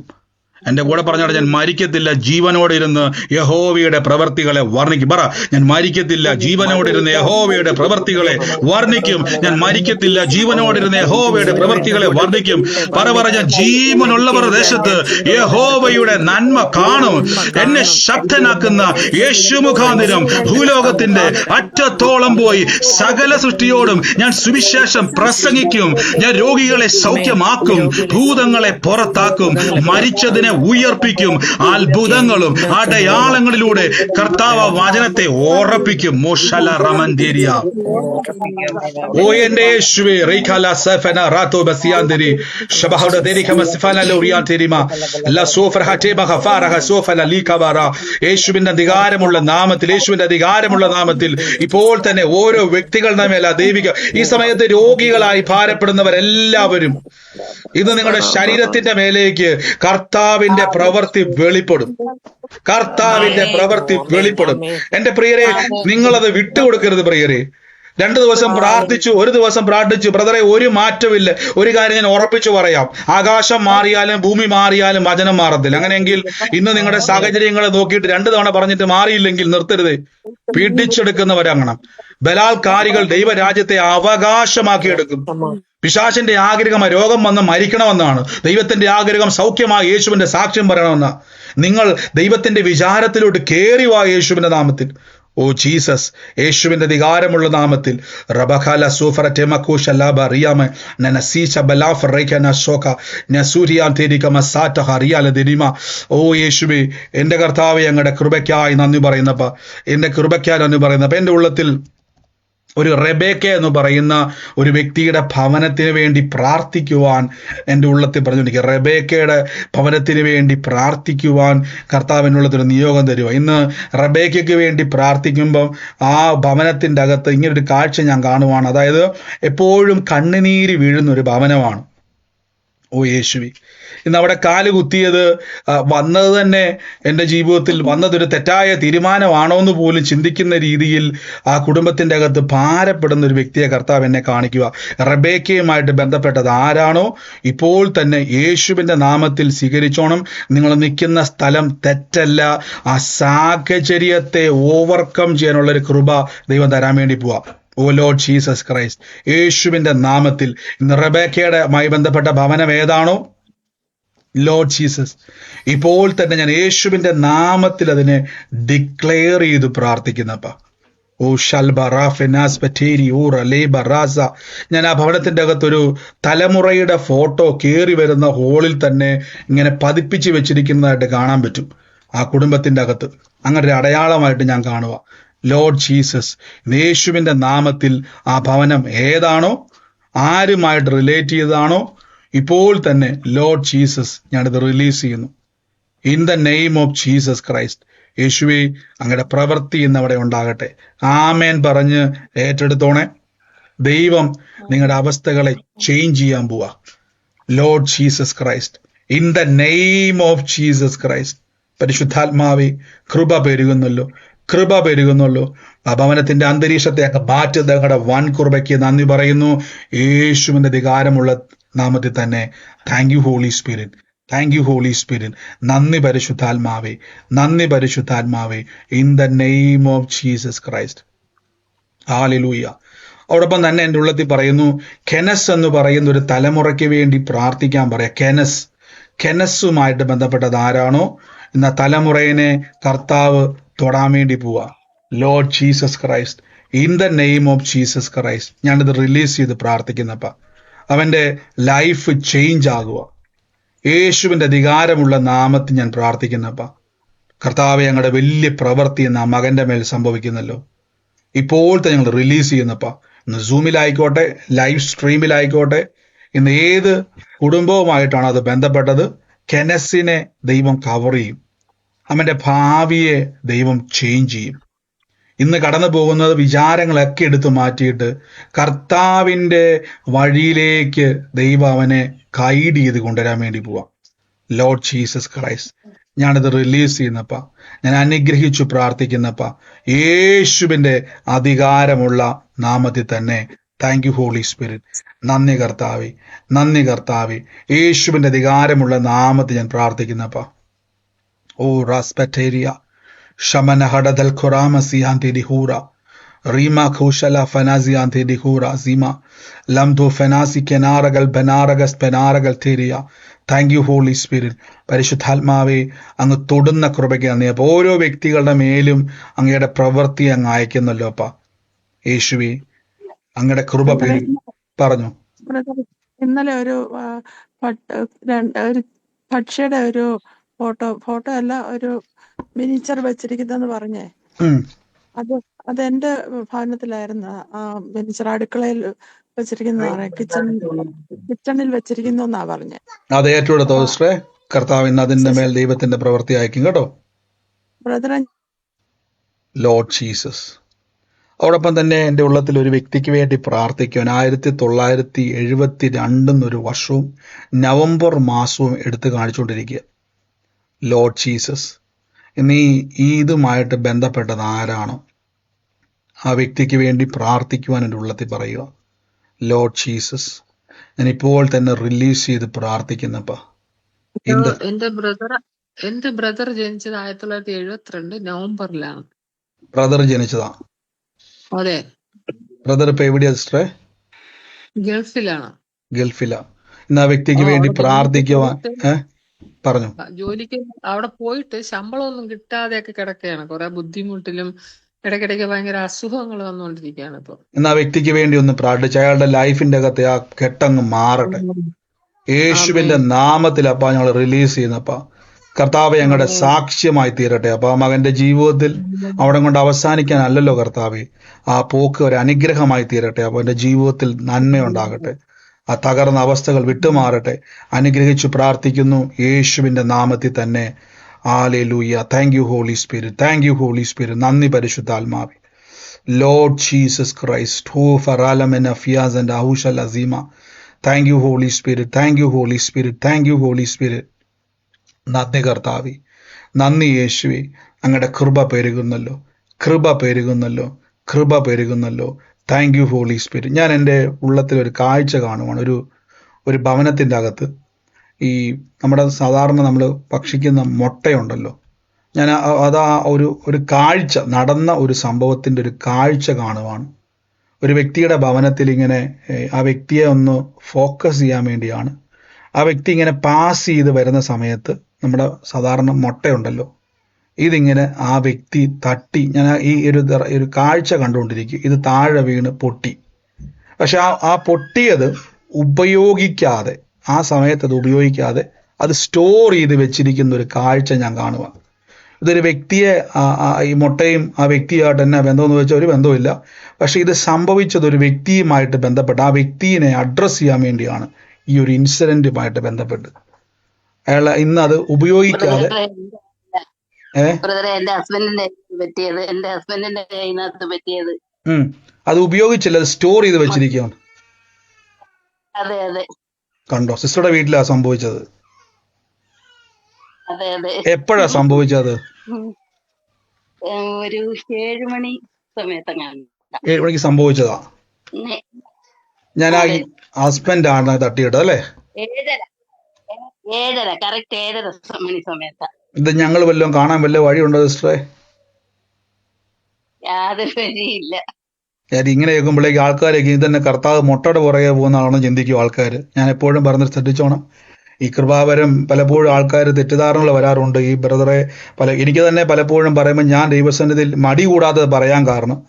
എൻ്റെ കൂടെ പറഞ്ഞാൽ, ഞാൻ മരിക്കത്തില്ല, ജീവനോടെ ഇരുന്ന് യഹോവയുടെ പ്രവർത്തികളെ വർണ്ണിക്കും. പറ, ഞാൻ മരിക്കത്തില്ല, ജീവനോടെ ഇരുന്ന് യഹോവയുടെ പ്രവർത്തികളെ വർണ്ണിക്കും. ഞാൻ മരിക്കത്തില്ല, ജീവനോടെ ഇരുന്ന് യഹോവയുടെ പ്രവർത്തികളെ വർണ്ണിക്കും. പറ, ഞാൻ ജീവനുള്ളവർ ദേശത്ത് യഹോവയുടെ നന്മ കാണും. എന്നെ ശക്തനാക്കുന്ന യേശു മുഖാന്തരം ഭൂലോകത്തിന്റെ അറ്റത്തോളം പോയി സകല സൃഷ്ടിയോടും ഞാൻ സുവിശേഷം പ്രസംഗിക്കും. ഞാൻ രോഗികളെ സൗഖ്യമാക്കും, ഭൂതങ്ങളെ പുറത്താക്കും, മരിച്ചതിനെ ഉയർപ്പിക്കും. അത്ഭുതങ്ങളും അടയാളങ്ങളിലൂടെ കർത്താവ് വചനത്തെ ഉറപ്പിക്കും. ഓ എന്റെ യേശുവേ, യേശുവിന്റെ അധികാരമുള്ള നാമത്തിൽ, യേശുവിന്റെ അധികാരമുള്ള നാമത്തിൽ ഇപ്പോൾ തന്നെ ഓരോ വ്യക്തികളുടെ മേൽ ദൈവിക, ഈ സമയത്ത് രോഗികളായി ഭാരപ്പെടുന്നവരെല്ലാവരും ഇന്ന് നിങ്ങളുടെ ശരീരത്തിന്റെ മേലേക്ക് കർത്താവിന്റെ പ്രവൃത്തി വെളിപ്പെടും. കർത്താവിന്റെ പ്രവൃത്തി വെളിപ്പെടും. എന്റെ പ്രിയരെ, നിങ്ങളത് വിട്ടുകൊടുക്കരുത് പ്രിയരെ. 2 ദിവസം പ്രാർത്ഥിച്ചു, 1 ദിവസം പ്രാർത്ഥിച്ചു, ബ്രദറെ ഒരു മാറ്റമില്ല. ഒരു കാര്യം ഞാൻ ഉറപ്പിച്ചു പറയാം, ആകാശം മാറിയാലും ഭൂമി മാറിയാലും വചനം മാറത്തില്ല. അങ്ങനെയെങ്കിൽ ഇന്ന് നിങ്ങളുടെ സാഹചര്യങ്ങളെ നോക്കിയിട്ട് 2 തവണ പറഞ്ഞിട്ട് മാറിയില്ലെങ്കിൽ നിർത്തരുത്. പിടിച്ചെടുക്കുന്നവരങ്ങണം. ബലാത്കാരികൾ ദൈവരാജ്യത്തെ അവകാശമാക്കിയെടുക്കും. പിശാചിന്റെ ആഗ്രഹം രോഗം വന്ന് മരിക്കണമെന്നാണ്. ദൈവത്തിന്റെ ആഗ്രഹം സൗഖ്യമായി യേശുവിന്റെ സാക്ഷ്യം പറയണമെന്നാണ്. നിങ്ങൾ ദൈവത്തിന്റെ വിചാരത്തിലോട്ട് കയറി വാ യേശുവിന്റെ നാമത്തിൽ. ഓ ജീസസ്, യേശുവിന്റെ അധികാരമുള്ള നാമത്തിൽ റബഖാല സൂഫറ ടെമകൂഷ ലാബ റിയാമ നനസീച ബലാഫ റൈകന സോക നസൂരിയാൻ തേരിക മസാറ്റ ഹറിയാല ദിരിമ. ഓ യേശുവേ, എൻ്റെ കർത്താവേ, അങ്ങയുടെ കൃപയ്ക്കായി നന്ദി പറയുന്നപ്പ, എൻ്റെ കൃപയ്ക്കായി നന്ദി പറയുന്നപ്പ. എൻ്റെ ഉള്ളത്തിൽ ഒരു റെബേക്ക എന്ന് പറയുന്ന ഒരു വ്യക്തിയുടെ ഭവനത്തിന് വേണ്ടി പ്രാർത്ഥിക്കുവാൻ എൻ്റെ ഉള്ളത്തിൽ പറഞ്ഞുകൊണ്ടിരിക്കുക. റെബേക്കയുടെ ഭവനത്തിന് വേണ്ടി പ്രാർത്ഥിക്കുവാൻ കർത്താവിനുള്ളതൊരു നിയോഗം തരുക. ഇന്ന് റെബേക്കയ്ക്ക് വേണ്ടി പ്രാർത്ഥിക്കുമ്പം ആ ഭവനത്തിൻ്റെ അകത്ത് ഇങ്ങനൊരു കാഴ്ച ഞാൻ കാണുവാണ്. അതായത് എപ്പോഴും കണ്ണുനീര് വീഴുന്ന ഒരു ഭവനമാണ്. ഓ യേശുവി, ഇന്ന് അവിടെ കാല് കുത്തിയത് വന്നത് തന്നെ എൻ്റെ ജീവിതത്തിൽ വന്നതൊരു തെറ്റായ തീരുമാനമാണോ എന്ന് പോലും ചിന്തിക്കുന്ന രീതിയിൽ ആ കുടുംബത്തിൻ്റെ അകത്ത് ഭാരപ്പെടുന്ന ഒരു വ്യക്തിയെ കർത്താവ് എന്നെ കാണിക്കുക. റെബേക്കയുമായിട്ട് ബന്ധപ്പെട്ടത് ആരാണോ ഇപ്പോൾ തന്നെ യേശുവിൻ്റെ നാമത്തിൽ സ്വീകരിച്ചോണം. നിങ്ങൾ നിൽക്കുന്ന സ്ഥലം തെറ്റല്ല. ആ സാഹചര്യത്തെ ഓവർകം ചെയ്യാനുള്ളൊരു കൃപ ദൈവം തരാൻ വേണ്ടി പോവാം. ഓ ലോർഡ് ജീസസ് ക്രൈസ്റ്റ്, യേശുവിൻ്റെ നാമത്തിൽ ഇന്ന് റെബേക്കയുടെമായി ബന്ധപ്പെട്ട ഭവനം ഏതാണോ, ലോർഡ് ജീസസ്, ഇപ്പോൾ തന്നെ ഞാൻ യേശുവിൻ്റെ നാമത്തിൽ അതിനെ ഡിക്ലെയർ ചെയ്ത് പ്രാർത്ഥിക്കുന്നപ്പ. ഓ ഓ ഷൽബറ ഫെനാസ് പറ്റേരി ഓ റലേ ബറാസ. ഞാൻ ആ ഭവനത്തിന്റെ അകത്തൊരു തലമുറയുടെ ഫോട്ടോ കയറി വരുന്ന ഹോളിൽ തന്നെ ഇങ്ങനെ പതിപ്പിച്ച് വെച്ചിരിക്കുന്നതായിട്ട് കാണാൻ പറ്റും. ആ കുടുംബത്തിന്റെ അകത്ത് അങ്ങനെ ഒരു അടയാളമായിട്ട് ഞാൻ കാണുക. ലോർഡ് ജീസസ്, യേശുവിന്റെ നാമത്തിൽ ആ ഭവനം ഏതാണോ, ആരുമായിട്ട് റിലേറ്റ് ചെയ്തതാണോ, ഇപ്പോൾ തന്നെ ലോർഡ് ജീസസ് ഞാനിത് റിലീസ് ചെയ്യുന്നു. In the name of Jesus Christ. യേശുവേ, അങ്ങയുടെ പ്രവൃത്തി ഇന്ന് അവിടെ ഉണ്ടാകട്ടെ. ആമേൻ പറഞ്ഞ് ഏറ്റെടുത്തോണേ. ദൈവം നിങ്ങളുടെ അവസ്ഥകളെ ചേഞ്ച് ചെയ്യാൻ പോവാ. Lord Jesus Christ, in the name of Jesus Christ. പരിശുദ്ധാത്മാവേ, കൃപ പെരുകുന്നല്ലോ, കൃപ പെരുകുന്നല്ലോ. ആ ഭവനത്തിന്റെ അന്തരീക്ഷത്തെ ഒക്കെ മാറ്റുന്ന ഞങ്ങളുടെ വൻ കൃപയ്ക്ക് നന്ദി പറയുന്നു. യേശുവിന്റെ അധികാരമുള്ള നാമത്തിൽ തന്നെ. Thank you holy spirit, thank you holy spirit. നന്ദി പരിശുദ്ധാത്മാവേ, നന്ദി പരിശുദ്ധാത്മാവേ. In the name of Jesus Christ. Hallelujah. അതോടൊപ്പം തന്നെ എൻ്റെ ഉള്ളത്തിൽ പറയുന്നു, കെനസ് എന്ന് പറയുന്ന ഒരു തലമുറയ്ക്ക് വേണ്ടി പ്രാർത്ഥിക്കാൻ പറയാം. കെനസുമായിട്ട് ബന്ധപ്പെട്ടത് ആരാണോ ഇന്ന് തലമുറയെ കർത്താവ് തൊടാൻ വേണ്ടി പോവാ. Lord Jesus Christ, in the name of Jesus Christ. ഞാനിത് റിലീസ് ചെയ്ത് പ്രാർത്ഥിക്കുന്നപ്പ അവന്റെ ലൈഫ് ചേഞ്ച് ആകുക. യേശുവിന്റെ അധികാരമുള്ള നാമത്തിൽ ഞാൻ പ്രാർത്ഥിക്കുന്നപ്പ കർത്താവെ, ഞങ്ങളുടെ വലിയ പ്രവൃത്തി എന്ന ആ മകന്റെ മേൽ സംഭവിക്കുന്നല്ലോ. ഇപ്പോഴത്തെ ഞങ്ങൾ റിലീസ് ചെയ്യുന്നപ്പ ഇന്ന് സൂമിലായിക്കോട്ടെ, ലൈവ് സ്ട്രീമിലായിക്കോട്ടെ, ഇന്ന് ഏത് കുടുംബവുമായിട്ടാണ് അത് ബന്ധപ്പെട്ടത്, കെനസിനെ ദൈവം കവർ ചെയ്യും. അവന്റെ ഭാവിയെ ദൈവം ചേഞ്ച് ചെയ്യും. ഇന്ന് കടന്നു പോകുന്നത് വിചാരങ്ങളൊക്കെ എടുത്തു മാറ്റിയിട്ട് കർത്താവിൻ്റെ വഴിയിലേക്ക് ദൈവം അവനെ ഗൈഡ് ചെയ്ത് കൊണ്ടുവരാൻ വേണ്ടി പോവാം. ലോർഡ് ജീസസ് ക്രൈസ്റ്റ്, ഞാനിത് റിലീസ് ചെയ്യുന്നപ്പ, ഞാൻ അനുഗ്രഹിച്ചു പ്രാർത്ഥിക്കുന്നപ്പ യേശുവിൻ്റെ അധികാരമുള്ള നാമത്തിൽ തന്നെ. Thank you holy spirit. നന്ദി കർത്താവേ, നന്ദി കർത്താവേ. യേശുവിൻ്റെ അധികാരമുള്ള നാമത്തിൽ ഞാൻ പ്രാർത്ഥിക്കുന്നപ്പ. ഓ റാസ്പറ്റേരിയ ഷമന ഹഡദൽ ഖുറാമസിയാന്തി ദിഹൂറ റീമ ഖുശല ഫനാസിയാന്തി ദിഹൂറ സീമ ലംദു ഫനാസി കെനാറകൾ ബനാറഗസ് പെനാറകൾ തേരിയ. Thank you holy Spirit. പരിശുദ്ധാത്മാവെ, അങ്ങ് തൊടുന്ന കൃപയ്ക്ക് നന്ദി. അപ്പോൾ ഓരോ വ്യക്തികളുടെ മേലും അങ്ങയുടെ പ്രവൃത്തി അങ്ങ് അയക്കുന്നല്ലോ അപ്പ. യേശുവേ, അങ്ങയുടെ കൃപ പറഞ്ഞു. ഇന്നലെ ഒരു പക്ഷിയുടെ ഒരു ഫോട്ടോ അല്ല, ഒരു മിനിച്ചർ വെച്ചിരിക്കുന്നെന്ന് പറഞ്ഞേ. അത് എന്റെ ഭവനത്തിലായിരുന്നു. ആ മിനിച്ചർ അടുക്കളയിൽ വെച്ചിരിക്കുന്ന കിച്ചണിൽ വെച്ചിരിക്കുന്നു എന്നാ പറഞ്ഞേ. അത് ഏറ്റെടുത്തോ സിസ്റ്ററെ? കർത്താവ് ഇന്ന് അതിന്റെ മേൽ ദൈവത്തിന്റെ പ്രവൃത്തി അയക്കും കേട്ടോ. ബ്രദറെ, ലോർഡ് ജീസസ്. അതോടൊപ്പം തന്നെ എൻ്റെ ഉള്ളത്തിൽ ഒരു വ്യക്തിക്ക് വേണ്ടി പ്രാർത്ഥിക്കുവാൻ 1972 വർഷവും നവംബർ മാസവും എടുത്തു കാണിച്ചുകൊണ്ടിരിക്കുക. ലോർഡ് ജീസസ്, ഇന്ന് ഇതുമായിട്ട് ബന്ധപ്പെട്ടത് ആരാണോ ആ വ്യക്തിക്ക് വേണ്ടി പ്രാർത്ഥിക്കുവാൻ എൻ്റെ ഉള്ളത്തിൽ പറയുക. ലോർഡ് ജീസസ്, ഞാൻ ഇപ്പോൾ തന്നെ റിലീസ് ചെയ്ത് പ്രാർത്ഥിക്കുന്നപ്പ. എന്റെ ബ്രദർ ജനിച്ചത് 1972 നവംബറിലാണ്. ബ്രദർ ജനിച്ചതാ? അതെ. ബ്രദർ ഇപ്പൊ എവിടെയാ സിസ്റ്ററെ? ഗൾഫിലാണ്. ഗൾഫിലാ. ഇന്ന് ആ വ്യക്തിക്ക് വേണ്ടി പ്രാർത്ഥിക്കുവാൻ പറഞ്ഞു. ജോലിക്ക് അവിടെ പോയിട്ട് ശമ്പളമൊന്നും കിട്ടാതെയൊക്കെ കിടക്കുകയാണ്. കുറെ ബുദ്ധിമുട്ടിലും ഇടയ്ക്കിടയ്ക്ക് ഭയങ്കര അസുഖങ്ങൾ വന്നുകൊണ്ടിരിക്കുകയാണ് ഇപ്പൊ. ഇന്ന് ആ വ്യക്തിക്ക് വേണ്ടി ഒന്ന് പ്രാർത്ഥിച്ച് അയാളുടെ ലൈഫിന്റെ അകത്തെ ആ കെട്ടങ്ങ് മാറട്ടെ യേശുവിന്റെ നാമത്തിൽ. അപ്പ ഞങ്ങൾ റിലീസ് ചെയ്യുന്നപ്പ കർത്താവ് ഞങ്ങളുടെ സാക്ഷ്യമായി തീരട്ടെ. അപ്പൊ ആ മകന്റെ ജീവിതത്തിൽ അവിടെ കൊണ്ട് അവസാനിക്കാനല്ലല്ലോ കർത്താവെ, ആ പോക്ക് ഒരു അനുഗ്രഹമായി തീരട്ടെ. അപ്പൊ എന്റെ ജീവിതത്തിൽ നന്മയുണ്ടാകട്ടെ, ആ തകർന്ന അവസ്ഥകൾ വിട്ടുമാറട്ടെ. അനുഗ്രഹിച്ചു പ്രാർത്ഥിക്കുന്നു യേശുവിന്റെ നാമത്തിൽ തന്നെ. ഹല്ലേലൂയ. Thank you holy spirit, thank you holy spirit. നന്ദി പരിശുദ്ധാത്മാവേ. ലോർഡ് ജീസസ് ക്രൈസ്റ്റ്, ഹൂ ഫറാലമെന ഫിയാസ് ആൻഡ് അഹൂഷൽ അസീമ. Thank you holy spirit, thank you holy spirit, thank you holy spirit. നന്ദി കർത്താവേ, നന്ദി യേശുവേ. അങ്ങയുടെ കൃപ പെരുകുന്നല്ലോ, കൃപ പെരുകുന്നല്ലോ, കൃപ പെരുകുന്നല്ലോ. Thank you holy Spirit. ഞാൻ എൻ്റെ ഉള്ളത്തിൽ ഒരു കാഴ്ച കാണുവാണ്. ഒരു ഭവനത്തിൻ്റെ അകത്ത് ഈ നമ്മുടെ സാധാരണ നമ്മൾ ഭക്ഷിക്കുന്ന മുട്ടയുണ്ടല്ലോ, ഞാൻ അതാ ഒരു കാഴ്ച നടന്ന ഒരു സംഭവത്തിൻ്റെ ഒരു കാഴ്ച കാണുവാണ്. ഒരു വ്യക്തിയുടെ ഭവനത്തിൽ ഇങ്ങനെ ആ വ്യക്തിയെ ഒന്ന് ഫോക്കസ് ചെയ്യാൻ വേണ്ടിയാണ്. ആ വ്യക്തി ഇങ്ങനെ പാസ് ചെയ്ത് വരുന്ന സമയത്ത് നമ്മുടെ സാധാരണ മുട്ടയുണ്ടല്ലോ, ഇതിങ്ങനെ ആ വ്യക്തി തട്ടി, ഞാൻ ഈ ഒരു കാഴ്ച കണ്ടുകൊണ്ടിരിക്കും, ഇത് താഴെ വീണ് പൊട്ടി. പക്ഷെ ആ പൊട്ടിയത് ഉപയോഗിക്കാതെ, ആ സമയത്ത് അത് ഉപയോഗിക്കാതെ അത് സ്റ്റോർ ചെയ്ത് വെച്ചിരിക്കുന്ന ഒരു കാഴ്ച ഞാൻ കാണുക. ഇതൊരു വ്യക്തിയെ, ഈ മുട്ടയും ആ വ്യക്തിയായിട്ട് എന്നാ ബന്ധമെന്ന് വെച്ചാൽ ഒരു ബന്ധവുമില്ല. പക്ഷെ ഇത് സംഭവിച്ചത് ഒരു വ്യക്തിയുമായിട്ട് ബന്ധപ്പെട്ട്, ആ വ്യക്തിയെ അഡ്രസ്സ് ചെയ്യാൻ വേണ്ടിയാണ് ഈ ഒരു ഇൻസിഡന്റുമായിട്ട് ബന്ധപ്പെട്ട്. അയാൾ ഇന്ന് അത് ഉപയോഗിക്കാതെ അത് ഉപയോഗിച്ചില്ല, അത് സ്റ്റോർ ചെയ്ത് വെച്ചിരിക്കുകയാണ്. കണ്ടോ, സിസ്റ്ററുടെ വീട്ടിലാ സംഭവിച്ചത്. എപ്പോഴാ സംഭവിച്ചത്? ഒരു 7 മണി സമയത്താണ്. 7 മണിക്ക് സംഭവിച്ചതാ. ഞാൻ ആ ഹസ്ബൻഡ് ആണ് തട്ടിയിട്ടത് അല്ലേ? 7:30 കറക്റ്റ് 7:30 മണി സമയത്താ. ഇത് ഞങ്ങൾ വല്ലതും കാണാൻ വല്ല വഴിയുണ്ടോ സിസ്റ്ററെ? യാതൊരു വഴിയില്ല. ഞാൻ ഇങ്ങനെ കേൾക്കുമ്പോഴേക്ക് ആൾക്കാരേക്ക് ഇതന്നെ കർത്താവ് മുട്ടയുടെ പുറകെ പോകുന്നതാണെന്ന് ചിന്തിക്കും ആൾക്കാർ. ഞാൻ എപ്പോഴും പറഞ്ഞിട്ട് ശ്രദ്ധിച്ചോണം. ഈ കൃപാവരം പലപ്പോഴും ആൾക്കാർ തെറ്റിദ്ധാരണകൾ വരാറുണ്ട്. ഈ ബ്രദറെ എനിക്ക് തന്നെ പലപ്പോഴും പറയുമ്പോൾ ഞാൻ ദൈവസന്നിധിയിൽ മടി കൂടാതെ പറയാൻ കാരണം,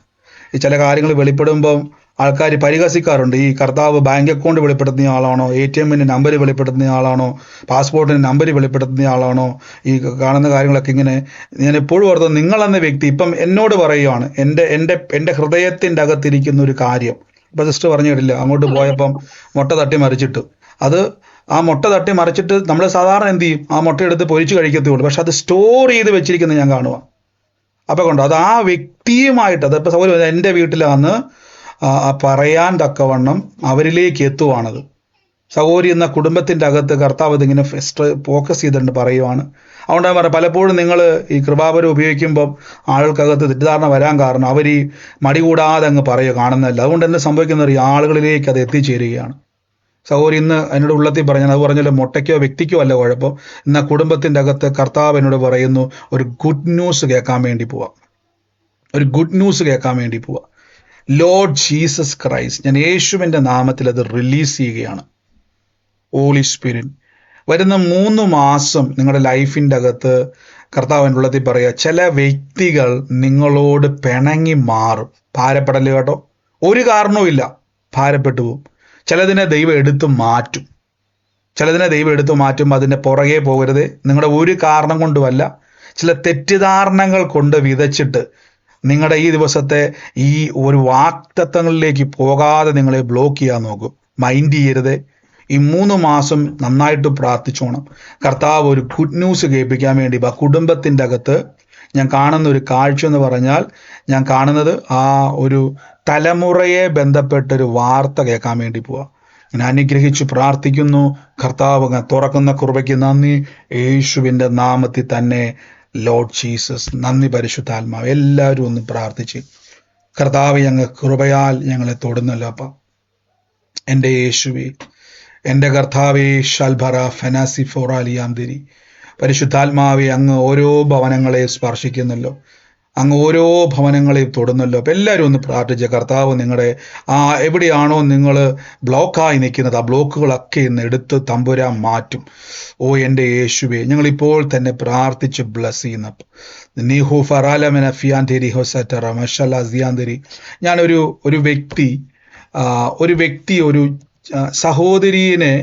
ഈ ചില കാര്യങ്ങൾ വെളിപ്പെടുമ്പം ആൾക്കാർ പരിഹസിക്കാറുണ്ട്. ഈ കർത്താവ് ബാങ്ക് അക്കൗണ്ട് വെളിപ്പെടുത്തുന്ന ആളാണോ, ATM-ന്റെ നമ്പർ വെളിപ്പെടുത്തുന്ന ആളാണോ, പാസ്പോർട്ടിന്റെ നമ്പർ വെളിപ്പെടുത്തുന്ന ആളാണോ, ഈ കാണുന്ന കാര്യങ്ങളൊക്കെ ഇങ്ങനെ. ഞാൻ എപ്പോഴും ഓർത്തത്, നിങ്ങളെന്ന വ്യക്തി ഇപ്പം എന്നോട് പറയുവാണ് എൻ്റെ ഹൃദയത്തിൻ്റെ അകത്തിരിക്കുന്ന ഒരു കാര്യം. ഇപ്പം സിസ്റ്റർ പറഞ്ഞു കേട്ടില്ല, അങ്ങോട്ട് പോയപ്പം മുട്ട തട്ടി മറിച്ചിട്ട്, അത് ആ മുട്ട തട്ടി മറിച്ചിട്ട് നമ്മൾ സാധാരണ എന്ത് ചെയ്യും, ആ മുട്ട എടുത്ത് പൊരിച്ച് കഴിക്കത്തുള്ളൂ. പക്ഷെ അത് സ്റ്റോർ ചെയ്ത് വെച്ചിരിക്കുന്നത് ഞാൻ കാണുക. അപ്പം കണ്ടോ, അത് ആ വ്യക്തിയുമായിട്ട്, അതിപ്പോൾ സൗകര്യം എൻ്റെ വീട്ടിലാന്ന് പറയാൻ തക്കവണ്ണം അവരിലേക്ക് എത്തുവാണത്. സഹോദരി എന്ന കുടുംബത്തിൻ്റെ അകത്ത് കർത്താവ് ഇതിങ്ങനെ ഫോക്കസ് ചെയ്തിട്ടുണ്ട് പറയുവാണ്. അതുകൊണ്ടാണ് പറയാം, പലപ്പോഴും നിങ്ങൾ ഈ കൃപാവരം ഉപയോഗിക്കുമ്പം ആളുകൾക്കകത്ത് തെറ്റിദ്ധാരണ വരാൻ കാരണം അവർ ഈ മടി കൂടാതെ അങ്ങ് പറയുക കാണുന്നതല്ല. അതുകൊണ്ട് എന്ത് സംഭവിക്കുന്നത്, ഈ ആളുകളിലേക്ക് അത് എത്തിച്ചേരുകയാണ്. സഹോദരി ഇന്ന് എന്നോട് ഉള്ളത്തിൽ പറഞ്ഞാൽ, അത് പറഞ്ഞല്ലോ, മുട്ടയ്ക്കോ വ്യക്തിക്കോ അല്ല കുഴപ്പം. ഇന്ന് കുടുംബത്തിൻ്റെ അകത്ത് കർത്താവ് എന്നോട് പറയുന്നു, ഒരു ഗുഡ് ന്യൂസ് കേൾക്കാൻ വേണ്ടി പോവാം, ഒരു ഗുഡ് ന്യൂസ് കേൾക്കാൻ വേണ്ടി പോവാം. ലോർഡ് ജീസസ് ക്രൈസ്റ്റ്, ഞാൻ യേശുവിൻ്റെ നാമത്തിൽ അത് റിലീസ് ചെയ്യുകയാണ്. ഹോളി സ്പിരിറ്റ്, വരുന്ന 3 മാസം നിങ്ങളുടെ ലൈഫിൻ്റെ അകത്ത് കർത്താവിൻ്റെ ഉള്ളത്തിൽ പറയുക, ചില വ്യക്തികൾ നിങ്ങളോട് പിണങ്ങി മാറും. ഭാരപ്പെടല് കേട്ടോ, ഒരു കാരണവും ഇല്ല, ഭാരപ്പെട്ടു പോകും. ചിലതിനെ ദൈവം എടുത്തു മാറ്റും. അതിൻ്റെ പുറകെ പോകരുത്. നിങ്ങളുടെ ഒരു കാരണം കൊണ്ടുമല്ല, ചില തെറ്റിദ്ധാരണകൾ കൊണ്ട് വിതച്ചിട്ട് നിങ്ങളുടെ ഈ ദിവസത്തെ ഈ ഒരു വാക്തത്വങ്ങളിലേക്ക് പോകാതെ നിങ്ങളെ ബ്ലോക്ക് ചെയ്യാൻ നോക്കും. മൈൻഡ് ചെയ്യരുത്. ഈ 3 മാസം നന്നായിട്ട് പ്രാർത്ഥിച്ചോണം. കർത്താവ് ഒരു ഗുഡ് ന്യൂസ് കേൾപ്പിക്കാൻ വേണ്ടി കുടുംബത്തിൻ്റെ അകത്ത് ഞാൻ കാണുന്ന ഒരു കാഴ്ച എന്ന് പറഞ്ഞാൽ, ഞാൻ കാണുന്നത് ആ ഒരു തലമുറയെ ബന്ധപ്പെട്ടൊരു വാർത്ത കേൾക്കാൻ വേണ്ടി പോവാം. ഞാൻ അനുഗ്രഹിച്ചു പ്രാർത്ഥിക്കുന്നു. കർത്താവ് തുറക്കുന്ന കൃപയ്ക്ക് നന്ദി, യേശുവിൻ്റെ നാമത്തിൽ തന്നെ. ലോർഡ് ജീസസ്, നന്ദി പരിശുദ്ധാത്മാവ്. എല്ലാവരും ഒന്ന് പ്രാർത്ഥിച്ച്, കർത്താവ് ഞങ്ങൾ കൃപയാൽ ഞങ്ങളെ തൊടുന്നല്ലോ അപ്പ. എൻ്റെ യേശുവേ, എൻ്റെ കർത്താവേ, ഷൽഭറ ഫെനാസി ഫോറാലിയാംതിരി, പരിശുദ്ധാത്മാവെ, അങ്ങ് ഓരോ ഭവനങ്ങളെ സ്പർശിക്കുന്നല്ലോ, അങ്ങ് ഓരോ ഭവനങ്ങളെയും തൊടുന്നല്ലോ. അപ്പം എല്ലാവരും ഒന്ന് പ്രാർത്ഥിച്ച, കർത്താവ് നിങ്ങളുടെ എവിടെയാണോ നിങ്ങൾ ബ്ലോക്കായി നിൽക്കുന്നത്, ആ ബ്ലോക്കുകളൊക്കെ ഇന്ന് എടുത്ത് തമ്പുരാൻ മാറ്റും. ഓ എൻ്റെ യേശുവേ, ഞങ്ങളിപ്പോൾ തന്നെ പ്രാർത്ഥിച്ച് ബ്ലസ് ചെയ്യുന്ന നീഹു ഫറാലമെന ഫിയാൻതേരി ഹൊസറ്ററ മഷല സിയാന്തരി. ഞാനൊരു വ്യക്തി ഒരു സഹോദരീനെ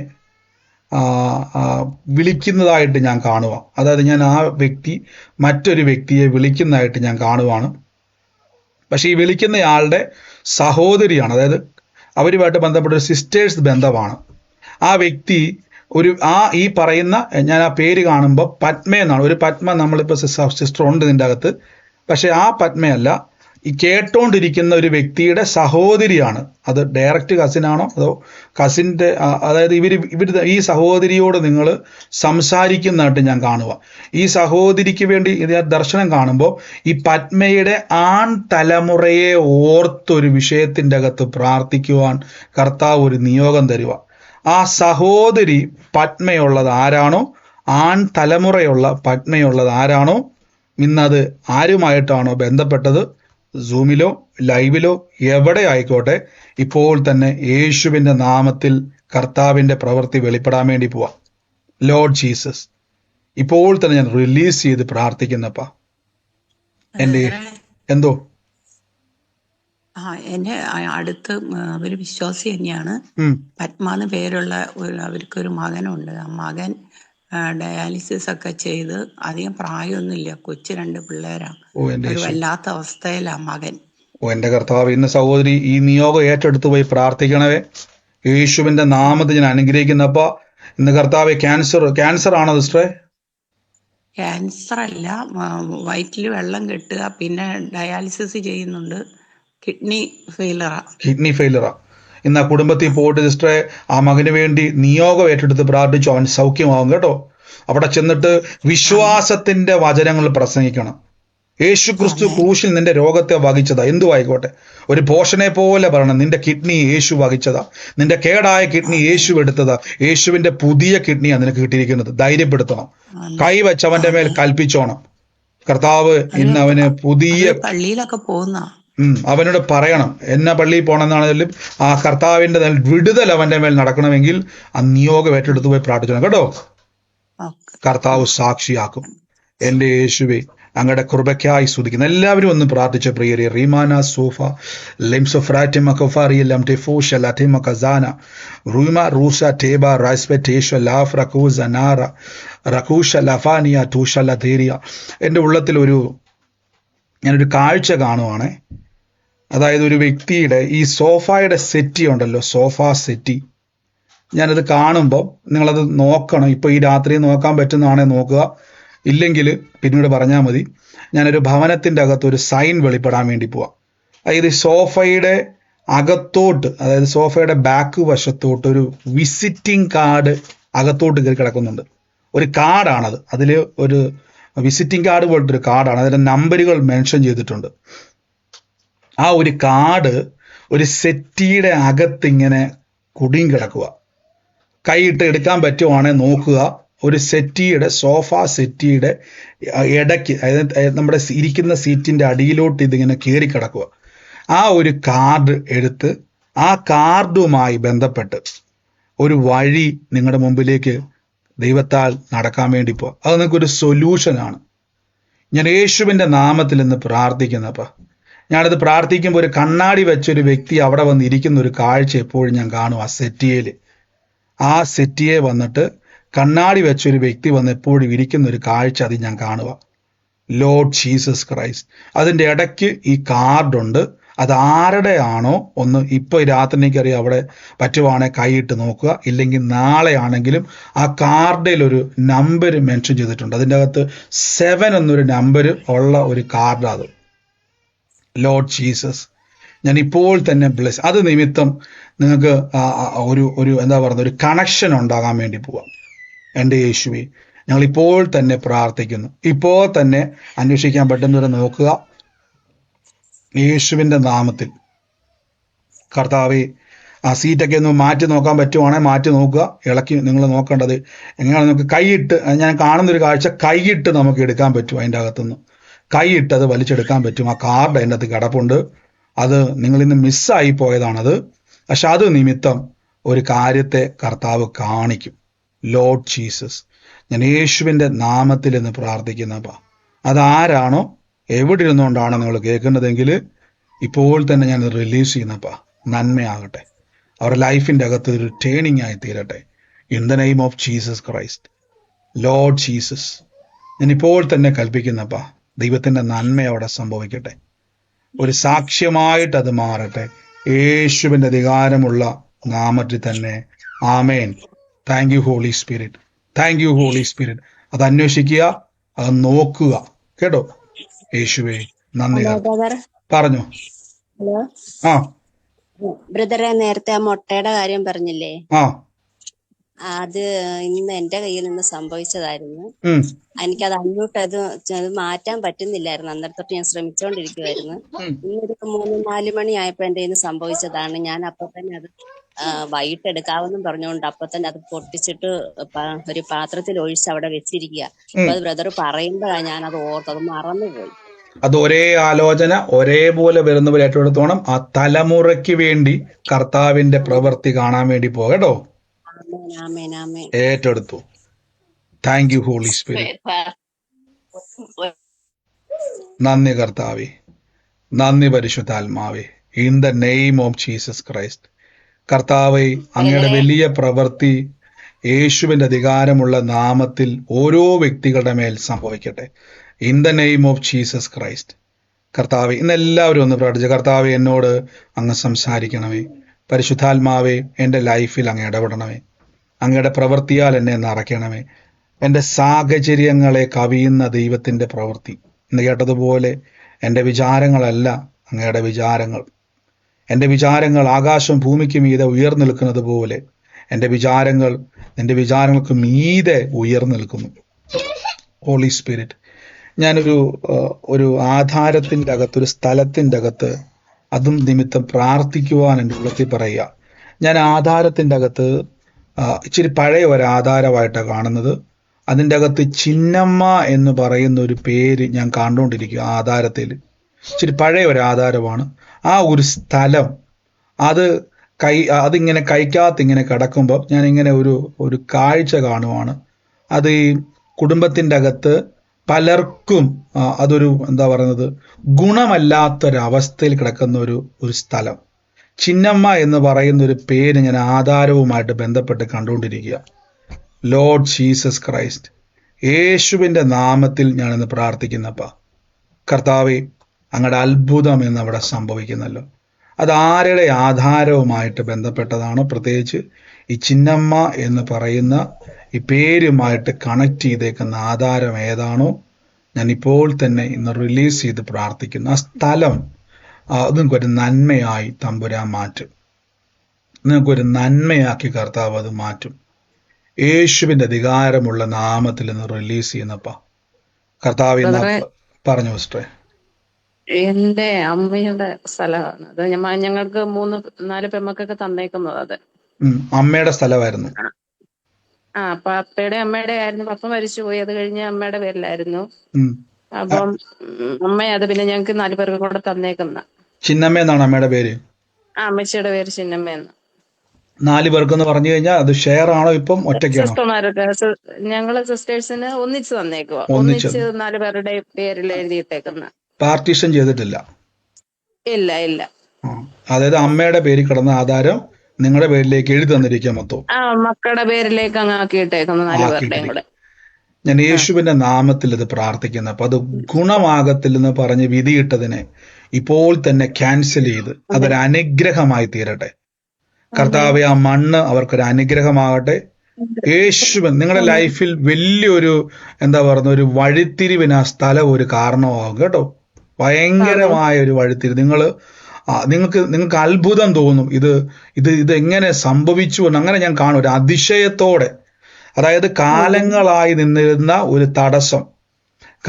വിളിക്കുന്നതായിട്ട് ഞാൻ കാണുക. അതായത് ഞാൻ ആ വ്യക്തി മറ്റൊരു വ്യക്തിയെ വിളിക്കുന്നതായിട്ട് ഞാൻ കാണുവാണ്. പക്ഷെ ഈ വിളിക്കുന്നയാളുടെ സഹോദരിയാണ്, അതായത് അവരുമായിട്ട് ബന്ധപ്പെട്ട ഒരു സിസ്റ്റേഴ്സ് ബന്ധമാണ്. ആ വ്യക്തി ഈ പറയുന്ന, ഞാൻ ആ പേര് കാണുമ്പോൾ പത്മ എന്നാണ്. ഒരു പത്മ നമ്മളിപ്പോൾ സിസ്റ്റർ ഉണ്ട് ഇതിൻ്റെ അകത്ത്, പക്ഷെ ആ പത്മയല്ല, ഈ കേട്ടോണ്ടിരിക്കുന്ന ഒരു വ്യക്തിയുടെ സഹോദരിയാണ്. അത് ഡയറക്റ്റ് കസിനാണോ അതോ കസിൻ്റെ, അതായത് ഇവർ ഈ സഹോദരിയോട് നിങ്ങൾ സംസാരിക്കുന്നതായിട്ട് ഞാൻ കാണുക. ഈ സഹോദരിക്ക് വേണ്ടി ഇത് ദർശനം കാണുമ്പോൾ ഈ പത്മയുടെ ആൺ തലമുറയെ ഓർത്തൊരു വിഷയത്തിൻ്റെ അകത്ത് പ്രാർത്ഥിക്കുവാൻ കർത്താവ് ഒരു നിയോഗം തരുക. ആ സഹോദരി പത്മയുള്ളത് ആരാണോ, ആൺ തലമുറയുള്ള പത്മയുള്ളത് ആരാണോ, ഇന്നത് ആരുമായിട്ടാണോ ബന്ധപ്പെട്ടത്, സൂമിലോ ലൈവിലോ എവിടെ ആയിക്കോട്ടെ, ഇപ്പോൾ തന്നെ യേശുവിൻ്റെ നാമത്തിൽ കർത്താവിൻ്റെ പ്രവൃത്തി വെളിപ്പെടാൻ വേണ്ടി പോവാം. ലോർഡ് ജീസസ്, ഇപ്പോൾ തന്നെ ഞാൻ റിലീസ് ചെയ്ത് പ്രാർത്ഥിക്കുന്നപ്പാ. എന്റെ ബ്രദറെ, എന്തോ എന്റെ അടുത്ത് ഒരു വിശ്വാസി തന്നെയാണ്. ഉം പത്മ എന്ന് പേരുള്ള അവർക്കൊരു മകനുണ്ട്. ആ മകൻ ഡയാലിസിസ് ഒക്കെ ചെയ്ത് അധികം പ്രായമൊന്നുമില്ല, കൊച്ചു 2 പിള്ളേരാ. ഓ എന്റെ ഒരു യേശു, വല്ലാത്ത അവസ്ഥയിലാ മകൻ. ഓ എന്റെ കർത്താവ്, ഇന്ന് സഹോദരി ഈ നിയോഗം ഏറ്റെടുത്ത് പോയി പ്രാർത്ഥിക്കണവേ. യേശുവിന്റെ നാമത്തിൽ ഞാൻ അനുഗ്രഹിക്കുന്നപ്പ ഇന്ന് കർത്താവ് ക്യാൻസർ ആണോ സിസ്റ്ററെ? ക്യാൻസർ അല്ല, വയറ്റിൽ വെള്ളം കെട്ടുക, പിന്നെ ഡയാലിസിസ് ചെയ്യുന്നുണ്ട്, കിഡ്നി ഫെയിലറാ. കിഡ്നി ഫെയിലറാ. ഇന്ന് ആ കുടുംബത്തിൽ പോയിട്ട് സിസ്റ്ററെ ആ മകന് വേണ്ടി നിയോഗം ഏറ്റെടുത്ത് പ്രാർത്ഥിച്ചു, അവൻ സൗഖ്യമാവും കേട്ടോ. അവിടെ ചെന്നിട്ട് വിശ്വാസത്തിന്റെ വചനങ്ങൾ പ്രസംഗിക്കണം. യേശു ക്രിസ്തു ക്രൂശിൽ നിന്റെ രോഗത്തെ വഹിച്ചതാ, എന്തു ആയിക്കോട്ടെ. ഒരു പോഷനെ പോലെ പറയണം, നിന്റെ കിഡ്നി യേശു വഹിച്ചതാ, നിന്റെ കേടായ കിഡ്നി യേശു എടുത്തതാ, യേശുവിന്റെ പുതിയ കിഡ്നിയാണ് നിനക്ക് കിട്ടിയിരിക്കുന്നത്. ധൈര്യപ്പെടുത്തണം, കൈവച്ചവന്റെ മേൽ കൽപ്പിച്ചോണം. കർത്താവ് ഇന്ന് അവന് പുതിയ പള്ളിയിലൊക്കെ പോകുന്ന അവനോട് പറയണം, എന്നാ പള്ളിയിൽ പോകണമെന്നാണെങ്കിലും ആ കർത്താവിന്റെ വിടുതൽ അവന്റെ മേൽ നടക്കണമെങ്കിൽ ആ നിയോഗം ഏറ്റെടുത്ത് പോയി പ്രാർത്ഥിക്കണം കേട്ടോ. കർത്താവ് സാക്ഷിയാക്കും. എന്റെ യേശുവേ, അങ്ങയുടെ കൃപയ്ക്കായി സ്തുതിക്കുന്നു. എല്ലാവരും ഒന്ന് പ്രാർത്ഥിച്ച പ്രിയരെ. റീമാന സോഫ ലെംസോഫ്രാറ്റിമ കഫാറിയെല്ലാം ടെഫോഷ ലറ്റിമ കസാന റൂമ റൂസ ടേബ റൈസ്പെറ്റേഷ ലാഫ് റക്കൂസ നാറ റക്കൂഷ ലഫാനിയ ടൂഷ ലതേരിയ. എൻ്റെ ഉള്ളത്തിൽ ഞാനൊരു കാഴ്ച കാണുവാണേ. അതായത് ഒരു വ്യക്തിയുടെ ഈ സോഫയുടെ സെറ്റി ഉണ്ടല്ലോ, സോഫ സെറ്റി, ഞാനത് കാണുമ്പോൾ നിങ്ങളത് നോക്കണം. ഇപ്പോൾ ഈ രാത്രി നോക്കാൻ പറ്റുന്നതാണെങ്കിൽ നോക്കുക, ഇല്ലെങ്കിൽ പിന്നീട് പറഞ്ഞാൽ മതി. ഞാനൊരു ഭവനത്തിൻ്റെ അകത്ത് ഒരു സൈൻ വെളിപ്പെടാൻ വേണ്ടി പോവാം. അതായത് സോഫയുടെ അകത്തോട്ട്, അതായത് സോഫയുടെ ബാക്ക് വശത്തോട്ട് ഒരു വിസിറ്റിംഗ് കാർഡ് അകത്തോട്ട് കയറി കിടക്കുന്നുണ്ട്. ഒരു കാർഡാണത്, അതിൽ ഒരു വിസിറ്റിംഗ് കാർഡ് പോലത്തെ ഒരു കാർഡാണ്, അതിൻ്റെ നമ്പറുകൾ മെൻഷൻ ചെയ്തിട്ടുണ്ട്. ആ ഒരു കാർഡ് ഒരു സെറ്റിയുടെ അകത്ത് ഇങ്ങനെ കുടുങ്ങി കിടക്കുക. കൈയിട്ട് എടുക്കാൻ പറ്റുവാണെങ്കിൽ നോക്കുക. ഒരു സെറ്റിയുടെ, സോഫ സെറ്റിയുടെ ഇടയ്ക്ക്, അതായത് നമ്മുടെ ഇരിക്കുന്ന സീറ്റിൻ്റെ അടിയിലോട്ട് ഇതിങ്ങനെ കയറി കിടക്കുക. ആ ഒരു കാർഡ് എടുത്ത് ആ കാർഡുമായി ബന്ധപ്പെട്ട് ഒരു വഴി നിങ്ങളുടെ മുമ്പിലേക്ക് ദൈവത്താൽ നടക്കാൻ വേണ്ടി പോവാം. അത് നിങ്ങൾക്കൊരു സൊല്യൂഷനാണ്. ഞാൻ യേശുവിൻ്റെ നാമത്തിൽ നിന്ന് പ്രാർത്ഥിക്കുന്നപ്പോൾ, ഞാനത് പ്രാർത്ഥിക്കുമ്പോൾ ഒരു കണ്ണാടി വെച്ചൊരു വ്യക്തി അവിടെ വന്ന് ഇരിക്കുന്ന ഒരു കാഴ്ച എപ്പോഴും ഞാൻ കാണും. ആ സെറ്റിയെ വന്നിട്ട് കണ്ണാടി വെച്ചൊരു വ്യക്തി വന്ന് എപ്പോഴും ഇരിക്കുന്ന ഒരു കാഴ്ച അത് ഞാൻ കാണുക. Lord Jesus Christ. അതിൻ്റെ ഇടയ്ക്ക് ഈ കാർഡുണ്ട്. അത് ആരുടെ ആണോ ഒന്ന് ഇപ്പോൾ രാത്രിക്ക് അറിയാം. അവിടെ പറ്റുവാണെങ്കിൽ കൈയിട്ട് നോക്കുക, ഇല്ലെങ്കിൽ നാളെ ആണെങ്കിലും ആ കാർഡിൽ ഒരു നമ്പർ മെൻഷൻ ചെയ്തിട്ടുണ്ട്. അതിൻ്റെ അകത്ത് 7 എന്നൊരു നമ്പർ ഉള്ള ഒരു കാർഡാണ്. ലോർഡ് ജീസസ്, ഞാൻ ഇപ്പോൾ തന്നെ ബ്ലെസ്. അത് നിമിത്തം നിങ്ങൾക്ക് ഒരു എന്താ പറയുക, ഒരു കണക്ഷൻ ഉണ്ടാകാൻ വേണ്ടി പോവാം. എൻ്റെ യേശുവേ, ഞങ്ങൾ ഇപ്പോൾ തന്നെ പ്രാർത്ഥിക്കുന്നു. ഇപ്പോൾ തന്നെ അന്വേഷിക്കാൻ പറ്റുന്നവരെ നോക്കുക. യേശുവിൻ്റെ നാമത്തിൽ കർത്താവെ, ആ സീറ്റൊക്കെ ഒന്ന് മാറ്റി നോക്കാൻ പറ്റുവാണെങ്കിൽ മാറ്റി നോക്കുക. ഇളക്കി നിങ്ങൾ നോക്കേണ്ടത് എങ്ങനെയാണ്, നമുക്ക് കൈയിട്ട്, ഞാൻ കാണുന്നൊരു കാഴ്ച, കൈയിട്ട് നമുക്ക് എടുക്കാൻ പറ്റും. അതിൻ്റെ അകത്തുനിന്ന് കൈയിട്ട് അത് വലിച്ചെടുക്കാൻ പറ്റും. ആ കാർഡ് അതിൻ്റെ അകത്ത് കിടപ്പുണ്ട്. അത് നിങ്ങളിന്ന് മിസ്സായി പോയതാണത്. പക്ഷെ അത് നിമിത്തം ഒരു കാര്യത്തെ കർത്താവ് കാണിക്കും. ലോർഡ് ജീസസ്, ഞാൻ യേശുവിൻ്റെ നാമത്തിൽ എന്ന് പ്രാർത്ഥിക്കുന്നപ്പാ. അതാരാണോ എവിടെ ഇരുന്നുകൊണ്ടാണോ നിങ്ങൾ കേൾക്കുന്നതെങ്കിൽ ഇപ്പോൾ തന്നെ ഞാൻ റിലീസ് ചെയ്യുന്നപ്പാ. നന്മയാകട്ടെ, അവരുടെ ലൈഫിൻ്റെ അകത്ത് ഒരു ടേണിംഗ് ആയി തീരട്ടെ. In the name of Jesus Christ. Lord Jesus, ഞാൻ ഇപ്പോൾ തന്നെ കൽപ്പിക്കുന്നപ്പാ, ദൈവത്തിൻ്റെ നന്മ അവിടെ സംഭവിക്കട്ടെ. ഒരു സാക്ഷ്യമായിട്ട് അത് മാറട്ടെ. യേശുവിൻ്റെ അധികാരമുള്ള നാമത്തിൽ തന്നെ. ആമേൻ. Thank you holy spirit. Thank you holy Spirit. അത് അന്വേഷിക്കുക, അത് നോക്കുക കേട്ടോ. യേശുവേ നന്ദി. പറഞ്ഞു. ഹലോ ആ ബ്രദറെ, നേരത്തെ ആ മുട്ടയുടെ കാര്യം പറഞ്ഞില്ലേ, ആ അത് ഇന്ന് എന്റെ കയ്യിൽ നിന്ന് സംഭവിച്ചതായിരുന്നു. എനിക്കത് അങ്ങോട്ട് അത് മാറ്റാൻ പറ്റുന്നില്ലായിരുന്നു. അന്നേരത്തൊട്ട് ഞാൻ ശ്രമിച്ചുകൊണ്ടിരിക്കുവായിരുന്നു. ഇന്നൊരു 3-4 മണി ആയപ്പോ എന്റെ കയ്യിൽ നിന്ന് സംഭവിച്ചതാണ്. ഞാൻ അപ്പൊ തന്നെ അത് വൈകിട്ട് എടുക്കാവെന്നും പറഞ്ഞുകൊണ്ട് അപ്പൊ തന്നെ അത് പൊട്ടിച്ചിട്ട് ഒരു പാത്രത്തിൽ ഒഴിച്ച് അവിടെ വെച്ചിരിക്കുക. അപ്പൊ അത് ബ്രദർ പറയുമ്പോഴാണ് ഞാൻ അത് ഓർത്തത്, മറന്നുപോയി. അത് ഒരേ ആലോചന ഒരേപോലെ വരുന്നവർ ഏറ്റെടുത്തോണം. ആ തലമുറയ്ക്ക് വേണ്ടി കർത്താവിന്റെ പ്രവൃത്തി കാണാൻ വേണ്ടി പോകട്ടോ. ഏറ്റെടുത്തു. Thank you holy spirit. നന്ദി കർത്താവേ, നന്ദി പരിശുദ്ധാത്മാവേ. In the name of Jesus Christ. കർത്താവേ, അങ്ങയുടെ വലിയ പ്രവൃത്തി യേശുവിന്റെ അധികാരമുള്ള നാമത്തിൽ ഓരോ വ്യക്തികളുടെ മേൽ സംഭവിക്കട്ടെ. In the name of Jesus Christ. കർത്താവെ, ഇന്ന് എല്ലാവരും ഒന്ന് പ്രാർത്ഥിച്ചു. കർത്താവെ, എന്നോട് അങ്ങ് സംസാരിക്കണമേ. പരിശുദ്ധാത്മാവേ, എൻ്റെ ലൈഫിൽ അങ്ങ് ഇടപെടണമേ. അങ്ങയുടെ പ്രവൃത്തിയാൽ എന്നെ നിറയ്ക്കണമേ. എൻ്റെ സാഹചര്യങ്ങളെ കവിയുന്ന ദൈവത്തിൻ്റെ പ്രവൃത്തി. ഇന്ന് കേട്ടതുപോലെ എൻ്റെ വിചാരങ്ങളല്ല അങ്ങയുടെ വിചാരങ്ങൾ. എൻ്റെ വിചാരങ്ങൾ ആകാശം ഭൂമിക്ക് മീതെ ഉയർന്നു നിൽക്കുന്നത് പോലെ എൻ്റെ വിചാരങ്ങൾ നിൻ്റെ വിചാരങ്ങൾക്ക് മീതെ ഉയർന്നു നിൽക്കുന്നു. ഹോളി സ്പിരിറ്റ്, ഞാനൊരു ആധാരത്തിൻ്റെ അകത്ത്, ഒരു സ്ഥലത്തിൻ്റെ അകത്ത് അതും നിമിത്തം പ്രാർത്ഥിക്കുവാൻ എൻ്റെ ഉള്ളത്തിൽ പറയുക. ഞാൻ ആധാരത്തിൻ്റെ അകത്ത് ഇച്ചിരി പഴയ ഒരു ആധാരമായിട്ടാണ് കാണുന്നത്. അതിൻ്റെ അകത്ത് ചിന്നമ്മ എന്ന് പറയുന്ന ഒരു പേര് ഞാൻ കണ്ടുകൊണ്ടിരിക്കുക. ആധാരത്തിൽ ഇച്ചിരി പഴയ ഒരു ആധാരമാണ്. ആ ഒരു സ്ഥലം അതിങ്ങനെ കൈക്കകത്ത് ഇങ്ങനെ കിടക്കുമ്പോൾ ഞാനിങ്ങനെ ഒരു കാഴ്ച കാണുവാണ്. അത് ഈ കുടുംബത്തിൻ്റെ അകത്ത് പലർക്കും അതൊരു എന്താ പറയുന്നത്, ഗുണമല്ലാത്തൊരവസ്ഥയിൽ കിടക്കുന്ന ഒരു സ്ഥലം. ചിന്നമ്മ എന്ന് പറയുന്ന ഒരു പേര് ഞാൻ ആധാരവുമായിട്ട് ബന്ധപ്പെട്ട് കണ്ടുകൊണ്ടിരിക്കുക. ലോർഡ് ജീസസ് ക്രൈസ്റ്റ്, യേശുവിൻ്റെ നാമത്തിൽ ഞാനിന്ന് പ്രാർത്ഥിക്കുന്നപ്പ കർത്താവെ, അങ്ങയുടെ അത്ഭുതം എന്ന് അവിടെ സംഭവിക്കുന്നല്ലോ. അത് ആരുടെ ആധാരവുമായിട്ട് ബന്ധപ്പെട്ടതാണോ, പ്രത്യേകിച്ച് ഈ ചിന്നമ്മ എന്ന് പറയുന്ന ഈ പേരുമായിട്ട് കണക്ട് ചെയ്തേക്കുന്ന ആധാരം ഏതാണോ, ഞാൻ ഇപ്പോൾ തന്നെ ഇന്ന് റിലീസ് ചെയ്ത് പ്രാർത്ഥിക്കുന്നു. ആ സ്ഥലം നിങ്ങൾക്കൊരു നന്മയായി തമ്പുരാൻ മാറ്റും. നിങ്ങൾക്കൊരു നന്മയാക്കി കർത്താവ് അത് മാറ്റും. യേശുവിൻ്റെ അധികാരമുള്ള നാമത്തിൽ നിന്ന് റിലീസ് ചെയ്യുന്നപ്പ കർത്താവ് പറഞ്ഞു സിസ്റ്ററെ. എന്റെ അമ്മയുടെ സ്ഥലമാണ് അത്. ഞങ്ങൾക്ക് 3-4 പെമ്മക്കൊക്കെ തന്നേക്കുന്നത് അത്. അമ്മയുടെ സ്ഥലമായിരുന്നു. പപ്പയുടെ അമ്മയുടെ ആയിരുന്നു. പപ്പ മരിച്ചുപോയി. അത് കഴിഞ്ഞ് അമ്മയുടെ പേരിലായിരുന്നു. അപ്പം അമ്മ അത് പിന്നെ ഞങ്ങൾക്ക് 4 പേർക്ക് കൂടെ തന്നേക്കുന്ന. ചിന്നമ്മ എന്നാണ് അമ്മയുടെ പേര്. അമ്മച്ചിയുടെ പേര് ചിന്നമ്മയെന്ന്. 4 പേർക്കെന്ന് പറഞ്ഞു കഴിഞ്ഞാൽ അത് ഷെയർ ആണോ ഇപ്പം ഒറ്റയ്ക്കാണോ? സിസ്റ്റർമാർക്ക്, ഞങ്ങള് സിസ്റ്റേഴ്സിന് ഒന്നിച്ച് തന്നേക്കുക. ഒന്നിച്ച് 4 പേരുടെ പേരിൽ എഴുതിയിട്ടേക്കുന്ന. പാർട്ടീഷൻ ചെയ്തിട്ടില്ല. ഇല്ല. അതായത് അമ്മയുടെ പേരിൽ കിടന്ന ആധാരം നിങ്ങളുടെ പേരിലേക്ക് എഴുതി തന്നിരിക്കുക മൊത്തം. മക്കളുടെ പേരിലേക്ക് അങ്ങ് ആക്കിയിട്ടേക്കുന്ന 4 പേരുടെയും കൂടെ. ഞാൻ യേശുവിന്റെ നാമത്തിൽ ഇത് പ്രാർത്ഥിക്കുന്നു. അപ്പൊ അത് ഗുണമാകത്തില്ലെന്ന് പറഞ്ഞ് വിധിയിട്ടതിനെ ഇപ്പോൾ തന്നെ ക്യാൻസൽ ചെയ്ത് അതൊരു അനുഗ്രഹമായി തീരട്ടെ. കർത്താവെ, ആ മണ്ണ് അവർക്കൊരു അനുഗ്രഹമാകട്ടെ. യേശുവൻ നിങ്ങളുടെ ലൈഫിൽ വലിയൊരു എന്താ പറയുന്ന ഒരു വഴിത്തിരിവിന് ആ സ്ഥലം ഒരു കാരണമാകും കേട്ടോ. ഭയങ്കരമായ ഒരു വഴിത്തിരിവ്. നിങ്ങൾക്ക് അത്ഭുതം തോന്നും. ഇത് എങ്ങനെ സംഭവിച്ചു എന്ന് അങ്ങനെ ഞാൻ കാണും ഒരു അതിശയത്തോടെ. അതായത് കാലങ്ങളായി നിന്നിരുന്ന ഒരു തടസ്സം,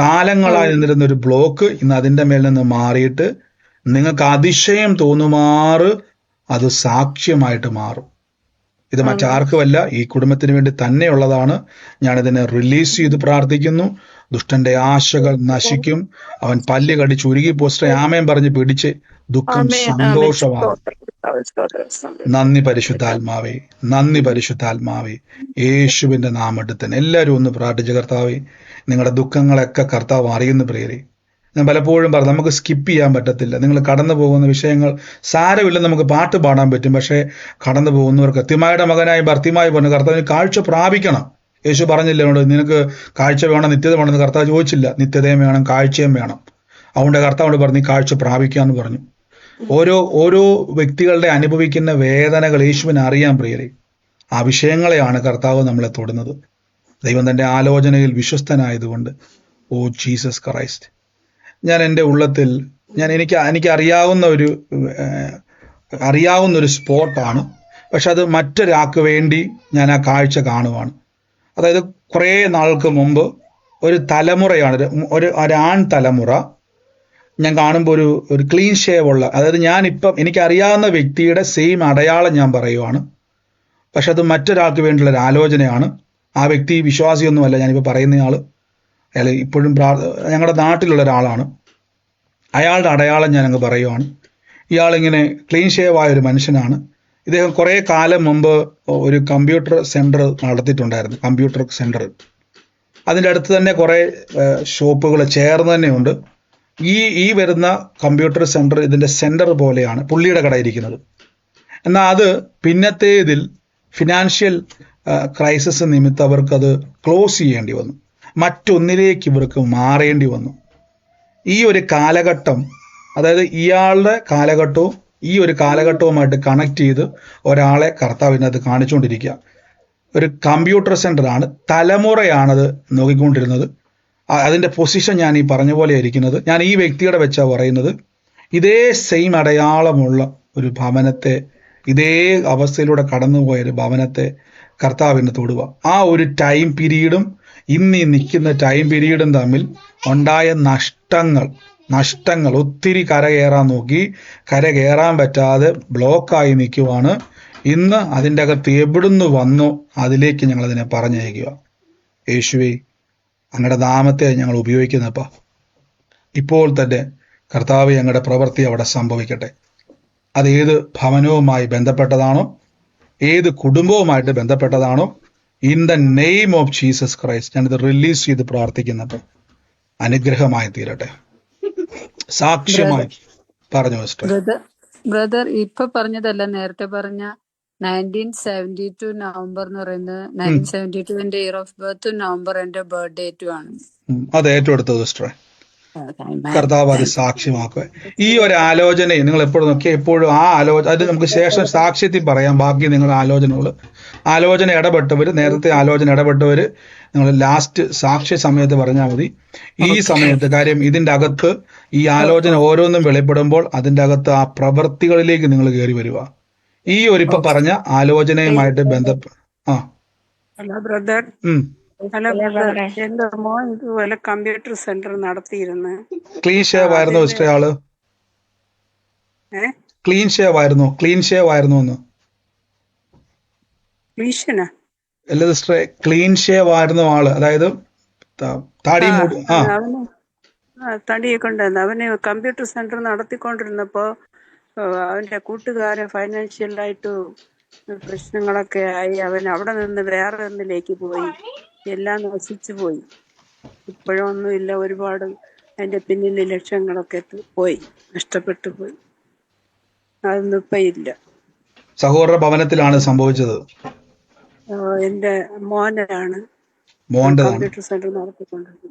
കാലങ്ങളായി നിന്നിരുന്ന ഒരു ബ്ലോക്ക് ഇന്ന് അതിൻ്റെ മേൽ നിന്ന് മാറിയിട്ട് നിങ്ങൾക്ക് അതിശയം തോന്നുമാറ് അത് സാക്ഷ്യമായിട്ട് മാറും. ഇത് മറ്റാർക്കുമല്ല, ഈ കുടുംബത്തിന് വേണ്ടി തന്നെയുള്ളതാണ്. ഞാനിതിനെ റിലീസ് ചെയ്ത് പ്രാർത്ഥിക്കുന്നു. ദുഷ്ടന്റെ ആശകൾ നശിക്കും. അവൻ പല്ല് കടിച്ച് ഉരുകി പോസ്റ്റെ ആമയം പറഞ്ഞ് പിടിച്ച് ദുഃഖം സന്തോഷമാകും. നന്ദി പരിശുദ്ധാത്മാവേ, നന്ദി പരിശുദ്ധാത്മാവേ. യേശുവിന്റെ നാമത്തിൽ തന്നെ എല്ലാവരും ഒന്ന് പ്രാർത്ഥിച്ച കർത്താവേ, നിങ്ങളുടെ ദുഃഖങ്ങളൊക്കെ കർത്താവ് അറിയുന്ന പ്രിയരെ. ഞാൻ പലപ്പോഴും പറഞ്ഞു, നമുക്ക് സ്കിപ്പ് ചെയ്യാൻ പറ്റത്തില്ല. നിങ്ങൾ കടന്നു പോകുന്ന വിഷയങ്ങൾ സാരമില്ലെന്ന് നമുക്ക് പാട്ട് പാടാൻ പറ്റും. പക്ഷേ കടന്നു പോകുന്നവർക്ക് തിമായുടെ മകനായി ഭർത്തിമായി പറഞ്ഞു കർത്താവിന് കാഴ്ച പ്രാപിക്കണം. യേശു പറഞ്ഞില്ല എന്നോട്, നിനക്ക് കാഴ്ച വേണം, നിത്യത വേണമെന്ന് കർത്താവ് ചോദിച്ചില്ല. നിത്യതയും വേണം, കാഴ്ചയും വേണം. അതുകൊണ്ട് കർത്താവോട് പറഞ്ഞു കാഴ്ച പ്രാപിക്കാന്ന് പറഞ്ഞു. ഓരോ വ്യക്തികളുടെ അനുഭവിക്കുന്ന വേദനകൾ യേശുവിന് അറിയാൻ പ്രിയരെ. ആ വിഷയങ്ങളെയാണ് കർത്താവ് നമ്മളെ തൊടുന്നത്. ദൈവം തൻ്റെ ആലോചനയിൽ വിശ്വസ്തനായതുകൊണ്ട് ഓ ജീസസ് ക്രൈസ്റ്റ്, ഞാൻ എൻ്റെ ഉള്ളത്തിൽ എനിക്ക് അറിയാവുന്ന ഒരു സ്പോട്ടാണ്. പക്ഷെ അത് മറ്റൊരാൾക്ക് വേണ്ടി ഞാൻ ആ കാഴ്ച കാണുവാണ്. അതായത് കുറേ നാൾക്ക് മുമ്പ് ഒരു തലമുറയാണ്, ഒരു ആൺ തലമുറ ഞാൻ കാണുമ്പോൾ ഒരു ക്ലീൻ ഷേവ് ഉള്ള, അതായത് ഞാനിപ്പം എനിക്കറിയാവുന്ന വ്യക്തിയുടെ സെയിം അടയാളം ഞാൻ പറയുവാണ്. പക്ഷെ അത് മറ്റൊരാൾക്ക് വേണ്ടിയുള്ള ഒരു ആലോചനയാണ്. ആ വ്യക്തി വിശ്വാസിയൊന്നുമല്ല ഞാനിപ്പോൾ പറയുന്നയാൾ. അയാൾ ഇപ്പോഴും ഞങ്ങളുടെ നാട്ടിലുള്ള ഒരാളാണ്. അയാളുടെ അടയാളം ഞാനങ്ങ് പറയുവാണ്. ഇയാളിങ്ങനെ ക്ലീൻ ഷേവ് ആയ ഒരു മനുഷ്യനാണ്. ഇദ്ദേഹം കുറേ കാലം മുമ്പ് ഒരു കമ്പ്യൂട്ടർ സെൻറ്റർ നടത്തിയിട്ടുണ്ടായിരുന്നു. കമ്പ്യൂട്ടർ സെൻറ്റർ അതിൻ്റെ അടുത്ത് തന്നെ കുറേ ഷോപ്പുകൾ ചേർന്ന് തന്നെയുണ്ട്. ഈ വരുന്ന കമ്പ്യൂട്ടർ സെന്റർ ഇതിന്റെ സെന്റർ പോലെയാണ് പുള്ളിയുടെ കട ഇരിക്കുന്നത്. എന്നാൽ അത് പിന്നത്തേതിൽ ഫിനാൻഷ്യൽ ക്രൈസിസ് നിമിത്തം അവർക്കത് ക്ലോസ് ചെയ്യേണ്ടി വന്നു, മറ്റൊന്നിലേക്ക് ഇവർക്ക് മാറേണ്ടി വന്നു. ഈ ഒരു കാലഘട്ടം, അതായത് ഇയാളുടെ കാലഘട്ടവും ഈ ഒരു കാലഘട്ടവുമായിട്ട് കണക്ട് ചെയ്ത് ഒരാളെ കർത്താവിനകത്ത് കാണിച്ചുകൊണ്ടിരിക്കുക. ഒരു കമ്പ്യൂട്ടർ സെന്ററാണ്, തലമുറയാണത് നോക്കിക്കൊണ്ടിരുന്നത്. അതിൻ്റെ പൊസിഷൻ ഞാൻ ഈ പറഞ്ഞ പോലെ ഇരിക്കുന്നത്. ഞാൻ ഈ വ്യക്തിയുടെ വെച്ചാണ് പറയുന്നത്. ഇതേ സെയിം അടയാളമുള്ള ഒരു ഭവനത്തെ, ഇതേ അവസ്ഥയിലൂടെ കടന്നുപോയൊരു ഭവനത്തെ കർത്താവിന് തൊടുക. ആ ഒരു ടൈം പീരീഡും ഇന്ന് ഈ നിൽക്കുന്ന ടൈം പീരീഡും തമ്മിൽ ഉണ്ടായ നഷ്ടങ്ങൾ ഒത്തിരി കരകയറാൻ നോക്കി, കരകയറാൻ പറ്റാതെ ബ്ലോക്കായി നിൽക്കുവാണ്. ഇന്ന് അതിൻ്റെ അകത്ത് എവിടുന്ന് വന്നോ അതിലേക്ക് ഞങ്ങളതിനെ പറഞ്ഞയക്കുക. യേശുവേ, അങ്ങയുടെ നാമത്തെ ഞങ്ങൾ ഉപയോഗിക്കുന്നപ്പ ഇപ്പോൾ തന്നെ കർത്താവ് ഞങ്ങളുടെ പ്രവൃത്തി അവിടെ സംഭവിക്കട്ടെ. അത് ഏത് ഭവനവുമായി ബന്ധപ്പെട്ടതാണോ, ഏത് കുടുംബവുമായിട്ട് ബന്ധപ്പെട്ടതാണോ, in the name of Jesus Christ ഞാനിത് റിലീസ് ചെയ്ത് പ്രാർത്ഥിക്കുന്നപ്പോൾ അനുഗ്രഹമായി തീരട്ടെ, സാക്ഷ്യമായി. പറഞ്ഞു സിസ്റ്റർ. ബ്രദർ ഇപ്പൊ പറഞ്ഞതല്ല, നേരത്തെ പറഞ്ഞ 1972 നവംബർ എന്ന് പറയുന്നത് 1972 ഇയർ ഓഫ് ബർത്ത്, നവംബർ എന്റെ ബർത്ത്ഡേറ്റും ആണ്. അത് ഏറ്റെടുത്തത് സിസ്റ്ററെ. കർത്താവ് അത് സാക്ഷ്യമാക്കുക. ഈ ഒരു ആലോചനയെ നിങ്ങൾ എപ്പോഴും നോക്കിയാൽ എപ്പോഴും ആ അത് നമുക്ക് ശേഷം സാക്ഷ്യത്തിൽ പറയാം. ബാക്കി നിങ്ങളുടെ ആലോചന ഇടപെട്ടവർ, നേരത്തെ ആലോചന ഇടപെട്ടവർ നിങ്ങൾ ലാസ്റ്റ് സാക്ഷ്യ സമയത്ത് പറഞ്ഞാൽ മതി. ഈ സമയത്ത് കാര്യം ഇതിൻ്റെ അകത്ത് ഈ ആലോചന ഓരോന്നും വെളിപ്പെടുമ്പോൾ അതിൻ്റെ അകത്ത് ആ പ്രവൃത്തികളിലേക്ക് നിങ്ങൾ കയറി വരിക. ഈ ഒരു ഇപ്പൊ പറഞ്ഞ ആലോചനയുമായിട്ട് ബന്ധപ്പെട്ട് ഹലോ ബ്രദർ, എന്റെ മോൻ ഇതുപോലെ കമ്പ്യൂട്ടർ സെന്റർ നടത്തിയിരുന്നു. ക്ലീൻ ഷേവ് ആയിരുന്നു സിസ്റ്റർ ആള്? ക്ലീൻ ഷേവ് ആയിരുന്നു ഒന്ന് അല്ല സിസ്റ്ററെ, ക്ലീൻ ഷേവ് ആയിരുന്നു ആള്, അതായത് തടിയൊക്കെ ഉണ്ടായിരുന്നു. അവന് കമ്പ്യൂട്ടർ സെന്റർ നടത്തിക്കൊണ്ടിരുന്നപ്പോ അവന്റെ കൂട്ടുകാരൻ ഫൈനാൻഷ്യലായിട്ട് പ്രശ്നങ്ങളൊക്കെ ആയി അവൻ അവിടെ നിന്ന് വേറെ ഒന്നിലേക്ക് പോയി, എല്ലാം നശിച്ചു പോയി. ഇപ്പോഴൊന്നുമില്ല, ഒരുപാട് അതിന്റെ പിന്നിൽ ലക്ഷങ്ങളൊക്കെ പോയി, നഷ്ടപ്പെട്ടു പോയി. അതൊന്നും ഇപ്പൊ ഇല്ല. സഹോദര ഭവനത്തിലാണ് സംഭവിച്ചത്. എന്റെ മോനാണ് കമ്പ്യൂട്ടർ സെന്റർ നടത്തിക്കൊണ്ടിരുന്നത്.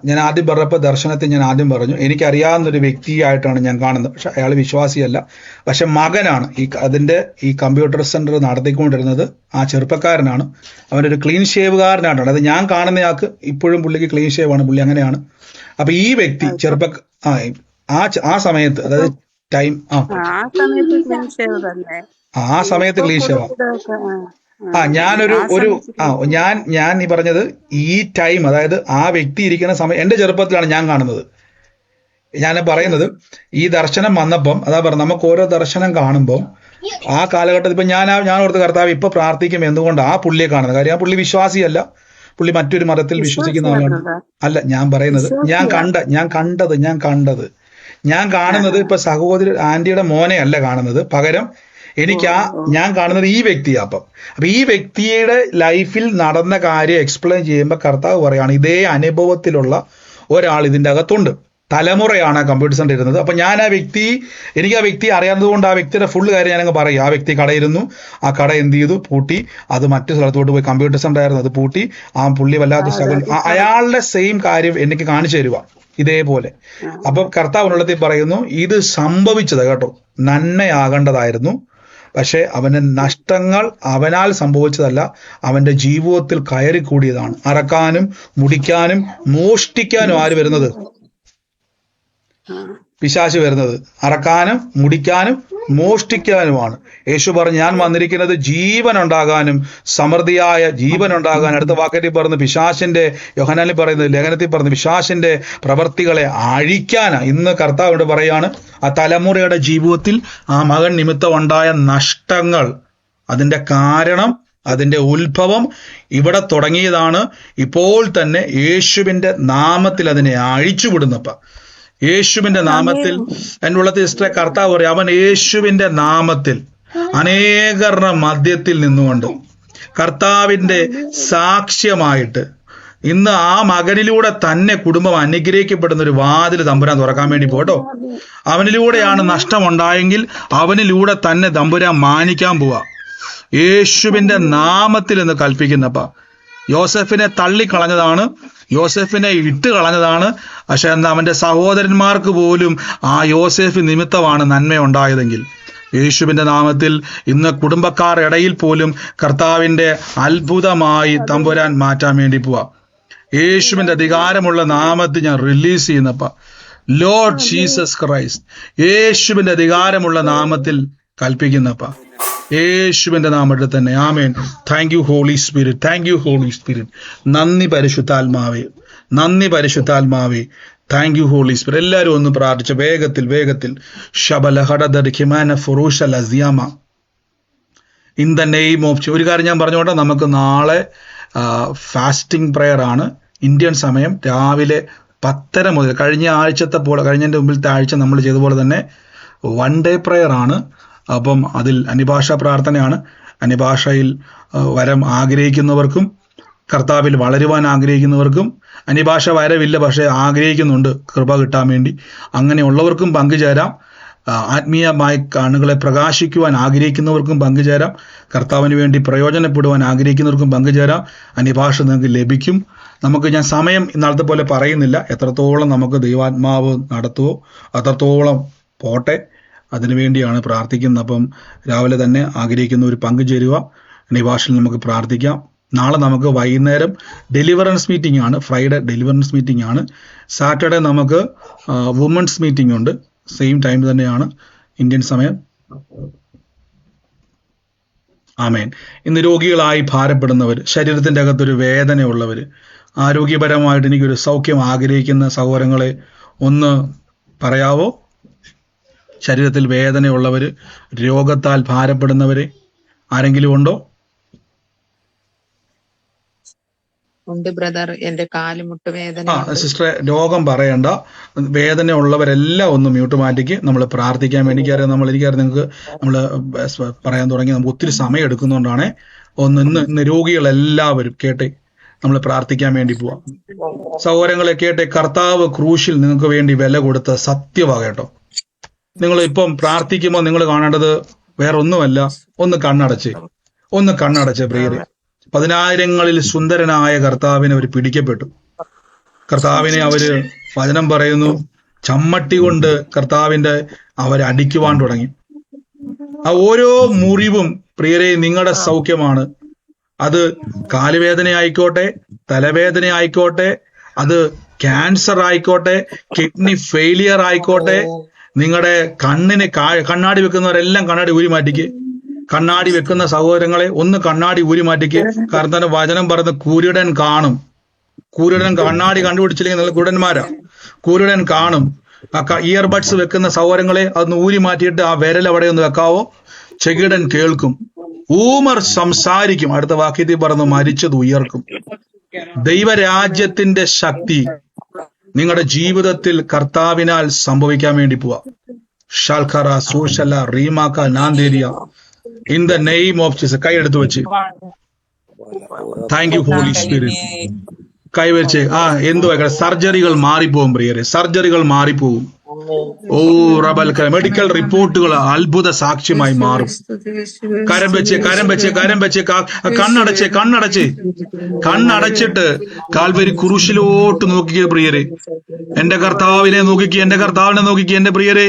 ഞാൻ ആദ്യം പറഞ്ഞപ്പോ ദർശനത്തിൽ ഞാൻ ആദ്യം പറഞ്ഞു എനിക്കറിയാവുന്ന ഒരു വ്യക്തിയായിട്ടാണ് ഞാൻ കാണുന്നത്. പക്ഷെ അയാൾ വിശ്വാസിയല്ല, പക്ഷെ മകനാണ് ഈ കമ്പ്യൂട്ടർ സെന്റർ നടത്തിക്കൊണ്ടിരുന്നത്. ആ ചെറുപ്പക്കാരനാണ്, അവനൊരു ക്ലീൻ ഷേവുകാരനായിട്ടാണ്. അത് ഞാൻ കാണുന്നയാൾക്ക് ഇപ്പോഴും പുള്ളിക്ക് ക്ലീൻ ഷേവ് ആണ്, പുള്ളി അങ്ങനെയാണ്. അപ്പൊ ഈ വ്യക്തി ആ സമയത്ത്, അതായത് ടൈം ആ സമയത്ത് ക്ലീൻ ഷേവ് ഞാൻ ഈ പറഞ്ഞത് ഈ ടൈം, അതായത് ആ വ്യക്തി ഇരിക്കുന്ന സമയം എന്റെ ചെറുപ്പത്തിലാണ് ഞാൻ കാണുന്നത്. ഞാൻ പറയുന്നത് ഈ ദർശനം വന്നപ്പം അതാ പറഞ്ഞ നമുക്ക് ഓരോ ദർശനം കാണുമ്പോൾ ആ കാലഘട്ടത്തിൽ ഇപ്പൊ ഞാൻ ഓർത്ത് കർത്താവ് ഇപ്പൊ പ്രാർത്ഥിക്കും എന്തുകൊണ്ട് ആ പുള്ളിയെ കാണുന്നത്. കാര്യം ആ പുള്ളി വിശ്വാസിയല്ല, പുള്ളി മറ്റൊരു മതത്തിൽ വിശ്വസിക്കുന്ന ആളാണ്. അല്ല, ഞാൻ പറയുന്നത് ഞാൻ കാണുന്നത് ഇപ്പൊ സഹോദരി ആന്റിയുടെ മോനെ അല്ല കാണുന്നത്, പകരം ഞാൻ കാണുന്നത് ഈ വ്യക്തിയാ. അപ്പൊ ഈ വ്യക്തിയുടെ ലൈഫിൽ നടന്ന കാര്യം എക്സ്പ്ലെയിൻ ചെയ്യുമ്പോൾ കർത്താവ് പറയാണ് ഇതേ അനുഭവത്തിലുള്ള ഒരാൾ ഇതിൻ്റെ അകത്തുണ്ട്. തലമുറയാണ് ആ കമ്പ്യൂട്ടർ സെന്റർ ഇരുന്നത്. അപ്പൊ ഞാൻ എനിക്ക് ആ വ്യക്തി അറിയാവുന്നത് കൊണ്ട് ആ വ്യക്തിയുടെ ഫുൾ കാര്യം ഞാനങ്ങ് പറയും. ആ വ്യക്തി കടയിരുന്നു, ആ കട എന്ത് ചെയ്തു, പൂട്ടി, അത് മറ്റു സ്ഥലത്തോട്ട് പോയി. കമ്പ്യൂട്ടർ സെന്റർ ആയിരുന്നു, അത് പൂട്ടി. ആ പുള്ളി വല്ലാത്ത സ്ട്രഗിൾ, അയാളുടെ സെയിം കാര്യം എനിക്ക് കാണിച്ചു തരുക ഇതേപോലെ. അപ്പൊ കർത്താവിനുള്ളത്തിൽ പറയുന്നു ഇത് സംഭവിച്ചത് കേട്ടോ, നന്മയാകേണ്ടതായിരുന്നു, പക്ഷെ അവന് നഷ്ടങ്ങൾ അവനാൽ സംഭവിച്ചതല്ല, അവന്റെ ജീവിതത്തിൽ കയറി കൂടിയതാണ്. അറക്കാനും മുടിക്കാനും മോഷ്ടിക്കാനും ആര് വരുന്നത്? പിശാച് വരുന്നത്. അറക്കാനും മുടിക്കാനും മോഷ്ടിക്കാനുമാണ്. യേശു പറഞ്ഞു ഞാൻ വന്നിരിക്കുന്നത് ജീവൻ ഉണ്ടാകാനും സമൃദ്ധിയായ ജീവൻ ഉണ്ടാകാനും. അടുത്ത വാക്യത്തിൽ പറഞ്ഞു പിശാചിന്റെ, യോഹന്നാനിൽ പറയുന്നത്, ലേഖനത്തിൽ പറഞ്ഞു പിശാചിന്റെ പ്രവർത്തികളെ അഴിക്കാനാ. ഇന്ന് കർത്താവ് പറയാണ് ആ തലമുറയുടെ ജീവിതത്തിൽ ആ മകൻ നിമിത്തം ഉണ്ടായ നഷ്ടങ്ങൾ, അതിന്റെ കാരണം, അതിന്റെ ഉത്ഭവം ഇവിടെ തുടങ്ങിയതാണ്. ഇപ്പോൾ തന്നെ യേശുവിന്റെ നാമത്തിൽ അതിനെ അഴിച്ചുവിടുന്നപ്പ, യേശുവിന്റെ നാമത്തിൽ. എൻ്റെ ഉള്ളത്തിൽ ഇഷ്ട കർത്താവ് പറയും അവൻ യേശുവിന്റെ നാമത്തിൽ അനേകരുടെ മധ്യത്തിൽ നിന്നുകൊണ്ട് കർത്താവിന്റെ സാക്ഷ്യമായിട്ട് ഇന്ന് ആ മകനിലൂടെ തന്നെ കുടുംബം അനുഗ്രഹിക്കപ്പെടുന്ന ഒരു വാതിൽ തമ്പുരാൻ തുറക്കാൻ വേണ്ടി പോട്ടോ. അവനിലൂടെയാണ് നഷ്ടമുണ്ടായെങ്കിൽ അവനിലൂടെ തന്നെ തമ്പുരാൻ മാനിക്കാൻ പോവാ. യേശുവിന്റെ നാമത്തിൽ എന്ന് കൽപ്പിക്കുന്നപ്പ യോസെഫിനെ തള്ളിക്കളഞ്ഞതാണ്, യോസെഫിനെ ഇട്ട് കളഞ്ഞതാണ്. പക്ഷെ എന്നാൽ അവന്റെ സഹോദരന്മാർക്ക് പോലും ആ യോസെഫ് നിമിത്തമാണ് നന്മയുണ്ടായതെങ്കിൽ യേശുവിന്റെ നാമത്തിൽ ഇന്ന് കുടുംബക്കാരുടെ ഇടയിൽ പോലും കർത്താവിന്റെ അത്ഭുതമായി തമ്പുരാൻ മാറ്റാൻ വേണ്ടി പോവാ. യേശുവിന്റെ അധികാരമുള്ള നാമത്തിൽ ഞാൻ റിലീസ് ചെയ്യുന്നപ്പ ലോർഡ് ജീസസ് ക്രൈസ്റ്റ്, യേശുവിന്റെ അധികാരമുള്ള നാമത്തിൽ കൽപ്പിക്കുന്നപ്പ യേശുവിന്റെ നാമത്തിൽ തന്നെ. ആമേൻ. Thank you holy spirit, thank you holy spirit. നന്ദി പരിശുദ്ധാത്മാവേ, നന്ദി പരിശുദ്ധാത്മാവേ. Thank you holy spirit. എല്ലാവരും ഒന്ന് പ്രാർത്ഥിച്ച വേഗത്തിൽ ഇൻ ദ നെയിം ഓഫ്. ഒരു കാര്യം ഞാൻ പറഞ്ഞോട്ടെ, നമുക്ക് നാളെ ഫാസ്റ്റിംഗ് പ്രെയർ ആണ്. ഇന്ത്യൻ സമയം രാവിലെ 10:30 മുതൽ. കഴിഞ്ഞതിൻ്റെ മുമ്പിലത്തെ ആഴ്ച നമ്മൾ ചെയ്ത പോലെ തന്നെ 1 ഡേ പ്രെയർ ആണ്. അപ്പം അതിൽ അന്യഭാഷാ പ്രാർത്ഥനയാണ്. അന്യഭാഷയിൽ വരം ആഗ്രഹിക്കുന്നവർക്കും കർത്താവിൽ വളരുവാൻ ആഗ്രഹിക്കുന്നവർക്കും, അന്യഭാഷ വരവില്ല പക്ഷേ ആഗ്രഹിക്കുന്നുണ്ട് കൃപ കിട്ടാൻ വേണ്ടി, അങ്ങനെയുള്ളവർക്കും പങ്കുചേരാം. ആത്മീയമായി കണ്ണുകളെ പ്രകാശിക്കുവാൻ ആഗ്രഹിക്കുന്നവർക്കും പങ്കുചേരാം. കർത്താവിന് വേണ്ടി പ്രയോജനപ്പെടുവാൻ ആഗ്രഹിക്കുന്നവർക്കും പങ്കുചേരാം. അന്യഭാഷ നിങ്ങൾക്ക് ലഭിക്കും. ഞാൻ സമയം ഇന്നാളത്തെ പോലെ പറയുന്നില്ല. എത്രത്തോളം നമുക്ക് ദൈവാത്മാവ് നടത്തുവോ അത്രത്തോളം പോട്ടെ. അതിനുവേണ്ടിയാണ് പ്രാർത്ഥിക്കുന്നത്. അപ്പം രാവിലെ തന്നെ ആഗ്രഹിക്കുന്നവർ പങ്കുചേരുക. അന്യഭാഷയിൽ നമുക്ക് പ്രാർത്ഥിക്കാം. നാളെ നമുക്ക് വൈകുന്നേരം ഡെലിവറൻസ് മീറ്റിംഗ് ആണ്. ഫ്രൈഡേ ഡെലിവറൻസ് മീറ്റിംഗ് ആണ്. സാറ്റർഡേ നമുക്ക് വുമൻസ് മീറ്റിംഗ് ഉണ്ട്. സെയിം ടൈം തന്നെയാണ് ഇന്ത്യൻ സമയം. ആമേൻ. ഇന്ന് രോഗികളായി ഭാരപ്പെടുന്നവർ, ശരീരത്തിൻ്റെ അകത്തൊരു വേദനയുള്ളവർ, ആരോഗ്യപരമായിട്ട് എനിക്കൊരു സൗഖ്യം ആഗ്രഹിക്കുന്ന സഹോദരങ്ങളെ ഒന്ന് പറയാവോ? ശരീരത്തിൽ വേദനയുള്ളവർ, രോഗത്താൽ ഭാരപ്പെടുന്നവരെ ആരെങ്കിലും ഉണ്ടോ? ഉണ്ട് ബ്രദർ, എന്റെ കാലുമുട്ട് വേദന. സിസ്റ്ററെ, രോഗം പറയണ്ട, വേദന ഉള്ളവരെല്ലാം ഒന്ന് മ്യൂട്ട് മാറ്റിക്ക് നമ്മൾ പ്രാർത്ഥിക്കാൻ വേണ്ടി. എനിക്കറിയാം നിങ്ങൾക്ക് നമ്മൾ പറയാൻ തുടങ്ങി നമുക്ക് ഒത്തിരി സമയം എടുക്കുന്നതുകൊണ്ടാണ്. ഇന്ന് രോഗികളെല്ലാവരും കേട്ടെ, നമ്മൾ പ്രാർത്ഥിക്കാൻ വേണ്ടി പോവാം. സഹോദരങ്ങളെ കേട്ടെ, കർത്താവ് ക്രൂശിൽ നിങ്ങൾക്ക് വേണ്ടി വില കൊടുത്ത സത്യമാ കേട്ടോ. നിങ്ങൾ ഇപ്പം പ്രാർത്ഥിക്കുമ്പോൾ നിങ്ങൾ കാണേണ്ടത് വേറെ ഒന്നുമല്ല. ഒന്ന് കണ്ണടച്ച് പ്രിയരെ. 10,000-ങ്ങളിൽ സുന്ദരനായ കർത്താവിനെ അവർ പിടിക്കപ്പെട്ടു. കർത്താവിനെ അവര് വചനം പറയുന്നു ചമ്മട്ടി കൊണ്ട് കർത്താവിന്റെ അവരെ അടിക്കുവാൻ തുടങ്ങി. ആ ഓരോ മുറിവും പ്രിയരെ നിങ്ങളുടെ സൗഖ്യമാണ്. അത് കാലുവേദന ആയിക്കോട്ടെ, തലവേദന ആയിക്കോട്ടെ, അത് ക്യാൻസർ ആയിക്കോട്ടെ, കിഡ്നി ഫെയിലിയർ ആയിക്കോട്ടെ, നിങ്ങളുടെ കണ്ണാടി വെക്കുന്നവരെല്ലാം കണ്ണാടി ഊരി മാറ്റിക്ക്. കണ്ണാടി വെക്കുന്ന സഹോദരങ്ങളെ ഒന്ന് കണ്ണാടി ഊരി മാറ്റിക്ക്. കാരണം വചനം പറയുന്ന കുരുടൻ കാണും. കണ്ണാടി കണ്ടുപിടിച്ചില്ലെങ്കിൽ നിങ്ങൾ കുരുടന്മാരാ. കുരുടൻ കാണും. ഇയർബഡ്സ് വെക്കുന്ന സഹോദരങ്ങളെ അതൊന്ന് ഊരി മാറ്റിയിട്ട് ആ വിരൽ അവിടെ ഒന്ന് വെക്കാവോ? ചെകിടൻ കേൾക്കും, ഊമർ സംസാരിക്കും. അടുത്ത വാക്യത്തിൽ പറഞ്ഞു മരിച്ചത് ഉയർക്കും. ദൈവരാജ്യത്തിന്റെ ശക്തി നിങ്ങളുടെ ജീവിതത്തിൽ കർത്താവിനാൽ സംഭവിക്കാൻ വേണ്ടി പോവാ. ഷാൽഖറ സൂഷല റീമാക്ക നാന്തേരിയ in the name of Jesus. കൈ എടുത്തു വെച്ച് താങ്ക് യു ഹോളി സ്പിരിറ്റ്. കൈവച്ച് എന്തുവാ സർജറികൾ മാറിപ്പോകും പ്രിയരെ, സർജറികൾ മാറിപ്പോകും. ഓ റബൽ മെഡിക്കൽ റിപ്പോർട്ടുകൾ അത്ഭുത സാക്ഷ്യമായി മാറും. കരം വെച്ച് കണ്ണടച്ചിട്ട് കാൽവരി കുരിശിലോട്ട് നോക്കിക്കേ പ്രിയരെ. എന്റെ കർത്താവിനെ നോക്കിക്കേ, എന്റെ പ്രിയരെ.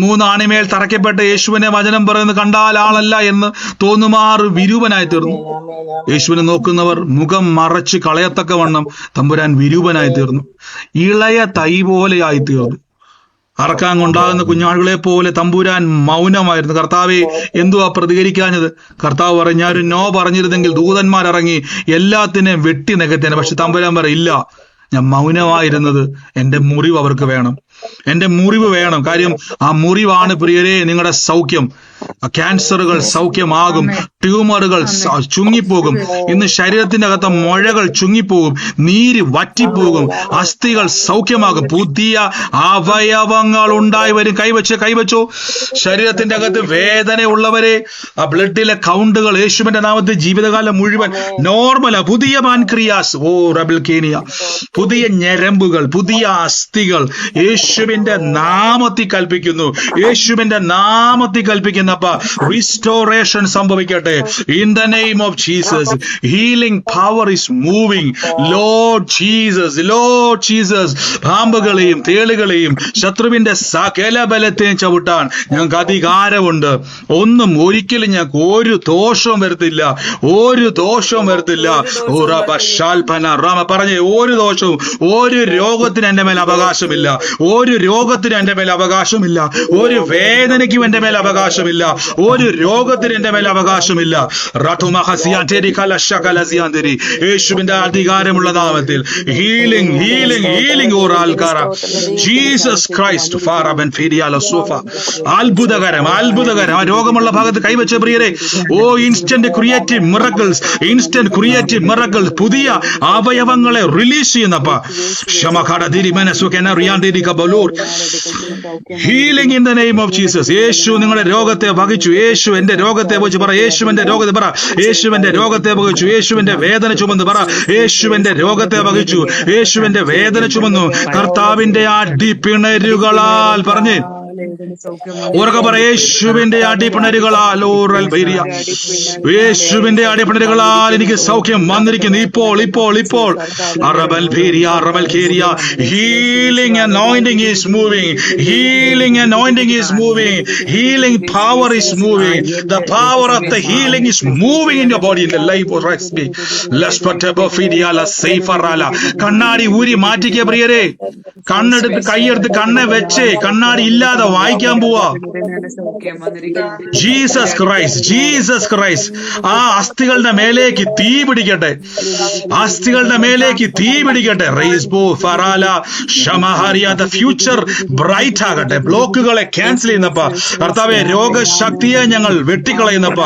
3 ആണിമേൽ തറയ്ക്കപ്പെട്ട യേശുവിനെ വചനം പറയുന്നത് കണ്ടാൽ ആളല്ല എന്ന് തോന്നുമാറ് വിരൂപനായി തീർന്നു. യേശുവിനെ നോക്കുന്നവർ മുഖം മറച്ച് കളയത്തക്കവണ്ണം തമ്പുരാൻ വിരൂപനായി തീർന്നു. ഇളയ തൈ പോലെയായി തീർന്നു. അറക്കാങ്ങുണ്ടാകുന്ന കുഞ്ഞാടുകളെ പോലെ തമ്പുരാൻ മൗനമായിരുന്നു. കർത്താവെ എന്തുവാ പ്രതികരിക്കാഞ്ഞത്? കർത്താവ് പറഞ്ഞു, ഞാനൊരു നോ പറഞ്ഞിരുന്നെങ്കിൽ ദൂതന്മാരിറങ്ങി എല്ലാത്തിനെയും വെട്ടി നികത്തേനെ. പക്ഷെ തമ്പുരാൻ പറയില്ല, ഞാൻ മൗനമായിരുന്നത് എന്റെ മുറിവ് അവർക്ക് വേണം. എന്റെ മുറിവ് വേണം. കാര്യം ആ മുറിവാണ് പ്രിയരെ നിങ്ങളുടെ സൗഖ്യം. ക്യാൻസറുകൾ സൗഖ്യമാകും, ട്യൂമറുകൾ ചുങ്ങിപ്പോകും. ഇന്ന് ശരീരത്തിന്റെ അകത്ത് മുഴകൾ ചുങ്ങിപ്പോകും, നീര് വറ്റിപ്പോകും, അസ്ഥികൾ സൗഖ്യമാകും, പുതിയ അവയവങ്ങൾ ഉണ്ടായി വരും. കൈവച്ചോ. ശരീരത്തിന്റെ അകത്ത് വേദന ഉള്ളവരെ, ആ ബ്ലഡിലെ കൗണ്ടുകൾ യേശുവിന്റെ നാമത്തിൽ ജീവിതകാലം മുഴുവൻ നോർമലാ. പുതിയ പാൻക്രിയാസ്, ഓ റബിൽ കേനിയ, പുതിയ ഞരമ്പുകൾ, പുതിയ അസ്ഥികൾ യേശുവിന്റെ നാമത്തിൽ കൽപ്പിക്കുന്നു. യേശുവിന്റെ നാമത്തിൽ കൽപ്പിക്കുന്നപ്പ റിസ്റ്റോറേഷൻ സംഭവിക്കട്ടെ. In the name of Jesus, healing power is moving. Lord Jesus, പാമ്പുകളെയും തേളുകളെയും ശത്രുവിന്റെ സകല ബലത്തെയും ചവിട്ടാൻ ഞങ്ങൾക്ക് അധികാരമുണ്ട്. ഒരിക്കലും ഞങ്ങൾക്ക് ഒരു ദോഷവും വരത്തില്ല. റാമ പറഞ്ഞേ, ഒരു ദോഷവും, ഒരു രോഗത്തിന് എന്റെ മേൽ അവകാശമില്ല. ഒരു വേദനയ്ക്കും എന്റെ മേൽ അവകാശമില്ല. ഒരു രോഗത്തിന് എന്റെ മേൽ അവകാശമില്ല. യേശുവിന്റെ അധികാരമുള്ള നാമത്തിൽ ഹീലിംഗ് ഓറാൽക്കാര ജീസസ് ക്രൈസ്റ്റ് ഫാറബൻ ഫിരിയാല സോഫ. അത്ഭുതകരം. ആ രോഗമുള്ള ഭാഗത്ത് കൈവച്ച പ്രിയരെ, ഇൻസ്റ്റന്റ് ക്രിയേറ്റീവ് മിറക്കിൾസ്, പുതിയ അവയവങ്ങളെ റിലീസ് ചെയ്യുന്നപ്പ healing in the name of Jesus. യേശു നിങ്ങളുടെ രോഗത്തെ വഹിച്ചു. യേശു എന്റെ രോഗത്തെ വഹിച്ചു. പറ, യേശുവിന്റെ രോഗത്തെ പറ. യേശുവിന്റെ രോഗത്തെ വഹിച്ചു. യേശുവിന്റെ വേദന ചുമന്നു. പറ, യേശുവിന്റെ രോഗത്തെ വഹിച്ചു. യേശുവിന്റെ വേദന ചുമന്നു. കർത്താവിന്റെ അടിപ്പിണരുകളാൽ പറഞ്ഞേ, ഉറക്കെ പറ, യേശുവിന്റെ അടിപ്പിണരുകളാൽ, യേശുവിന്റെ അടിപ്പിണരുകളാൽ എനിക്ക് സൗഖ്യം വന്നിരിക്കുന്നു. ഇപ്പോൾ healing anointing is moving. Healing power is moving. The power of the healing is moving in your body, in the life of Christ. കണ്ണാടി ഊരി മാറ്റിക്കേ പ്രിയരെ. കൈയെടുത്ത് കണ്ണെ വെച്ചേ, കണ്ണാടി ഇല്ലാതെ വായിക്കാൻ പോവാ. ജീസസ് ക്രൈസ്റ്റ് ആ അസ്ഥികളുടെ മേലേക്ക് തീ പിടിക്കട്ടെ. ഫ്യൂച്ചർ ബ്രൈറ്റ് ആകട്ടെ. ബ്ലോക്കുകളെ ക്യാൻസൽ ചെയ്യുന്നപ്പ കർത്താവെ, രോഗശക്തിയെ ഞങ്ങൾ വെട്ടിക്കളയുന്നപ്പ,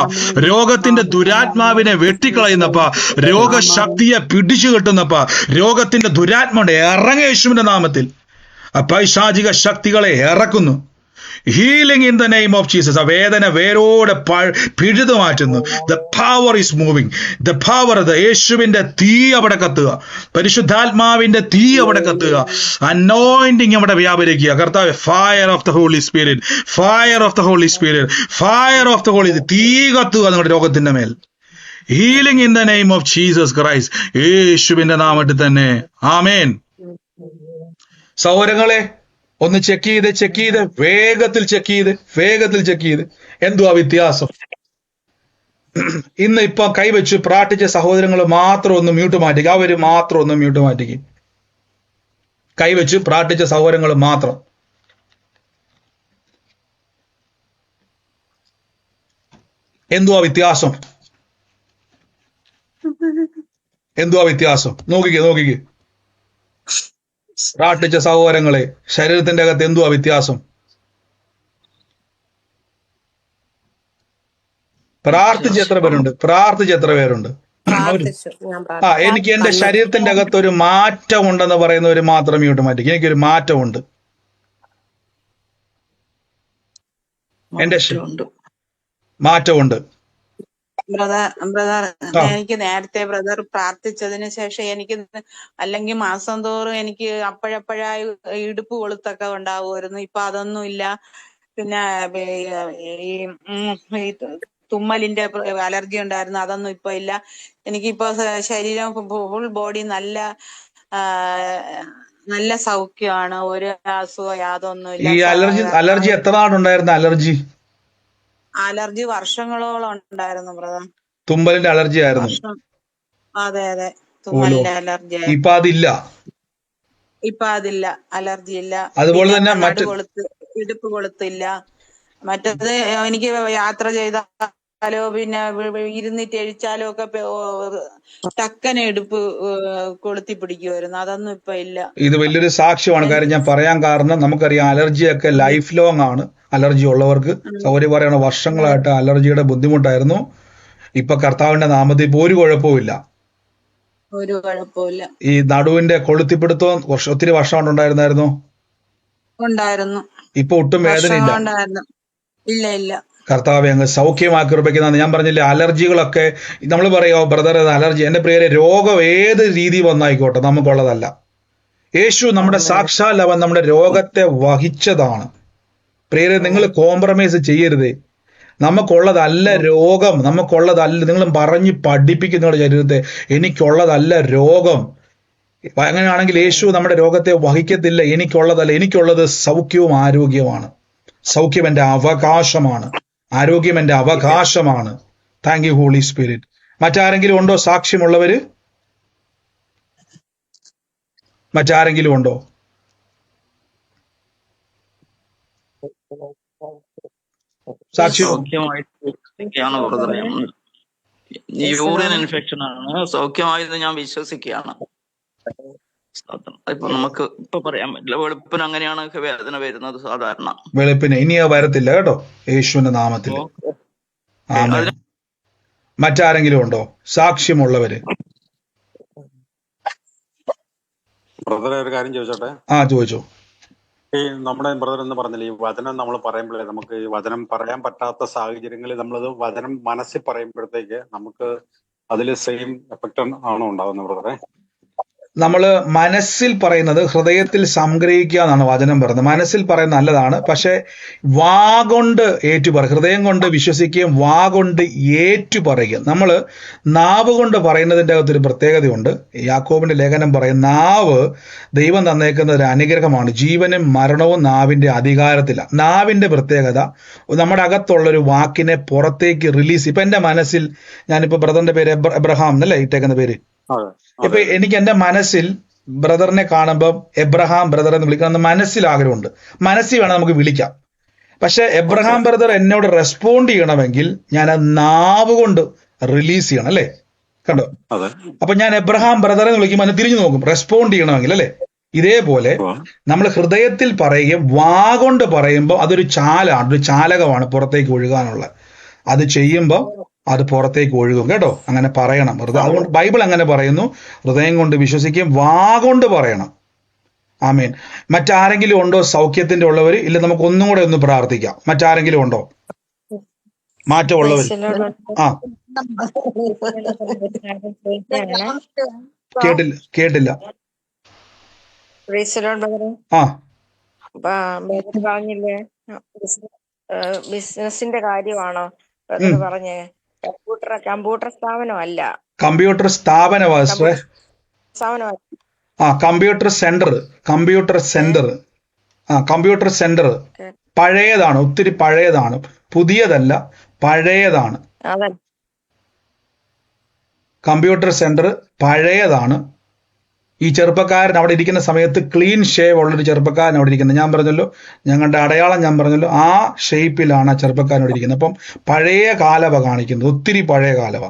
രോഗത്തിന്റെ ദുരാത്മാവിനെ വെട്ടിക്കളയുന്നപ്പ, രോഗശക്തിയെ പിടിച്ചു കെട്ടുന്നപ്പ, രോഗത്തിന്റെ ദുരാത്മാവിനെ ഇറങ്ങ യേശുവിന്റെ നാമത്തിൽ പൈശാചിക ശക്തികളെ ഇറക്കുന്നു. Healing in the name of Jesus. ആ വേദന വേരോടെ പിഴുതു മാറ്റുന്നു. The power is moving. The power, യേശുവിന്റെ തീ അവിടെ കത്തുക. പരിശുദ്ധാത്മാവിന്റെ തീ അവിടെ കത്തുക. അനോയിന്റിങ് അവിടെ വ്യാപരിക്കുക. കർത്താവ്, fire of the holy spirit, തീ കത്തുക നിങ്ങളുടെ രോഗത്തിന്റെ മേൽ. Healing in the name of Jesus Christ, യേശുവിന്റെ നാമത്തിൽ തന്നെ. ആമേൻ. സഹോദരങ്ങളെ, ഒന്ന് ചെക്ക് ചെയ്ത് വേഗത്തിൽ ചെക്ക് ചെയ്ത് എന്തുവാ വ്യത്യാസം? ഇപ്പൊ കൈവച്ച് പ്രാർത്ഥിച്ച സഹോദരങ്ങൾ മാത്രം ഒന്ന് മ്യൂട്ട് മാറ്റിക്കുക. അവര് മാത്രം ഒന്ന് മ്യൂട്ട് മാറ്റിക്കുക. കൈവച്ച് പ്രാർത്ഥിച്ച സഹോദരങ്ങൾ മാത്രം. എന്തുവാ വ്യത്യാസം? നോക്കിക്കേ. പ്രാർത്ഥിച്ച സഹോദരങ്ങളെ, ശരീരത്തിന്റെ അകത്ത് എന്തുവാ വ്യത്യാസം? പ്രാർത്ഥിച്ച എത്ര പേരുണ്ട്? എനിക്ക് എന്റെ ശരീരത്തിന്റെ അകത്ത് ഒരു മാറ്റം ഉണ്ടെന്ന് പറയുന്നവര് മാത്രം മ്യൂട്ട് മാറ്റി. എനിക്കൊരു മാറ്റമുണ്ട്. മാറ്റമുണ്ട്. ബ്രദർ എനിക്ക് നേരത്തെ പ്രാർത്ഥിച്ചതിന് ശേഷം എനിക്ക് അല്ലെങ്കിൽ മാസം തോറും എനിക്ക് അപ്പോഴപ്പോഴായി ഇടുപ്പ് കൊളുത്തൊക്കെ ഉണ്ടാവുമായിരുന്നു. ഇപ്പൊ അതൊന്നും ഇല്ല. പിന്നെ ഈ തുമ്മലിന്റെ അലർജി ഉണ്ടായിരുന്നു, അതൊന്നും ഇപ്പൊ ഇല്ല. എനിക്കിപ്പോ ശരീരം ഫുൾ ബോഡി നല്ല സൗഖ്യമാണ്. ഒരു അസുഖം യാതൊന്നും ഇല്ല. ഈ അലർജി എത്ര നാളുണ്ടായിരുന്ന അലർജി വർഷങ്ങളോളം ഉണ്ടായിരുന്നു ബ്രദർ. തുമ്മലിന്റെ അലർജി ആയിരുന്നു? അതെ, തുമ്മലിന്റെ അലർജി. ഇപ്പൊ അതില്ല, അലർജി ഇല്ല. അതുപോലെ തന്നെ ഇടുപ്പ് കൊളുത്തില്ല. മറ്റത് എനിക്ക് യാത്ര ചെയ്ത പിന്നെ ഇരുന്നിട്ട് എഴിച്ചാലോ ഒക്കെ ടക്കനെ എടുപ്പ് കൊളുത്തി പിടിക്കുമായിരുന്നു. അതൊന്നും ഇപ്പൊ ഇല്ല. ഇത് വലിയൊരു സാക്ഷ്യമാണ്. കാര്യം ഞാൻ പറയാൻ കാരണം നമുക്കറിയാം അലർജിയൊക്കെ ലൈഫ് ലോങ് ആണ്. അലർജി ഉള്ളവർക്ക് സൗകര്യം പറയണ വർഷങ്ങളായിട്ട് അലർജിയുടെ ബുദ്ധിമുട്ടായിരുന്നു. ഇപ്പൊ കർത്താവിന്റെ നാമത്തിൽ ഇപ്പൊ ഒരു കുഴപ്പമില്ല. ഒരു കുഴപ്പമില്ല. ഈ നടുവിന്റെ കൊളുത്തിപ്പിടുത്തവും ഒത്തിരി വർഷം കൊണ്ടുണ്ടായിരുന്നായിരുന്നു. ഉണ്ടായിരുന്നു. ഇപ്പൊ ഒട്ടും വേദനയില്ല. ഇല്ല ഇല്ല. കർത്താവെ അങ്ങ് സൗഖ്യമാക്കി ഉറപ്പിക്കുന്നതാണ്. ഞാൻ പറഞ്ഞില്ലേ അലർജികളൊക്കെ നമ്മൾ പറയുമോ ബ്രദർ അലർജി. എന്റെ പ്രിയരെ, രോഗം ഏത് രീതി വന്നായിക്കോട്ടെ നമുക്കുള്ളതല്ല. യേശു നമ്മുടെ സാക്ഷാൽ അവൻ നമ്മുടെ രോഗത്തെ വഹിച്ചതാണ്. പ്രിയരെ, നിങ്ങൾ കോംപ്രമൈസ് ചെയ്യരുതേ. നമുക്കുള്ളതല്ല രോഗം, നമുക്കുള്ളതല്ല. നിങ്ങൾ പറഞ്ഞ് പഠിപ്പിക്കും നിങ്ങളുടെ ശരീരത്തെ, എനിക്കുള്ളതല്ല രോഗം. അങ്ങനെയാണെങ്കിൽ യേശു നമ്മുടെ രോഗത്തെ വഹിക്കത്തില്ല. എനിക്കുള്ളതല്ല, എനിക്കുള്ളത് സൗഖ്യവും ആരോഗ്യമാണ്. സൗഖ്യം എൻ്റെ അവകാശമാണ്, ആരോഗ്യം എൻ്റെ അവകാശമാണ്. Thank you holy spirit. മറ്റാരെങ്കിലും ഉണ്ടോ സാക്ഷ്യമുള്ളവര്? മറ്റാരെങ്കിലും ഉണ്ടോ? സൗഖ്യമായിട്ടാണ് ബ്രദറെ. യൂറിൻ ഇൻഫെക്ഷൻ ആണ്. സൗഖ്യമായത് ഞാൻ വിശ്വസിക്കുകയാണ്. ഇപ്പൊ നമുക്ക് ഇപ്പൊ പറയാൻ പറ്റില്ല. വെളുപ്പിന് അങ്ങനെയാണ് വേദന വരുന്നത് സാധാരണ. വെളുപ്പിന് ഇനിയോ വരത്തില്ല കേട്ടോ, യേശുവിന്റെ നാമത്തിൽ. മറ്റാരെങ്കിലും ഉണ്ടോ സാക്ഷ്യമുള്ളവര്? ബ്രദറെ ഒരു കാര്യം ചോദിച്ചോട്ടെ? ചോദിച്ചോ. ഈ നമ്മുടെ ബ്രദർ എന്ന് പറഞ്ഞില്ല, ഈ വചനം നമ്മൾ പറയുമ്പോഴേ നമുക്ക് ഈ വചനം പറയാൻ പറ്റാത്ത സാഹചര്യങ്ങളിൽ നമ്മളത് വചനം മനസ്സിൽ പറയുമ്പോഴത്തേക്ക് നമുക്ക് അതിൽ സെയിം എഫക്റ്റ് ആണോ ഉണ്ടാകുന്നത് ബ്രദറെ? നമ്മൾ മനസ്സിൽ പറയുന്നത് ഹൃദയത്തിൽ സംഗ്രഹിക്കുക എന്നാണ് വചനം പറയുന്നത്. മനസ്സിൽ പറയുന്നത് നല്ലതാണ്, പക്ഷെ വാ കൊണ്ട് ഏറ്റുപറയുക. ഹൃദയം കൊണ്ട് വിശ്വസിക്കുകയും വാ കൊണ്ട് ഏറ്റുപറയുക. നമ്മൾ നാവ് കൊണ്ട് പറയുന്നതിൻ്റെ അകത്തൊരു പ്രത്യേകതയുണ്ട്. യാക്കോബിന്റെ ലേഖനം പറയും, നാവ് ദൈവം തന്നേക്കുന്ന ഒരു അനുഗ്രഹമാണ്. ജീവനും മരണവും നാവിന്റെ അധികാരത്തിലാണ്. നാവിന്റെ പ്രത്യേകത നമ്മുടെ അകത്തുള്ളൊരു വാക്കിനെ പുറത്തേക്ക് റിലീസ്. ഇപ്പൊ എന്റെ മനസ്സിൽ, ഞാനിപ്പോ ബ്രദറിന്റെ പേര് എബ്രഹാം എന്നല്ലേ ഇട്ടേക്കുന്ന പേര്. ഇപ്പൊ എനിക്ക് എന്റെ മനസ്സിൽ ബ്രദറിനെ കാണുമ്പോൾ എബ്രഹാം ബ്രദർ എന്ന് വിളിക്കണം മനസ്സിൽ ആഗ്രഹമുണ്ട്. മനസ്സിൽ വേണം നമുക്ക് വിളിക്കാം. പക്ഷെ എബ്രഹാം ബ്രദർ എന്നോട് റെസ്പോണ്ട് ചെയ്യണമെങ്കിൽ ഞാൻ ആ നാവ് കൊണ്ട് റിലീസ് ചെയ്യണം, അല്ലേ? കണ്ടോ? അപ്പൊ ഞാൻ എബ്രഹാം ബ്രദർ എന്ന് വിളിക്കുമ്പോൾ അതിനെ തിരിഞ്ഞു നോക്കും, റെസ്പോണ്ട് ചെയ്യണമെങ്കിൽ, അല്ലേ? ഇതേപോലെ നമ്മൾ ഹൃദയത്തിൽ പറയുകയും വാ കൊണ്ട് പറയുമ്പോൾ അതൊരു ചാലാണ്, ഒരു ചാലകമാണ് പുറത്തേക്ക് ഒഴുകാനുള്ള. അത് ചെയ്യുമ്പോൾ അത് പുറത്തേക്ക് ഒഴുകും കേട്ടോ. അങ്ങനെ പറയണം. അതുകൊണ്ട് ബൈബിൾ അങ്ങനെ പറയുന്നു, ഹൃദയം കൊണ്ട് വിശ്വസിക്കുകയും വാ കൊണ്ട് പറയണം. ആമേൻ. മറ്റാരെങ്കിലും ഉണ്ടോ സൗഖ്യത്തിന്റെ ഉള്ളവർ? ഇല്ല, നമുക്ക് ഒന്നും കൂടെ ഒന്ന് പ്രാർത്ഥിക്കാം. മറ്റാരെങ്കിലും ഉണ്ടോ മാറ്റമുള്ളവർ? കേട്ടില്ല. പറഞ്ഞില്ലേ ബിസിനസിന്റെ കാര്യമാണോ പറഞ്ഞേ? കമ്പ്യൂട്ടർ സ്ഥാപനമല്ല, കമ്പ്യൂട്ടർ സ്ഥാപനമാണ്. കമ്പ്യൂട്ടർ സെന്റർ പഴയതാണ്, ഒത്തിരി പഴയതാണ്, പുതിയതല്ല, പഴയതാണ്. Computer centre പഴയതാണ്. ഈ ചെറുപ്പക്കാരൻ അവിടെ ഇരിക്കുന്ന സമയത്ത് ക്ലീൻ ഷേവ് ഉള്ളൊരു ചെറുപ്പക്കാരൻ അവിടെ ഇരിക്കുന്നത്. ഞാൻ പറഞ്ഞല്ലോ, ഞങ്ങളുടെ അടയാളം ഞാൻ പറഞ്ഞല്ലോ, ആ ഷേപ്പിലാണ് ആ ചെറുപ്പക്കാരൻ അവിടെ ഇരിക്കുന്നത്. അപ്പം പഴയ കാലവ കാണിക്കുന്നത്, ഒത്തിരി പഴയ കാലവ.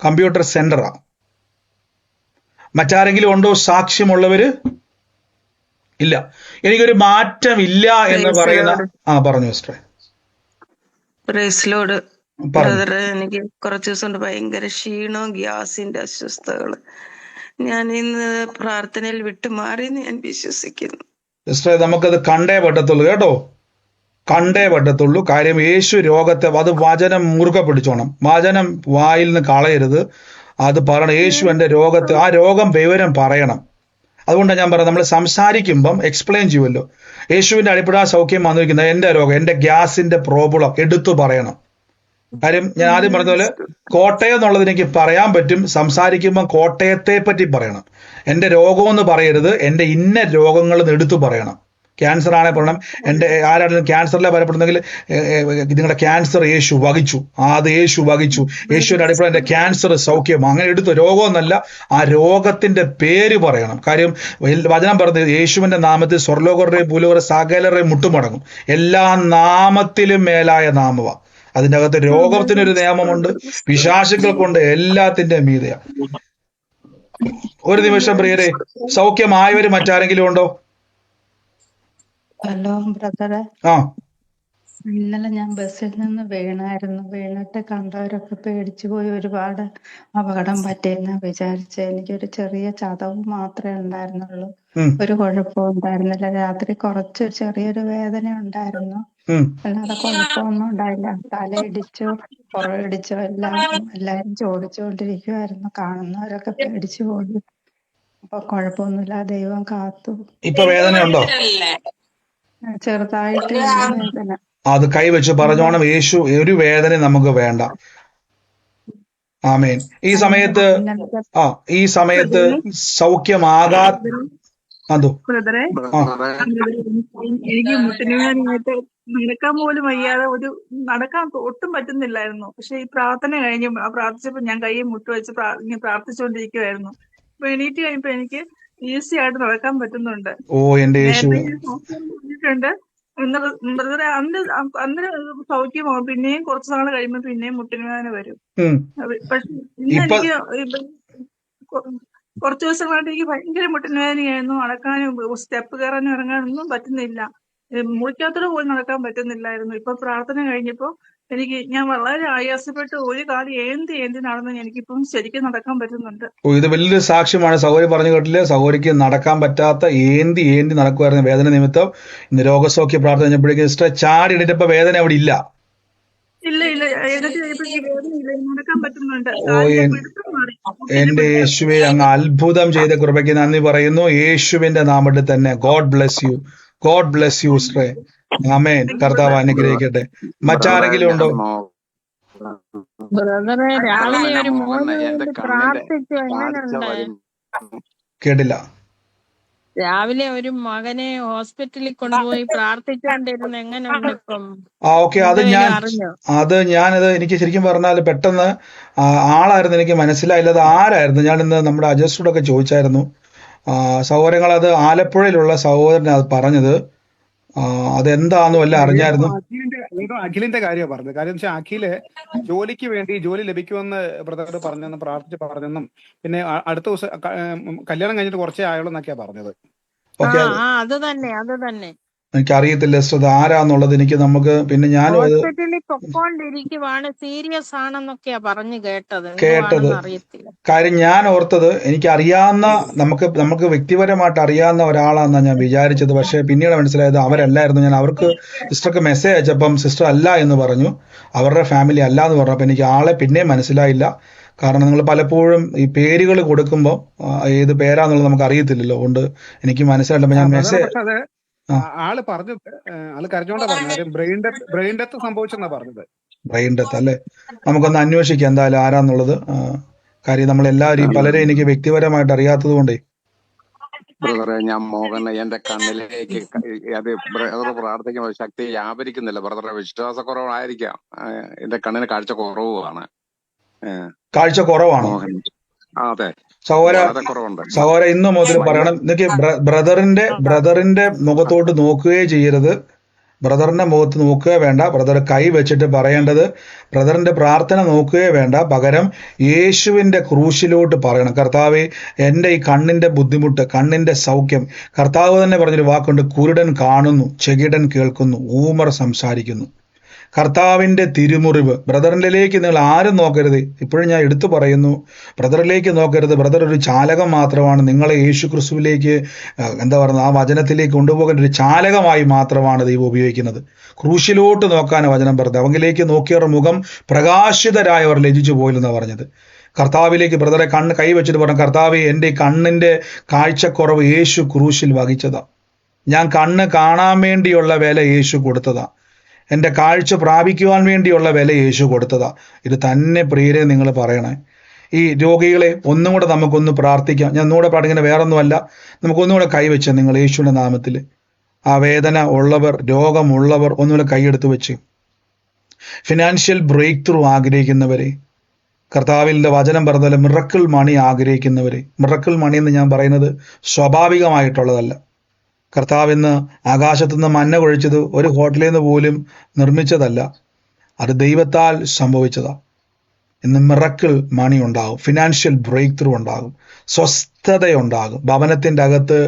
കമ്പ്യൂട്ടർ സെന്ററാ. മറ്റാരെങ്കിലും ഉണ്ടോ സാക്ഷ്യമുള്ളവര്? ഇല്ല. എനിക്കൊരു മാറ്റം ഇല്ല എന്ന് പറയുന്ന പറഞ്ഞു സിസ്റ്ററെ. എനിക്ക് കുറച്ച് ദിവസം കൊണ്ട് ഭയങ്കര ക്ഷീണവും ഗ്യാസിന്റെ അസ്വസ്ഥതകള്. ഞാൻ ഇന്ന് പ്രാർത്ഥനയിൽ വിട്ടുമാറിയെന്ന് ഞാൻ വിശ്വസിക്കുന്നു. സിസ്റ്ററെ, നമുക്കത് കണ്ടേ പറ്റത്തുള്ളൂ കേട്ടോ, കണ്ടേ പറ്റത്തുള്ളൂ. കാര്യം യേശു രോഗത്തെ, അത് വചനം മുറുകെ പിടിച്ചോണം. വചനം വായിൽ നിന്ന് കളയരുത്. അത് പറയണം, യേശു എൻ്റെ രോഗത്തെ, ആ രോഗം വിവരം പറയണം. അതുകൊണ്ടാണ് ഞാൻ പറയുന്നത്, നമ്മൾ സംസാരിക്കുമ്പം എക്സ്പ്ലെയിൻ ചെയ്യുമല്ലോ. യേശുവിന്റെ അടിപ്പെടാ സൗഖ്യം വന്നിരിക്കുന്നത് എൻ്റെ രോഗം, എൻ്റെ ഗ്യാസിന്റെ പ്രോബ്ലം എടുത്തു പറയണം. കാര്യം ഞാൻ ആദ്യം പറഞ്ഞ പോലെ കോട്ടയം എന്നുള്ളത് എനിക്ക് പറയാൻ പറ്റും. സംസാരിക്കുമ്പോൾ കോട്ടയത്തെ പറ്റി പറയണം. എൻ്റെ രോഗമെന്ന് പറയരുത്, എൻ്റെ ഇന്ന രോഗങ്ങൾ എടുത്തു പറയണം. ക്യാൻസർ ആണെ പറയണം, എൻ്റെ ആരാണെങ്കിലും ക്യാൻസറിലെ ഭയപ്പെടുന്നെങ്കിൽ നിങ്ങളുടെ ക്യാൻസർ യേശു വഹിച്ചു, അത് യേശു വഹിച്ചു, യേശുവിന്റെ അടിപ്പുറം എൻ്റെ ക്യാൻസർ സൗഖ്യം, അങ്ങനെ എടുത്തു. രോഗമെന്നല്ല, ആ രോഗത്തിന്റെ പേര് പറയണം. കാര്യം വചനം പറഞ്ഞത്, യേശുവിന്റെ നാമത്തിൽ സ്വർലോകരുടെയും ഭൂലോകരുടെ സകലരുടെയും മുട്ടുമടങ്ങും. എല്ലാ നാമത്തിലും മേലായ നാമവ. അതിൻ്റെ അകത്ത് രോഗത്തിനൊരു നിയമമുണ്ട്, പിശാചുക്കൾക്കുണ്ട്, എല്ലാത്തിന്റെ മീതെയാ. ഒരു നിമിഷം പ്രിയരെ, സൗഖ്യമായവര് മറ്റാരെങ്കിലും ഉണ്ടോ? ഹലോ ബ്രദറെ, ആ, ഇന്നലെ ഞാൻ ബസ്സിൽ നിന്ന് വീണായിരുന്നു. വീണിട്ട് കണ്ടവരൊക്കെ പേടിച്ചു പോയി. ഒരുപാട് അപകടം പറ്റിയെന്നാ വിചാരിച്ച. എനിക്കൊരു ചെറിയ ചതവ് മാത്രമേ ഉണ്ടായിരുന്നുള്ളൂ. ഒരു കുഴപ്പവും ഉണ്ടായിരുന്നില്ല. രാത്രി കുറച്ച് ചെറിയൊരു വേദന ഉണ്ടായിരുന്നു, അല്ലാതെ കുഴപ്പമൊന്നും ഉണ്ടായില്ല. തലയിടിച്ചോ പുറകിടിച്ചോ എല്ലാരും ചോദിച്ചുകൊണ്ടിരിക്കുവായിരുന്നു. കാണുന്നവരൊക്കെ പേടിച്ചു പോയി. അപ്പൊ കുഴപ്പമൊന്നുമില്ല, ദൈവം കാത്തു. ഇപ്പൊ വേദനയുണ്ടോ? ചെറുതായിട്ട് വേദന. അത് കൈവച്ച് പറഞ്ഞോണം, യേശു ഒരു വേദന നമുക്ക് വേണ്ട. ആമേൻ. ഈ സമയത്ത് സൗഖ്യമാകാ അതോ എനിക്ക് മുട്ടിനുവേദനയായിട്ട് നടക്കാൻ പോലും വയ്യാതെ നടക്കാൻ ഒട്ടും പറ്റുന്നില്ലായിരുന്നു. പക്ഷെ ഈ പ്രാർത്ഥന കഴിഞ്ഞ് പ്രാർത്ഥിച്ചപ്പോ ഞാൻ കൈ മുട്ടുവെച്ച് പ്രാർത്ഥിച്ചുകൊണ്ടിരിക്കുവായിരുന്നു. അപ്പൊ എണീറ്റ് കഴിഞ്ഞപ്പോ എനിക്ക് ഈസി ആയിട്ട് നടക്കാൻ പറ്റുന്നുണ്ട്. നേരത്തെ ബ്രദറെ അന്ന് സൗഖ്യമാവും, പിന്നെയും കുറച്ചു നാൾ കഴിയുമ്പോ പിന്നെയും മുട്ടിനുവേദന വരും. പക്ഷെ ഇന്ന് എനിക്ക് കുറച്ചു ദിവസങ്ങളായിട്ട് എനിക്ക് ഭയങ്കര മുട്ടിനുവേദനയായിരുന്നു. നടക്കാനും സ്റ്റെപ്പ് കയറാനും ഇറങ്ങാനൊന്നും പറ്റുന്നില്ല. മുറിക്കാത്തോടെ പോലും നടക്കാൻ പറ്റുന്നില്ലായിരുന്നു. ഇപ്പൊ പ്രാർത്ഥന കഴിഞ്ഞപ്പോ ഞാൻ വളരെ ആയാസപ്പെട്ട് ഒരു കാലം ഏന്തി നടന്ന് എനിക്കിപ്പം ശരിക്കും നടക്കാൻ പറ്റുന്നുണ്ട്. ഇത് വലിയൊരു സാക്ഷ്യമാണ്. സഹോദരി പറഞ്ഞു കേട്ടില്ലേ, സഹോദരിക്ക് നടക്കാൻ പറ്റാത്ത ഏന്തി നടക്കുമായിരുന്നു വേദന നിമിത്തം. ഇന്ന് രോഗസൗഖ്യ പ്രാർത്ഥന കഴിഞ്ഞപ്പോഴേക്കും സിസ്റ്റർ ചാടി ഇടിട്ടപ്പോ വേദന അവിടെ ഇല്ല. നടക്കാൻ പറ്റുന്നുണ്ട്. എന്റെ യേശുവെ, അങ്ങ് അത്ഭുതം ചെയ്ത കൃപയ്ക്ക് നന്ദി പറയുന്നു. യേശുവിന്റെ നാമത്തിൽ തന്നെ. God bless U, God bless U സിസ്റ്ററെ. ആമേൻ. കർത്താവ് അനുഗ്രഹിക്കട്ടെ. മറ്റാരെങ്കിലും ഉണ്ടോ? കേട്ടില്ല. രാവിലെ ഒരു മകനെ ഹോസ്പിറ്റലിൽ കൊണ്ടുപോയി പ്രാർത്ഥിച്ചുകൊണ്ടിരുന്നു. എങ്ങനെയുണ്ട് ഇപ്പം? ഓക്കെ, ഞാനത് എനിക്ക് ശരിക്കും പറഞ്ഞാൽ പെട്ടെന്ന് ആളായിരുന്നു എനിക്ക് മനസ്സിലായില്ല. അത് ആരായിരുന്നു? ഞാൻ ഇന്ന് നമ്മുടെ അജസ്റ്റോടൊക്കെ ചോദിച്ചായിരുന്നു. സഹോദരങ്ങൾ, അത് ആലപ്പുഴയിലുള്ള സഹോദരൻ അത് പറഞ്ഞത്. അതെന്താന്ന് വല്ല അറിഞ്ഞായിരുന്നു? അഖിലിന്റെ കാര്യമാണ് പറഞ്ഞത്. കാര്യം വെച്ചാൽ അഖില് ജോലിക്ക് വേണ്ടി ജോലി ലഭിക്കുമെന്ന് ബ്രദർ പറഞ്ഞെന്നും പറഞ്ഞെന്നും പിന്നെ അടുത്ത ദിവസം കല്യാണം കഴിഞ്ഞിട്ട് കുറച്ചേ ആയുള്ളൂ എന്നൊക്കെയാ പറഞ്ഞത്. അത് തന്നെ എനിക്കറിയത്തില്ല അത് ആരാന്നുള്ളത്. എനിക്ക് നമുക്ക് പിന്നെ ഞാനും ഹോസ്പിറ്റലിൽ പൊക്കോണ്ടിരിക്കുവാണ്, സീരിയസ് ആണെന്നൊക്കെയാ പറഞ്ഞു കേട്ടത്. കാര്യം ഞാൻ ഓർത്തത് എനിക്കറിയാവുന്ന നമുക്ക് വ്യക്തിപരമായിട്ട് അറിയാവുന്ന ഒരാളാണെന്നാണ് ഞാൻ വിചാരിച്ചത്. പക്ഷെ പിന്നീട് മനസ്സിലായത് അവരല്ലായിരുന്നു. ഞാൻ അവർക്ക് സിസ്റ്റർക്ക് മെസ്സേജ് അയച്ചപ്പം സിസ്റ്റർ അല്ല എന്ന് പറഞ്ഞു, അവരുടെ ഫാമിലി അല്ല എന്ന് പറഞ്ഞു. അപ്പൊ എനിക്ക് ആളെ പിന്നെ മനസ്സിലായില്ല. കാരണം നിങ്ങൾ പലപ്പോഴും ഈ പേരുകൾ കൊടുക്കുമ്പോൾ ഏത് പേരാന്നുള്ളത് നമുക്ക് അറിയത്തില്ലല്ലോ. അതുകൊണ്ട് എനിക്ക് മനസ്സിലായില്ല. ഞാൻ മെസ്സേജ് ആള് പറഞ്ഞത്, ആള് കരഞ്ഞോണ്ടാ പറഞ്ഞത് ബ്രെയിൻ ഡെത്ത് സംഭവിച്ചെന്നാ പറഞ്ഞത്. ബ്രെയിൻ ഡെത്ത് അല്ലേ? നമുക്കൊന്ന് അന്വേഷിക്കാം എന്തായാലും ആരാന്നുള്ളത്. കാര്യം നമ്മളെല്ലാവരും പലരെയും എനിക്ക് വ്യക്തിപരമായിട്ട് അറിയാത്തത് കൊണ്ടേ. ബ്രദറെ, ഞാൻ മോഹൻ, എന്റെ കണ്ണിലേക്ക് അത് ബ്രദർ പ്രാർത്ഥിക്കുമ്പോൾ ശക്തി വ്യാപരിക്കുന്നില്ല. ബ്രദറെ വിശ്വാസക്കുറവായിരിക്കാം. എന്റെ കണ്ണിന് കാഴ്ച കുറവാണ്. കാഴ്ച കുറവാണോ? അതെ സഹോദര, ഇന്ന് മുതൽ പറയണം, എനിക്ക് ബ്രദറിന്റെ മുഖത്തോട്ട് നോക്കുകയേ ചെയ്യരുത്. ബ്രദറിന്റെ മുഖത്ത് നോക്കുക വേണ്ട. ബ്രദർ കൈ വെച്ചിട്ട് പറയേണ്ടത് ബ്രദറിന്റെ പ്രാർത്ഥന നോക്കുകയേ വേണ്ട. പകരം യേശുവിന്റെ ക്രൂശിലോട്ട് പറയണം. കർത്താവേ, എൻ്റെ ഈ കണ്ണിന്റെ ബുദ്ധിമുട്ട്, കണ്ണിന്റെ സൗഖ്യം. കർത്താവ് തന്നെ പറഞ്ഞൊരു വാക്കുണ്ട്, കുരുടൻ കാണുന്നു, ചെകിടൻ കേൾക്കുന്നു, ഊമർ സംസാരിക്കുന്നു. കർത്താവിൻ്റെ തിരുമുറിവ്. ബ്രദറിലേക്ക് നിങ്ങൾ ആരും നോക്കരുത്. ഇപ്പോഴും ഞാൻ എടുത്തു പറയുന്നു, ബ്രദറിലേക്ക് നോക്കരുത്. ബ്രദർ ഒരു ചാലകം മാത്രമാണ്. നിങ്ങളെ യേശു ക്രിസ്തുവിലേക്ക് ആ വചനത്തിലേക്ക് കൊണ്ടുപോകേണ്ട ഒരു ചാലകമായി മാത്രമാണ് ദൈവം ഉപയോഗിക്കുന്നത്. ക്രൂശിലോട്ട് നോക്കാൻ വചനം പറഞ്ഞത്. അവങ്കിലേക്ക് നോക്കിയവർ മുഖം പ്രകാശിതരായവർ ലജിച്ചു പോയില്ലെന്നാണ് പറഞ്ഞത്. കർത്താവിലേക്ക് ബ്രദറെ കൈ വെച്ചിട്ട് പറഞ്ഞു, കർത്താവ്, എൻ്റെ കണ്ണിൻ്റെ കാഴ്ചക്കുറവ് യേശു ക്രൂശിൽ വഹിച്ചതാ. ഞാൻ കണ്ണ് കാണാൻ വേണ്ടിയുള്ള വില യേശു കൊടുത്തതാ. എൻ്റെ കാഴ്ച പ്രാപിക്കുവാൻ വേണ്ടിയുള്ള വില യേശു കൊടുത്തതാ. ഇത് തന്നെ പ്രിയരെ നിങ്ങൾ പറയണേ. ഈ രോഗികളെ ഒന്നും കൂടെ നമുക്കൊന്ന് പ്രാർത്ഥിക്കാം. ഞാൻ ഒന്നുകൂടെ പ്രാർത്ഥിക്കുന്നത് വേറൊന്നുമല്ല, നമുക്കൊന്നുകൂടെ കൈവച്ച് നിങ്ങൾ യേശുവിൻ്റെ നാമത്തിൽ ആ വേദന ഉള്ളവർ, രോഗമുള്ളവർ ഒന്നുകൂടെ കൈയെടുത്ത് വെച്ച്. ഫിനാൻഷ്യൽ ബ്രേക്ക് ത്രൂ ആഗ്രഹിക്കുന്നവരെ, കർത്താവിൻ്റെ വചനം പറഞ്ഞ മിറക്കിൾ മണി ആഗ്രഹിക്കുന്നവരെ. മിറക്കിൾ മണി എന്ന് ഞാൻ പറയുന്നത് സ്വാഭാവികമായിട്ടുള്ളതല്ല. കർത്താവിന്ന് ആകാശത്തുനിന്ന് മന്ന കൊഴിച്ചത് ഒരു ഹോട്ടലിൽ നിന്ന് പോലും നിർമ്മിച്ചതല്ല. അത് ദൈവത്താൽ സംഭവിച്ചതാ. ഇന്ന് മിറക്കിൾ മണി ഉണ്ടാകും, ഫിനാൻഷ്യൽ ബ്രേക്ക് ത്രൂ ഉണ്ടാകും, സ്വസ്ഥതയുണ്ടാകും. ഭവനത്തിൻ്റെ അകത്ത്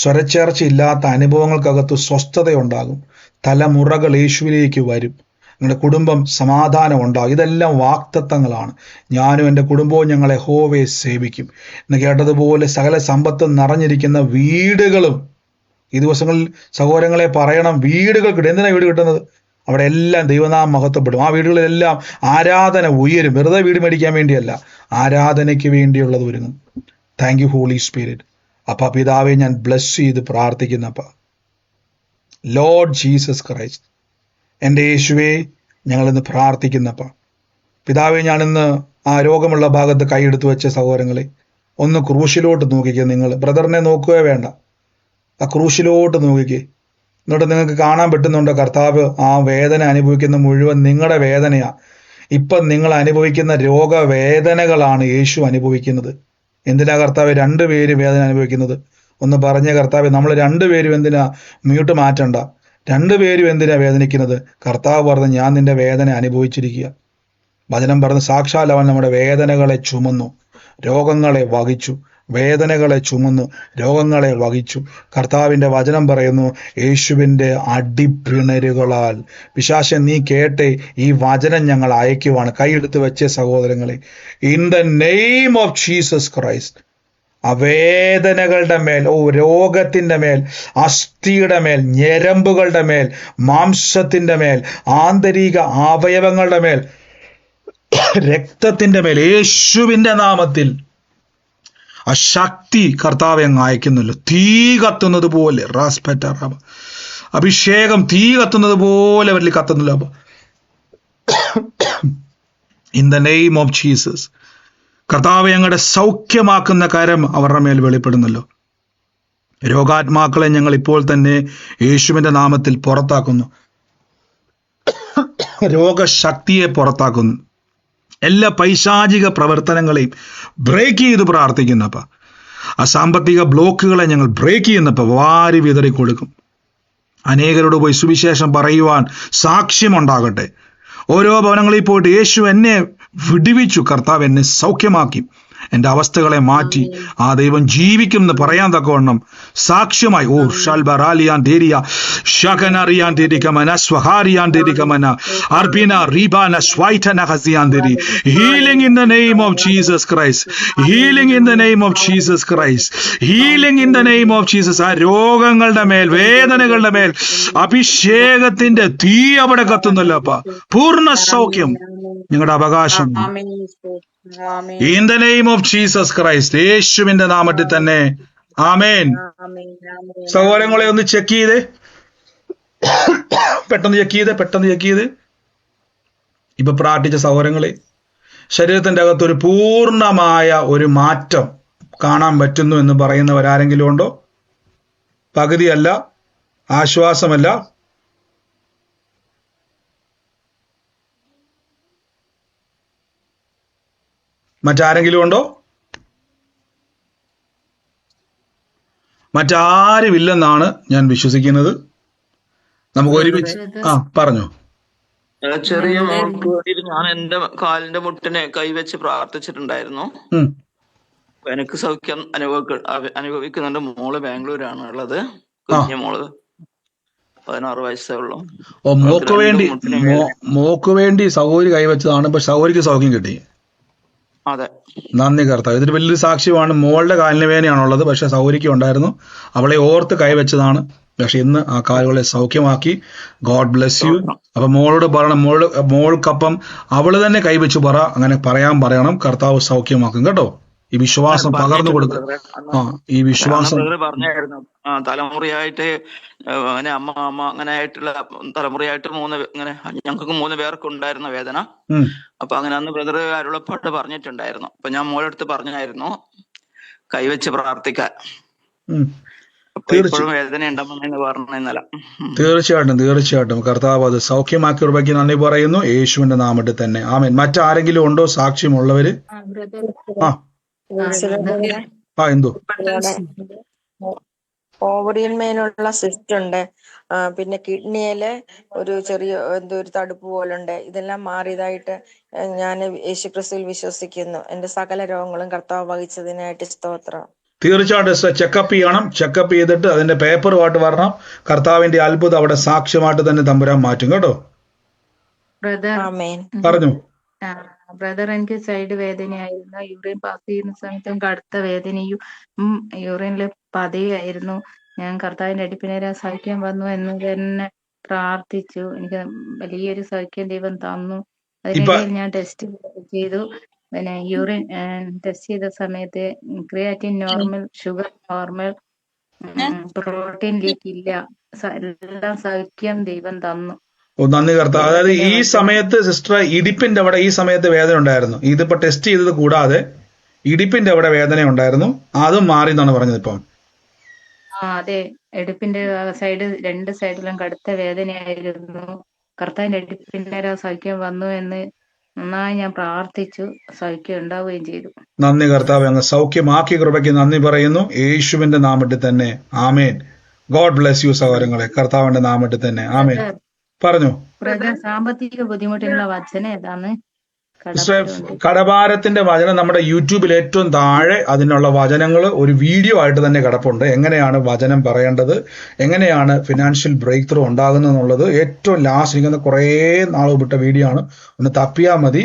സ്വരച്ചേർച്ചയില്ലാത്ത അനുഭവങ്ങൾക്കകത്ത് സ്വസ്ഥതയുണ്ടാകും. തലമുറകൾ യേശുവിലേക്ക് വരും. നിങ്ങളുടെ കുടുംബം സമാധാനം ഉണ്ടാകും. ഇതെല്ലാം വാക്തത്വങ്ങളാണ്. ഞാനും എൻ്റെ കുടുംബവും ഞങ്ങൾ യഹോവയെ സേവിക്കും എന്ന് കേട്ടതുപോലെ സകല സമ്പത്തും നിറഞ്ഞിരിക്കുന്ന വീടുകളും ഈ ദിവസങ്ങളിൽ സഹോദരങ്ങളെ പറയണം, വീടുകൾ കിട്ടും. എന്തിനാണ് വീട് കിട്ടുന്നത്? അവിടെ എല്ലാം ദൈവനാമം മഹത്വപ്പെടും. ആ വീടുകളിലെല്ലാം ആരാധന ഉയരും. വെറുതെ വീട് മേടിക്കാൻ വേണ്ടിയല്ല, ആരാധനയ്ക്ക് വേണ്ടിയുള്ളത് ഒരുങ്ങും. Thank you holy Spirit. അപ്പ പിതാവെ, ഞാൻ ബ്ലസ് ചെയ്ത് പ്രാർത്ഥിക്കുന്നപ്പ, ലോർഡ് ജീസസ് ക്രൈസ്റ്റ്, എൻ്റെ യേശുവേ, ഞങ്ങളിന്ന് പ്രാർത്ഥിക്കുന്നപ്പ പിതാവെ, ഞാനിന്ന് ആ രോഗമുള്ള ഭാഗത്ത് കൈയെടുത്ത് വെച്ച സഹോദരങ്ങളെ ഒന്ന് ക്രൂശിലോട്ട് നോക്കിക്കുക. നിങ്ങൾ ബ്രദറിനെ നോക്കുകയോ വേണ്ട, ആ ക്രൂശിലോട്ട് നോക്കിക്കേ. എന്നിട്ട് നിങ്ങൾക്ക് കാണാൻ പറ്റുന്നുണ്ടോ കർത്താവ് ആ വേദന അനുഭവിക്കുന്ന മുഴുവൻ നിങ്ങളുടെ വേദനയാ. ഇപ്പം നിങ്ങൾ അനുഭവിക്കുന്ന രോഗവേദനകളാണ് യേശു അനുഭവിക്കുന്നത്. എന്തിനാ കർത്താവ് രണ്ടുപേര് വേദന അനുഭവിക്കുന്നത്? ഒന്ന് പറഞ്ഞ കർത്താവ്, നമ്മൾ രണ്ടുപേരും എന്തിനാ മ്യൂട്ട് മാറ്റണ്ട? രണ്ടുപേരും എന്തിനാ വേദനിക്കുന്നത്? കർത്താവ് പറഞ്ഞ്, ഞാൻ നിന്റെ വേദന അനുഭവിച്ചിരിക്കുക. വചനം പറഞ്ഞ് സാക്ഷാൽ അവൻ നമ്മുടെ വേദനകളെ ചുമന്നു, രോഗങ്ങളെ വഹിച്ചു. വേദനകളെ ചുമന്നു, രോഗങ്ങളെ വഹിച്ചു. കർത്താവിൻ്റെ വചനം പറയുന്നു, യേശുവിൻ്റെ അടിപ്പിണരുകളാൽ. പിശാചൻ, നീ കേട്ടെ, ഈ വചനം ഞങ്ങൾ അയക്കുവാണ്. കൈയെടുത്ത് വെച്ച സഹോദരങ്ങളെ, in the name of Jesus Christ, ആ വേദനകളുടെ മേൽ, രോഗത്തിൻ്റെ മേൽ, അസ്ഥിയുടെ മേൽ, ഞരമ്പുകളുടെ മേൽ, മാംസത്തിൻ്റെ മേൽ, ആന്തരിക അവയവങ്ങളുടെ മേൽ, രക്തത്തിൻ്റെ മേൽ, യേശുവിൻ്റെ നാമത്തിൽ ആ ശക്തി കർത്താവെ അങ്ങ് അയക്കുന്നല്ലോ. തീ കത്തുന്നത് പോലെ അഭിഷേകം തീ കത്തുന്നത് പോലെ അവരിൽ കത്തുന്നല്ലോ. In the name of Jesus, കർത്താവെ ഞങ്ങളുടെ സൗഖ്യമാക്കുന്ന കരം അവരുടെ മേൽ വെളിപ്പെടുന്നല്ലോ. രോഗാത്മാക്കളെ ഞങ്ങൾ ഇപ്പോൾ തന്നെ യേശുവിൻ്റെ നാമത്തിൽ പുറത്താക്കുന്നു. രോഗശക്തിയെ പുറത്താക്കുന്നു. എല്ലാ പൈശാചിക പ്രവർത്തനങ്ങളെയും ബ്രേക്ക് ചെയ്ത് പ്രാർത്ഥിക്കുന്നപ്പ, ആ സാമ്പത്തിക ബ്ലോക്കുകളെ ഞങ്ങൾ ബ്രേക്ക് ചെയ്യുന്നപ്പ വാരി വിതറി കൊടുക്കും. അനേകരോട് പോയി സുവിശേഷം പറയുവാൻ സാക്ഷ്യമുണ്ടാകട്ടെ. ഓരോ ഭവനങ്ങളിൽ പോയിട്ട് യേശു എന്നെ വിടുവിച്ചു, കർത്താവ് എന്നെ സൗഖ്യമാക്കി, എൻ്റെ അവസ്ഥകളെ മാറ്റി, ആ ദൈവം ജീവിക്കും എന്ന് പറയാൻ തക്കവണ്ണം സാക്ഷ്യമായി. ഓ ഷൽബറാലിയാൻ ധേരിയ ഷകനറിയാൻ ധേരിക്കമന സ്വഹാരിയാൻ ധേരിക്കമന അർബിന റീബാന സ്വൈറ്റന ഹസിയാൻ ധേരി. Healing in the name of Jesus Christ, healing in the name of Jesus Christ, healing in the name of Jesus. ആ രോഗങ്ങളുടെ മേൽ, വേദനകളുടെ മേൽ അഭിഷേകത്തിന്റെ തീ അവിടെ കത്തുന്നല്ലോ. അപ്പ പൂർണ്ണ സൗഖ്യം നിങ്ങളുടെ അവകാശം. In the name of Jesus Christ, യേശുവിന്റെ നാമത്തിൽ തന്നെ. ആമേൻ. സഹോദരങ്ങളെ ഒന്ന് ചെക്ക് ചെയ്തേ, പെട്ടെന്ന് ചെക്ക് ചെയ്ത്. ഇപ്പൊ പ്രാർത്ഥിച്ച സഹോദരങ്ങളെ, ശരീരത്തിന്റെ അകത്തൊരു പൂർണ്ണമായ ഒരു മാറ്റം കാണാൻ പറ്റുന്നു എന്ന് പറയുന്നവരാരെങ്കിലും ഉണ്ടോ? പകുതിയല്ല, ആശ്വാസമല്ല, മറ്റാരെങ്കിലും ഉണ്ടോ? മറ്റാരുമില്ലെന്നാണ് ഞാൻ വിശ്വസിക്കുന്നത്. നമുക്ക് ഒരുമിച്ച് പറഞ്ഞോ. ചെറിയ മോൾക്ക് വേണ്ടി ഞാൻ എന്റെ കാലിന്റെ മുട്ടിനെ കൈവച്ച് പ്രാർത്ഥിച്ചിട്ടുണ്ടായിരുന്നു. എനിക്ക് സൗഖ്യം അനുഭവിക്കുന്നുണ്ട്. മോള് ബാംഗ്ലൂരാണ് ഉള്ളത്. കുഞ്ഞു മോള് 16 വയസ്സേ ഉള്ളൂ. മോക്ക് വേണ്ടി സഹോദരി കൈവച്ചതാണ്. ഇപ്പൊ സഹോദരിക്ക് സൗഖ്യം കിട്ടി. അതെ, നന്ദി കർത്താവ്. ഇതൊരു വലിയൊരു സാക്ഷ്യമാണ്. മോളുടെ കാലിന് വേദനയാണുള്ളത്, പക്ഷെ സൗകര്യം ഉണ്ടായിരുന്നു. അവളെ ഓർത്ത് കൈവച്ചതാണ്. പക്ഷെ ഇന്ന് ആ കാലുകളെ സൗഖ്യമാക്കി. God bless you. അപ്പൊ മോളോട് പറയണം, മോൾക്കപ്പം അവള് തന്നെ കൈവച്ച് അങ്ങനെ പറയണം. കർത്താവ് സൗഖ്യമാക്കും കേട്ടോ. ഈ വിശ്വാസം പകർന്നു കൊടുക്കുക. ഈ വിശ്വാസം പറഞ്ഞായിരുന്നു. തലമുറയായിട്ട് അങ്ങനെ അമ്മ അങ്ങനെ ആയിട്ടുള്ള തലമുറയായിട്ട് ഇങ്ങനെ ഞങ്ങൾക്ക് 3 പേർക്ക് ഉണ്ടായിരുന്ന വേദന. അപ്പൊ അങ്ങനെ അന്ന് ബ്രദർ അരുളപ്പാട്ട് പറഞ്ഞിട്ടുണ്ടായിരുന്നു. അപ്പൊ ഞാൻ മോളെടുത്ത് പറഞ്ഞായിരുന്നു കൈവച്ച് പ്രാർത്ഥിക്കാൻ. ഇപ്പോഴും വേദന ഉണ്ടെന്ന് പറഞ്ഞല്ല. തീർച്ചയായിട്ടും കർത്താവ് അത് സൗഖ്യമാക്കി കൃപയ്ക്ക് നന്ദി പറയുന്നു, യേശുവിന്റെ നാമത്തിൽ തന്നെ. ആമേൻ. മറ്റാരെങ്കിലും ഉണ്ടോ സാക്ഷ്യമുള്ളവര്? എന്തോ ഓവറിന്മേലുള്ള സിസ്റ്റ് ഉണ്ട്. പിന്നെ കിഡ്നിയില് ഒരു ചെറിയ എന്തോ ഒരു തടുപ്പ് പോലുണ്ട്. ഇതെല്ലാം മാറിയതായിട്ട് ഞാൻ യേശുക്രിസ്തുവിൽ വിശ്വസിക്കുന്നു. എന്റെ സകല രോഗങ്ങളും കർത്താവ് വഹിച്ചതിനായിട്ട് സ്തോത്രം. തീർച്ചയായിട്ടും ചെക്കപ്പ് ചെയ്യണം. ചെക്കപ്പ് ചെയ്തിട്ട് അതിന്റെ പേപ്പറുമായിട്ട് വരണം. കർത്താവിന്റെ അത്ഭുതം അവിടെ സാക്ഷ്യമായിട്ട് തന്നെ തമ്പുരാൻ മാറ്റും കേട്ടോ. ബ്രദർ ആമേൻ. പറഞ്ഞു. ബ്രദർ, എനിക്ക് സൈഡ് വേദനയായിരുന്നു. യൂറിൻ പാസ് ചെയ്യുന്ന സമയത്തും കടുത്ത വേദനയും യൂറിനില് പതയായിരുന്നു. ഞാൻ കർത്താവിന്റെ അടിപ്പിനെ സൗഖ്യം വന്നു എന്ന് തന്നെ പ്രാർത്ഥിച്ചു. എനിക്ക് വലിയൊരു സൗഖ്യം ദൈവം തന്നു. അതിനിടയിൽ ഞാൻ ടെസ്റ്റ് ചെയ്തു. പിന്നെ യൂറിൻ ടെസ്റ്റ് ചെയ്ത സമയത്ത് creatine normal, sugar normal, protein leak ഇല്ല. എല്ലാം സൗഖ്യം ദൈവം തന്നു. നന്ദി കർത്താവ്. അതായത് ഈ സമയത്ത് സിസ്റ്റർ ഇടിപ്പിന്റെ അവിടെ ഈ സമയത്ത് വേദന ഉണ്ടായിരുന്നു. ഇതിപ്പോ ടെസ്റ്റ് ചെയ്തത് കൂടാതെ ഇടിപ്പിന്റെ അവിടെ വേദന ഉണ്ടായിരുന്നു, അതും മാറി എന്നാണ് പറഞ്ഞത് ഇപ്പം. അതെ, ഇടുപ്പിന്റെ സൈഡ്, രണ്ട് സൈഡിലും കടുത്ത വേദനയായിരുന്നു. കർത്താവിന്റെ ഇടുപ്പിന്റെ സൗഖ്യം വന്നു എന്ന് നന്നായി ഞാൻ പ്രാർത്ഥിച്ചു. സൗഖ്യം ഉണ്ടാവുകയും ചെയ്തു. നന്ദി കർത്താവ്. അങ്ങ് സൗഖ്യമാക്കിയ കൃപയ്ക്ക് നന്ദി പറയുന്നു, യേശുവിന്റെ നാമത്തിൽ തന്നെ. ആമേൻ. ഗോഡ് ബ്ലെസ് യു സഹോദരങ്ങളെ, കർത്താവിന്റെ നാമത്തിൽ തന്നെ. ആമേൻ. പറഞ്ഞു. സാമ്പത്തിക ബുദ്ധിമുട്ടുള്ള വചനം ഏതാണ്? കടഭാരത്തിന്റെ വചനം നമ്മുടെ യൂട്യൂബിൽ ഏറ്റവും താഴെ അതിനുള്ള വചനങ്ങൾ ഒരു വീഡിയോ ആയിട്ട് തന്നെ കിടപ്പുണ്ട്. എങ്ങനെയാണ് വചനം പറയേണ്ടത്, എങ്ങനെയാണ് ഫിനാൻഷ്യൽ ബ്രേക്ക് ത്രൂ ഉണ്ടാകുന്നത് എന്നുള്ളത് ഏറ്റവും ലാസ്റ്റ് ഇരിക്കുന്ന കുറേ നാൾ വിട്ട വീഡിയോ ആണ്. ഒന്ന് തപ്പിയാൽ മതി.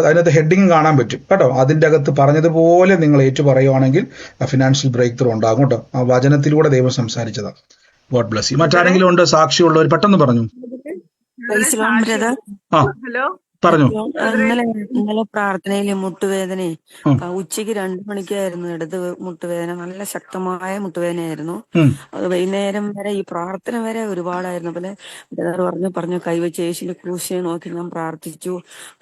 അതിനകത്ത് ഹെഡിങ് കാണാൻ പറ്റും കേട്ടോ. അതിൻ്റെ അകത്ത് പറഞ്ഞതുപോലെ നിങ്ങൾ ഏറ്റു പറയുവാണെങ്കിൽ ഫിനാൻഷ്യൽ ബ്രേക്ക് ത്രൂ ഉണ്ടാകും കേട്ടോ. ആ വചനത്തിലൂടെ ദൈവം സംസാരിച്ചതാണ്. God bless U. മറ്റാരെങ്കിലും ഉണ്ട് സാക്ഷിയുള്ളവർ? പെട്ടെന്ന് പറഞ്ഞു. ഹലോ, പറഞ്ഞു. ഇന്നലെ പ്രാർത്ഥനയില് മുട്ടുവേദന ഉച്ചയ്ക്ക് 2 മണിക്കായിരുന്നു ഇടത് മുട്ടുവേദന, നല്ല ശക്തമായ മുട്ടുവേദനയായിരുന്നു. അത് വൈകുന്നേരം വരെ, ഈ പ്രാർത്ഥന വരെ ഒരുപാടായിരുന്നു. പിന്നെ ബ്രദർ പറഞ്ഞു കൈവച്ച് യേശുവിന്റെ ക്രൂശിനെ നോക്കി ഞാൻ പ്രാർത്ഥിച്ചു.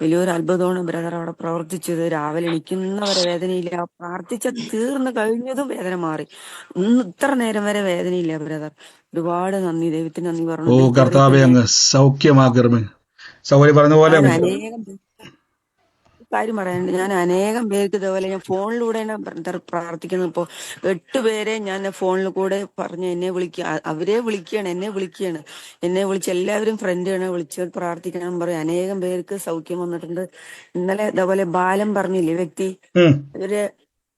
വലിയൊരു അത്ഭുതമാണ് ബ്രദർ അവിടെ പ്രവർത്തിച്ചത്. രാവിലെ എണിക്കുന്നവരെ വേദനയില്ല, പ്രാർത്ഥിച്ച തീർന്നു കഴിഞ്ഞതും വേദന മാറി. ഇത്ര നേരം വരെ വേദനയില്ല ബ്രദർ. ഒരുപാട് നന്ദി, ദൈവത്തിന് നന്ദി പറഞ്ഞു. ഓ കർത്താവേ, അങ്ങ് സൗഖ്യമാകണമേ. സൗകര്യം പറഞ്ഞ പോലെ കാര്യം പറയാനുണ്ട്. ഞാൻ അനേകം പേർക്ക് ഇതേപോലെ ഞാൻ ഫോണിലൂടെ പ്രാർത്ഥിക്കുന്നു. ഇപ്പോ 8 പേരെ ഞാൻ ഫോണിൽ കൂടെ പറഞ്ഞ് എന്നെ അവരെ വിളിക്കുകയാണ്, എന്നെ വിളിച്ച് എല്ലാവരും ഫ്രണ്ടാണ് വിളിച്ച് പ്രാർത്ഥിക്കണം പറയും. അനേകം പേർക്ക് സൗഖ്യം വന്നിട്ടുണ്ട്. ഇന്നലെ ഇതേപോലെ ബാലൻ പറഞ്ഞില്ലേ വ്യക്തി,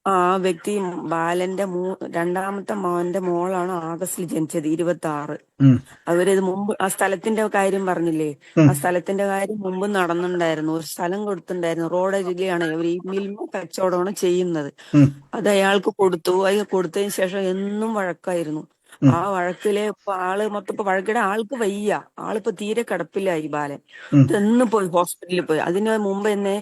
ആ വ്യക്തി ബാലന്റെ രണ്ടാമത്തെ മോന്റെ മോളാണ് ആഗസ്റ്റിൽ ജനിച്ചത്, 26. അവരിത് മുമ്പ് ആ സ്ഥലത്തിന്റെ കാര്യം പറഞ്ഞില്ലേ, ആ സ്ഥലത്തിന്റെ കാര്യം മുമ്പ് നടന്നിട്ടുണ്ടായിരുന്നു. ഒരു സ്ഥലം കൊടുത്തിട്ടുണ്ടായിരുന്നു, റോഡ് ജില്ലയാണ്. അവർ ഈ മിൽമ കച്ചവടമാണ് ചെയ്യുന്നത്. അത് അയാൾക്ക് കൊടുത്തു. അത് കൊടുത്തതിന് ശേഷം എന്നും വഴക്കായിരുന്നു. ആ വഴക്കിലെ ഇപ്പൊ വഴക്കിടെ ആൾക്ക് വയ്യ, ആളിപ്പോ തീരെ കിടപ്പില്ലായി ബാലൻ. എന്ന് പോയി ഹോസ്പിറ്റലിൽ പോയി. അതിന് മുമ്പ് തന്നെ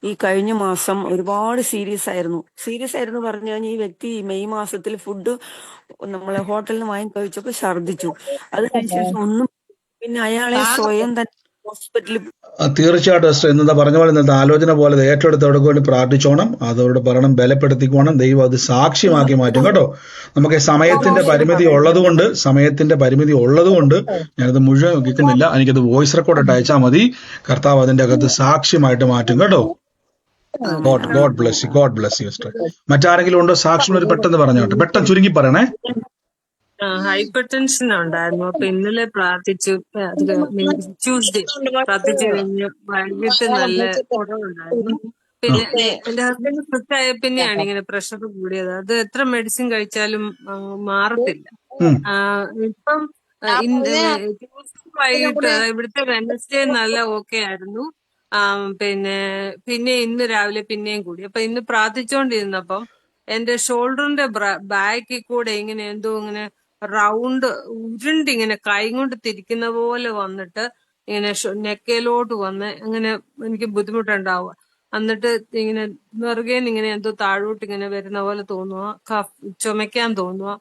ഈ കഴിഞ്ഞ മാസം ഒരുപാട് സീരിയസ് ആയിരുന്നു പറഞ്ഞു കഴിഞ്ഞാൽ ഈ വ്യക്തി മെയ് മാസത്തിൽ ഫുഡ് നമ്മളെ ഹോട്ടലിൽ നിന്ന് വാങ്ങി കഴിച്ചപ്പോ ഛർദിച്ചു. അതിനുശേഷം ഒന്നും, പിന്നെ അയാളെ സ്വയം തന്നെ ഹോസ്പിറ്റലിൽ. തീർച്ചയായിട്ടും എന്താ പറഞ്ഞ പോലെ ഇന്നത്തെ ആലോചന പോലെ ഏറ്റെടുത്തവർക്ക് വേണ്ടി പ്രാർത്ഥിച്ചോണം. അതോട് പറയണം, ബലപ്പെടുത്തിക്കോണം. ദൈവം അത് സാക്ഷ്യമാക്കി മാറ്റും കേട്ടോ. നമുക്ക് സമയത്തിന്റെ പരിമിതി ഉള്ളതുകൊണ്ട് ഞാനത് മുഴുവൻ കേൾക്കുന്നില്ല. എനിക്കത് വോയിസ് റെക്കോർഡ് അയച്ചാൽ മതി. കർത്താവ് അതിന്റെ അകത്ത് സാക്ഷ്യമായിട്ട് മാറ്റും കേട്ടോ. God bless you sister. മറ്റാരെങ്കിലും ഉണ്ടോ സാക്ഷ്യം? പെട്ടെന്ന് പറഞ്ഞോട്ടെ, പെട്ടെന്ന് ചുരുങ്ങി പറയണേ. ഹൈപ്പർ ടെൻഷൻ ഉണ്ടായിരുന്നു. അപ്പൊ ഇന്നലെ പ്രാർത്ഥിച്ചു, ട്യൂസ്ഡേ പ്രാർത്ഥിച്ചു കഴിഞ്ഞ് വൈകിട്ട് നല്ല കുറവുണ്ടായിരുന്നു. പിന്നെ എന്റെ ഹസ്ബൻഡ് സിക്ക് ആയ പിന്നെയാണ് ഇങ്ങനെ പ്രഷർ കൂടിയത്. അത് എത്ര മെഡിസിൻ കഴിച്ചാലും മാറത്തില്ല. ഇപ്പം വൈകിട്ട് ഇവിടുത്തെ വെനസ്ഡേ നല്ല ഓക്കെ ആയിരുന്നു. പിന്നെ ഇന്ന് രാവിലെ പിന്നെയും കൂടി. അപ്പൊ ഇന്ന് പ്രാർത്ഥിച്ചോണ്ടിരുന്നപ്പം എന്റെ ഷോൾഡറിന്റെ ബാക്കിൽ കൂടെ ഇങ്ങനെ എന്തോ ഇങ്ങനെ റൗണ്ട് ഉരുണ്ടിങ്ങനെ കൈ കൊണ്ട് തിരിക്കുന്ന പോലെ വന്നിട്ട് ഇങ്ങനെ നെക്കയിലോട്ട് വന്ന് അങ്ങനെ എനിക്ക് ബുദ്ധിമുട്ടുണ്ടാവുക. എന്നിട്ട് ഇങ്ങനെ നെറുകേന്ന് ഇങ്ങനെ എന്തോ താഴോട്ട് ഇങ്ങനെ വരുന്ന പോലെ തോന്നുക, ചുമയ്ക്കാൻ തോന്നുക.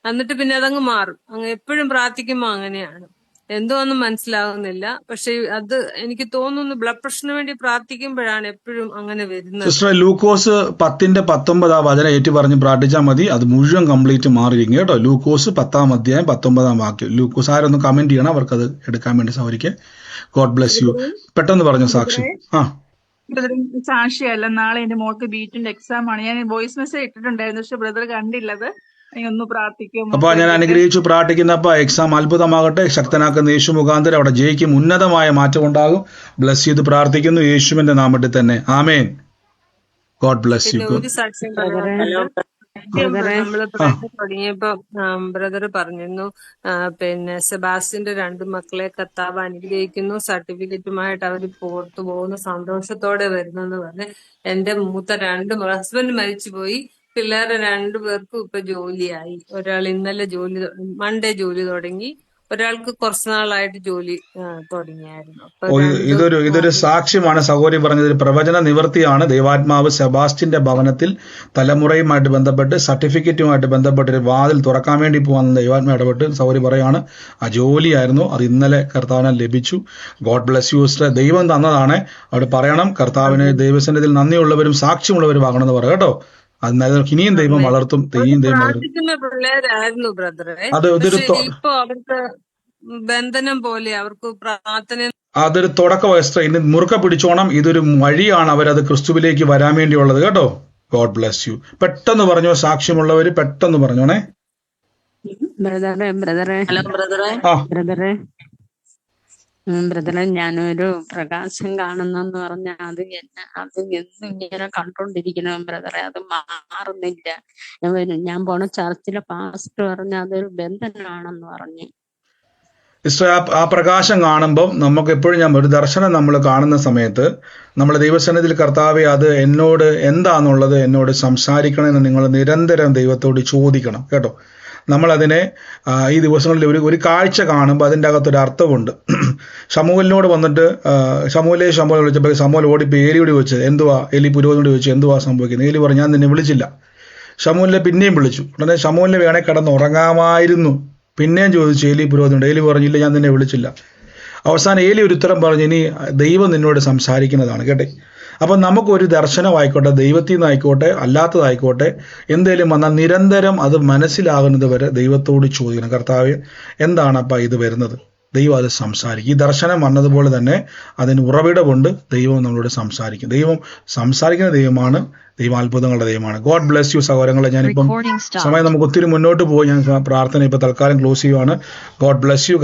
എന്നിട്ട് പിന്നെ അതങ്ങ് മാറും. എപ്പോഴും പ്രാർത്ഥിക്കുമ്പോ അങ്ങനെയാണ്. എന്തോന്നും മനസ്സിലാകുന്നില്ല. പക്ഷെ അത് എനിക്ക് തോന്നുന്നു ബ്ലഡ് പ്രഷറിന് വേണ്ടി പ്രാർത്ഥിക്കുമ്പോഴാണ് എപ്പോഴും അങ്ങനെ വരുന്നത്. സിസ്റ്റർ ലൂക്കോസ് 10:19 ആ വചനം ഏറ്റു പറഞ്ഞ് പ്രാർത്ഥിച്ചാൽ മതി. അത് മുഴുവൻ കംപ്ലീറ്റ് മാറിയിരിക്കും കേട്ടോ. ലൂക്കോസ് 10-ാം അധ്യായം 19-ാം വാക്യം. ലൂക്കോസ് ആരൊന്ന് കമന്റ് ചെയ്യണം, അവർക്കത് എടുക്കാൻ വേണ്ടി സൗകര്യം. God bless U. പെട്ടെന്ന് പറഞ്ഞു സാക്ഷി. സാക്ഷിയല്ല, നാളെ എന്റെ മോൾക്ക് ബീറ്റിന്റെ എക്സാം ആണ്. ഞാൻ വോയിസ് മെസ്സേജ് ഇട്ടിട്ടുണ്ടായിരുന്നു, പക്ഷെ ബ്രദർ കണ്ടില്ലത്. ഒന്ന് പ്രാർത്ഥിക്കും. അപ്പൊ ഞാൻ അനുഗ്രഹിച്ചു പ്രാർത്ഥിക്കുന്നപ്പ എക്സാം അത്ഭുതമാകട്ടെ. ശക്തനാക്കുന്ന യേശു മുഖാന്തരം അവിടെ ജയിക്കും. ഉന്നതമായ മാറ്റം ഉണ്ടാകും. ബ്ലസ് ചെയ്ത് പ്രാർത്ഥിക്കുന്നു യേശുവിന്റെ നാമത്തിൽ തന്നെ. ആമേൻ. God bless you. പിന്നെ ഒരു സാക്ഷ്യം പറയാനുണ്ട്. നമ്മള് പ്രയത്നം തുടങ്ങിയപ്പോ ബ്രദർ പറഞ്ഞിരുന്നു, പിന്നെ സെബാസ്റ്റിന്റെ 2 മക്കളെ കർത്താവ് അനുഗ്രഹിക്കുന്നു, സർട്ടിഫിക്കറ്റുമായിട്ട് അവര് പുറത്തു പോകുന്ന സന്തോഷത്തോടെ വരുന്നെന്ന് പറഞ്ഞ്. എന്റെ മൂത്ത 2 ഹസ്ബൻഡ് മരിച്ചുപോയി. പിള്ളേരെ 2 പേർക്കും ഇപ്പൊ ജോലിയായി. ഒരാൾ ഇന്നലെ മൺഡേ ജോലി തുടങ്ങി, ഒരാൾക്ക് കുറച്ചു നാളായിട്ട് ജോലി തുടങ്ങിയായിരുന്നു. ഇതൊരു സാക്ഷ്യമാണ് സഹോദരി പറഞ്ഞത്. പ്രവചന നിവൃത്തിയാണ്. ദൈവാത്മാവ് സെബാസ്റ്റിന്റെ ഭവനത്തിൽ തലമുറയുമായിട്ട് ബന്ധപ്പെട്ട് സർട്ടിഫിക്കറ്റുമായിട്ട് ബന്ധപ്പെട്ട് ഒരു വാതിൽ തുറക്കാൻ വേണ്ടി പോകാൻ ദൈവാത്മാവ് ഇടപെട്ട് സഹോദരി പറയാണ് ആ ജോലിയായിരുന്നു. അത് ഇന്നലെ കർത്താവിനെ ലഭിച്ചു. God bless you sister. ദൈവം തന്നതാണ്. അവിടെ പറയണം കർത്താവിന് ദൈവസന്നിധിയിൽ നന്ദിയുള്ളവരും സാക്ഷ്യമുള്ളവരും ആകണമെന്ന് പറയാം കേട്ടോ. അത് ഇനിയും ദൈവം വളർത്തും. പിള്ളേരായിരുന്നു ബ്രദറെ. ഇപ്പൊ അവർക്ക് ബന്ധനം പോലെ അവർക്ക് പ്രാർത്ഥന. അതൊരു തുടക്ക വയസ്സ്. ഇനി മുറുക്ക പിടിച്ചോണം. ഇതൊരു വഴിയാണ് അവരത് ക്രിസ്തുവിലേക്ക് വരാൻ വേണ്ടിയുള്ളത് കേട്ടോ. God bless U. പെട്ടെന്ന് പറഞ്ഞോ, സാക്ഷ്യമുള്ളവര് പെട്ടെന്ന് പറഞ്ഞോണേ. ബ്രദറെ, ഞാനൊരു പ്രകാശം കാണുന്നെന്ന് പറഞ്ഞ അത് എന്നും ഇങ്ങനെ കണ്ടോണ്ടിരിക്കണം ബ്രദറെ. അത് മാറുന്നില്ല. ഞാൻ പോണ ചർച്ചിലെ പാസ്റ്റർ പറഞ്ഞ അതൊരു ബന്ധനാണെന്ന് പറഞ്ഞു. ആ പ്രകാശം കാണുമ്പോൾ നമുക്ക് എപ്പോഴും ഒരു ദർശനം നമ്മൾ കാണുന്ന സമയത്ത് നമ്മൾ ദൈവസന്നിധിയിൽ കർത്താവെ അത് എന്നോട് എന്താന്നുള്ളത് എന്നോട് സംസാരിക്കണമെന്ന് നിങ്ങൾ നിരന്തരം ദൈവത്തോട് ചോദിക്കണം കേട്ടോ. നമ്മളതിനെ ഈ ദിവസങ്ങളിൽ ഒരു കാഴ്ച കാണുമ്പോൾ അതിൻ്റെ അകത്തൊരു അർത്ഥമുണ്ട്. ശമൂലിനോട് വന്നിട്ട് ശമൂലെ വിളിച്ചപ്പോൾ ശമൂൽ ഓടിപ്പോൾ ഏലിയോട് ചോദിച്ചത് എന്തുവാ, എലി പുരോഹിതനോട് ചോദിച്ചു എന്തുവാ സംഭവിക്കുന്നത്. ഏലി പറഞ്ഞു ഞാൻ നിന്നെ വിളിച്ചില്ല. ശമൂലിനെ പിന്നെയും വിളിച്ചു. ഉടനെ ശമൂലിനെ വേണേ കിടന്നുറങ്ങാമായിരുന്നു. പിന്നെയും ചോദിച്ചു ഏലി പുരോഹിതനോട്. ഏലി പറഞ്ഞില്ല ഞാൻ നിന്നെ വിളിച്ചില്ല. അവസാനം ഏലി ഒരു ഉത്തരം പറഞ്ഞു, ഇനി ദൈവം നിന്നോട് സംസാരിക്കുന്നതാണ് കേട്ടെ. അപ്പം നമുക്കൊരു ദർശനമായിക്കോട്ടെ, ദൈവത്തിൽ നിന്നായിക്കോട്ടെ അല്ലാത്തതായിക്കോട്ടെ, എന്തേലും വന്നാൽ നിരന്തരം അത് മനസ്സിലാകുന്നത് വരെ ദൈവത്തോട് ചോദിക്കണം, കർത്താവേ എന്താണപ്പാ ഇത് വരുന്നത്. ദൈവം അത് സംസാരിക്കും. ഈ ദർശനം വന്നതുപോലെ തന്നെ അതിന് ഉറവിടമുണ്ട്. ദൈവം നമ്മളോട് സംസാരിക്കും. ദൈവം സംസാരിക്കുന്ന ദൈവമാണ്. ദൈവം അത്ഭുതങ്ങളുടെ ദൈവമാണ്. ഗോഡ് ബ്ലെസ് യു സഹോദരങ്ങളെ. ഞാനിപ്പം സമയം നമുക്ക് ഒത്തിരി മുന്നോട്ട് പോയി. ഞാൻ പ്രാർത്ഥന ഇപ്പം തൽക്കാലം ക്ലോസ് ചെയ്യുവാണ്. God bless U.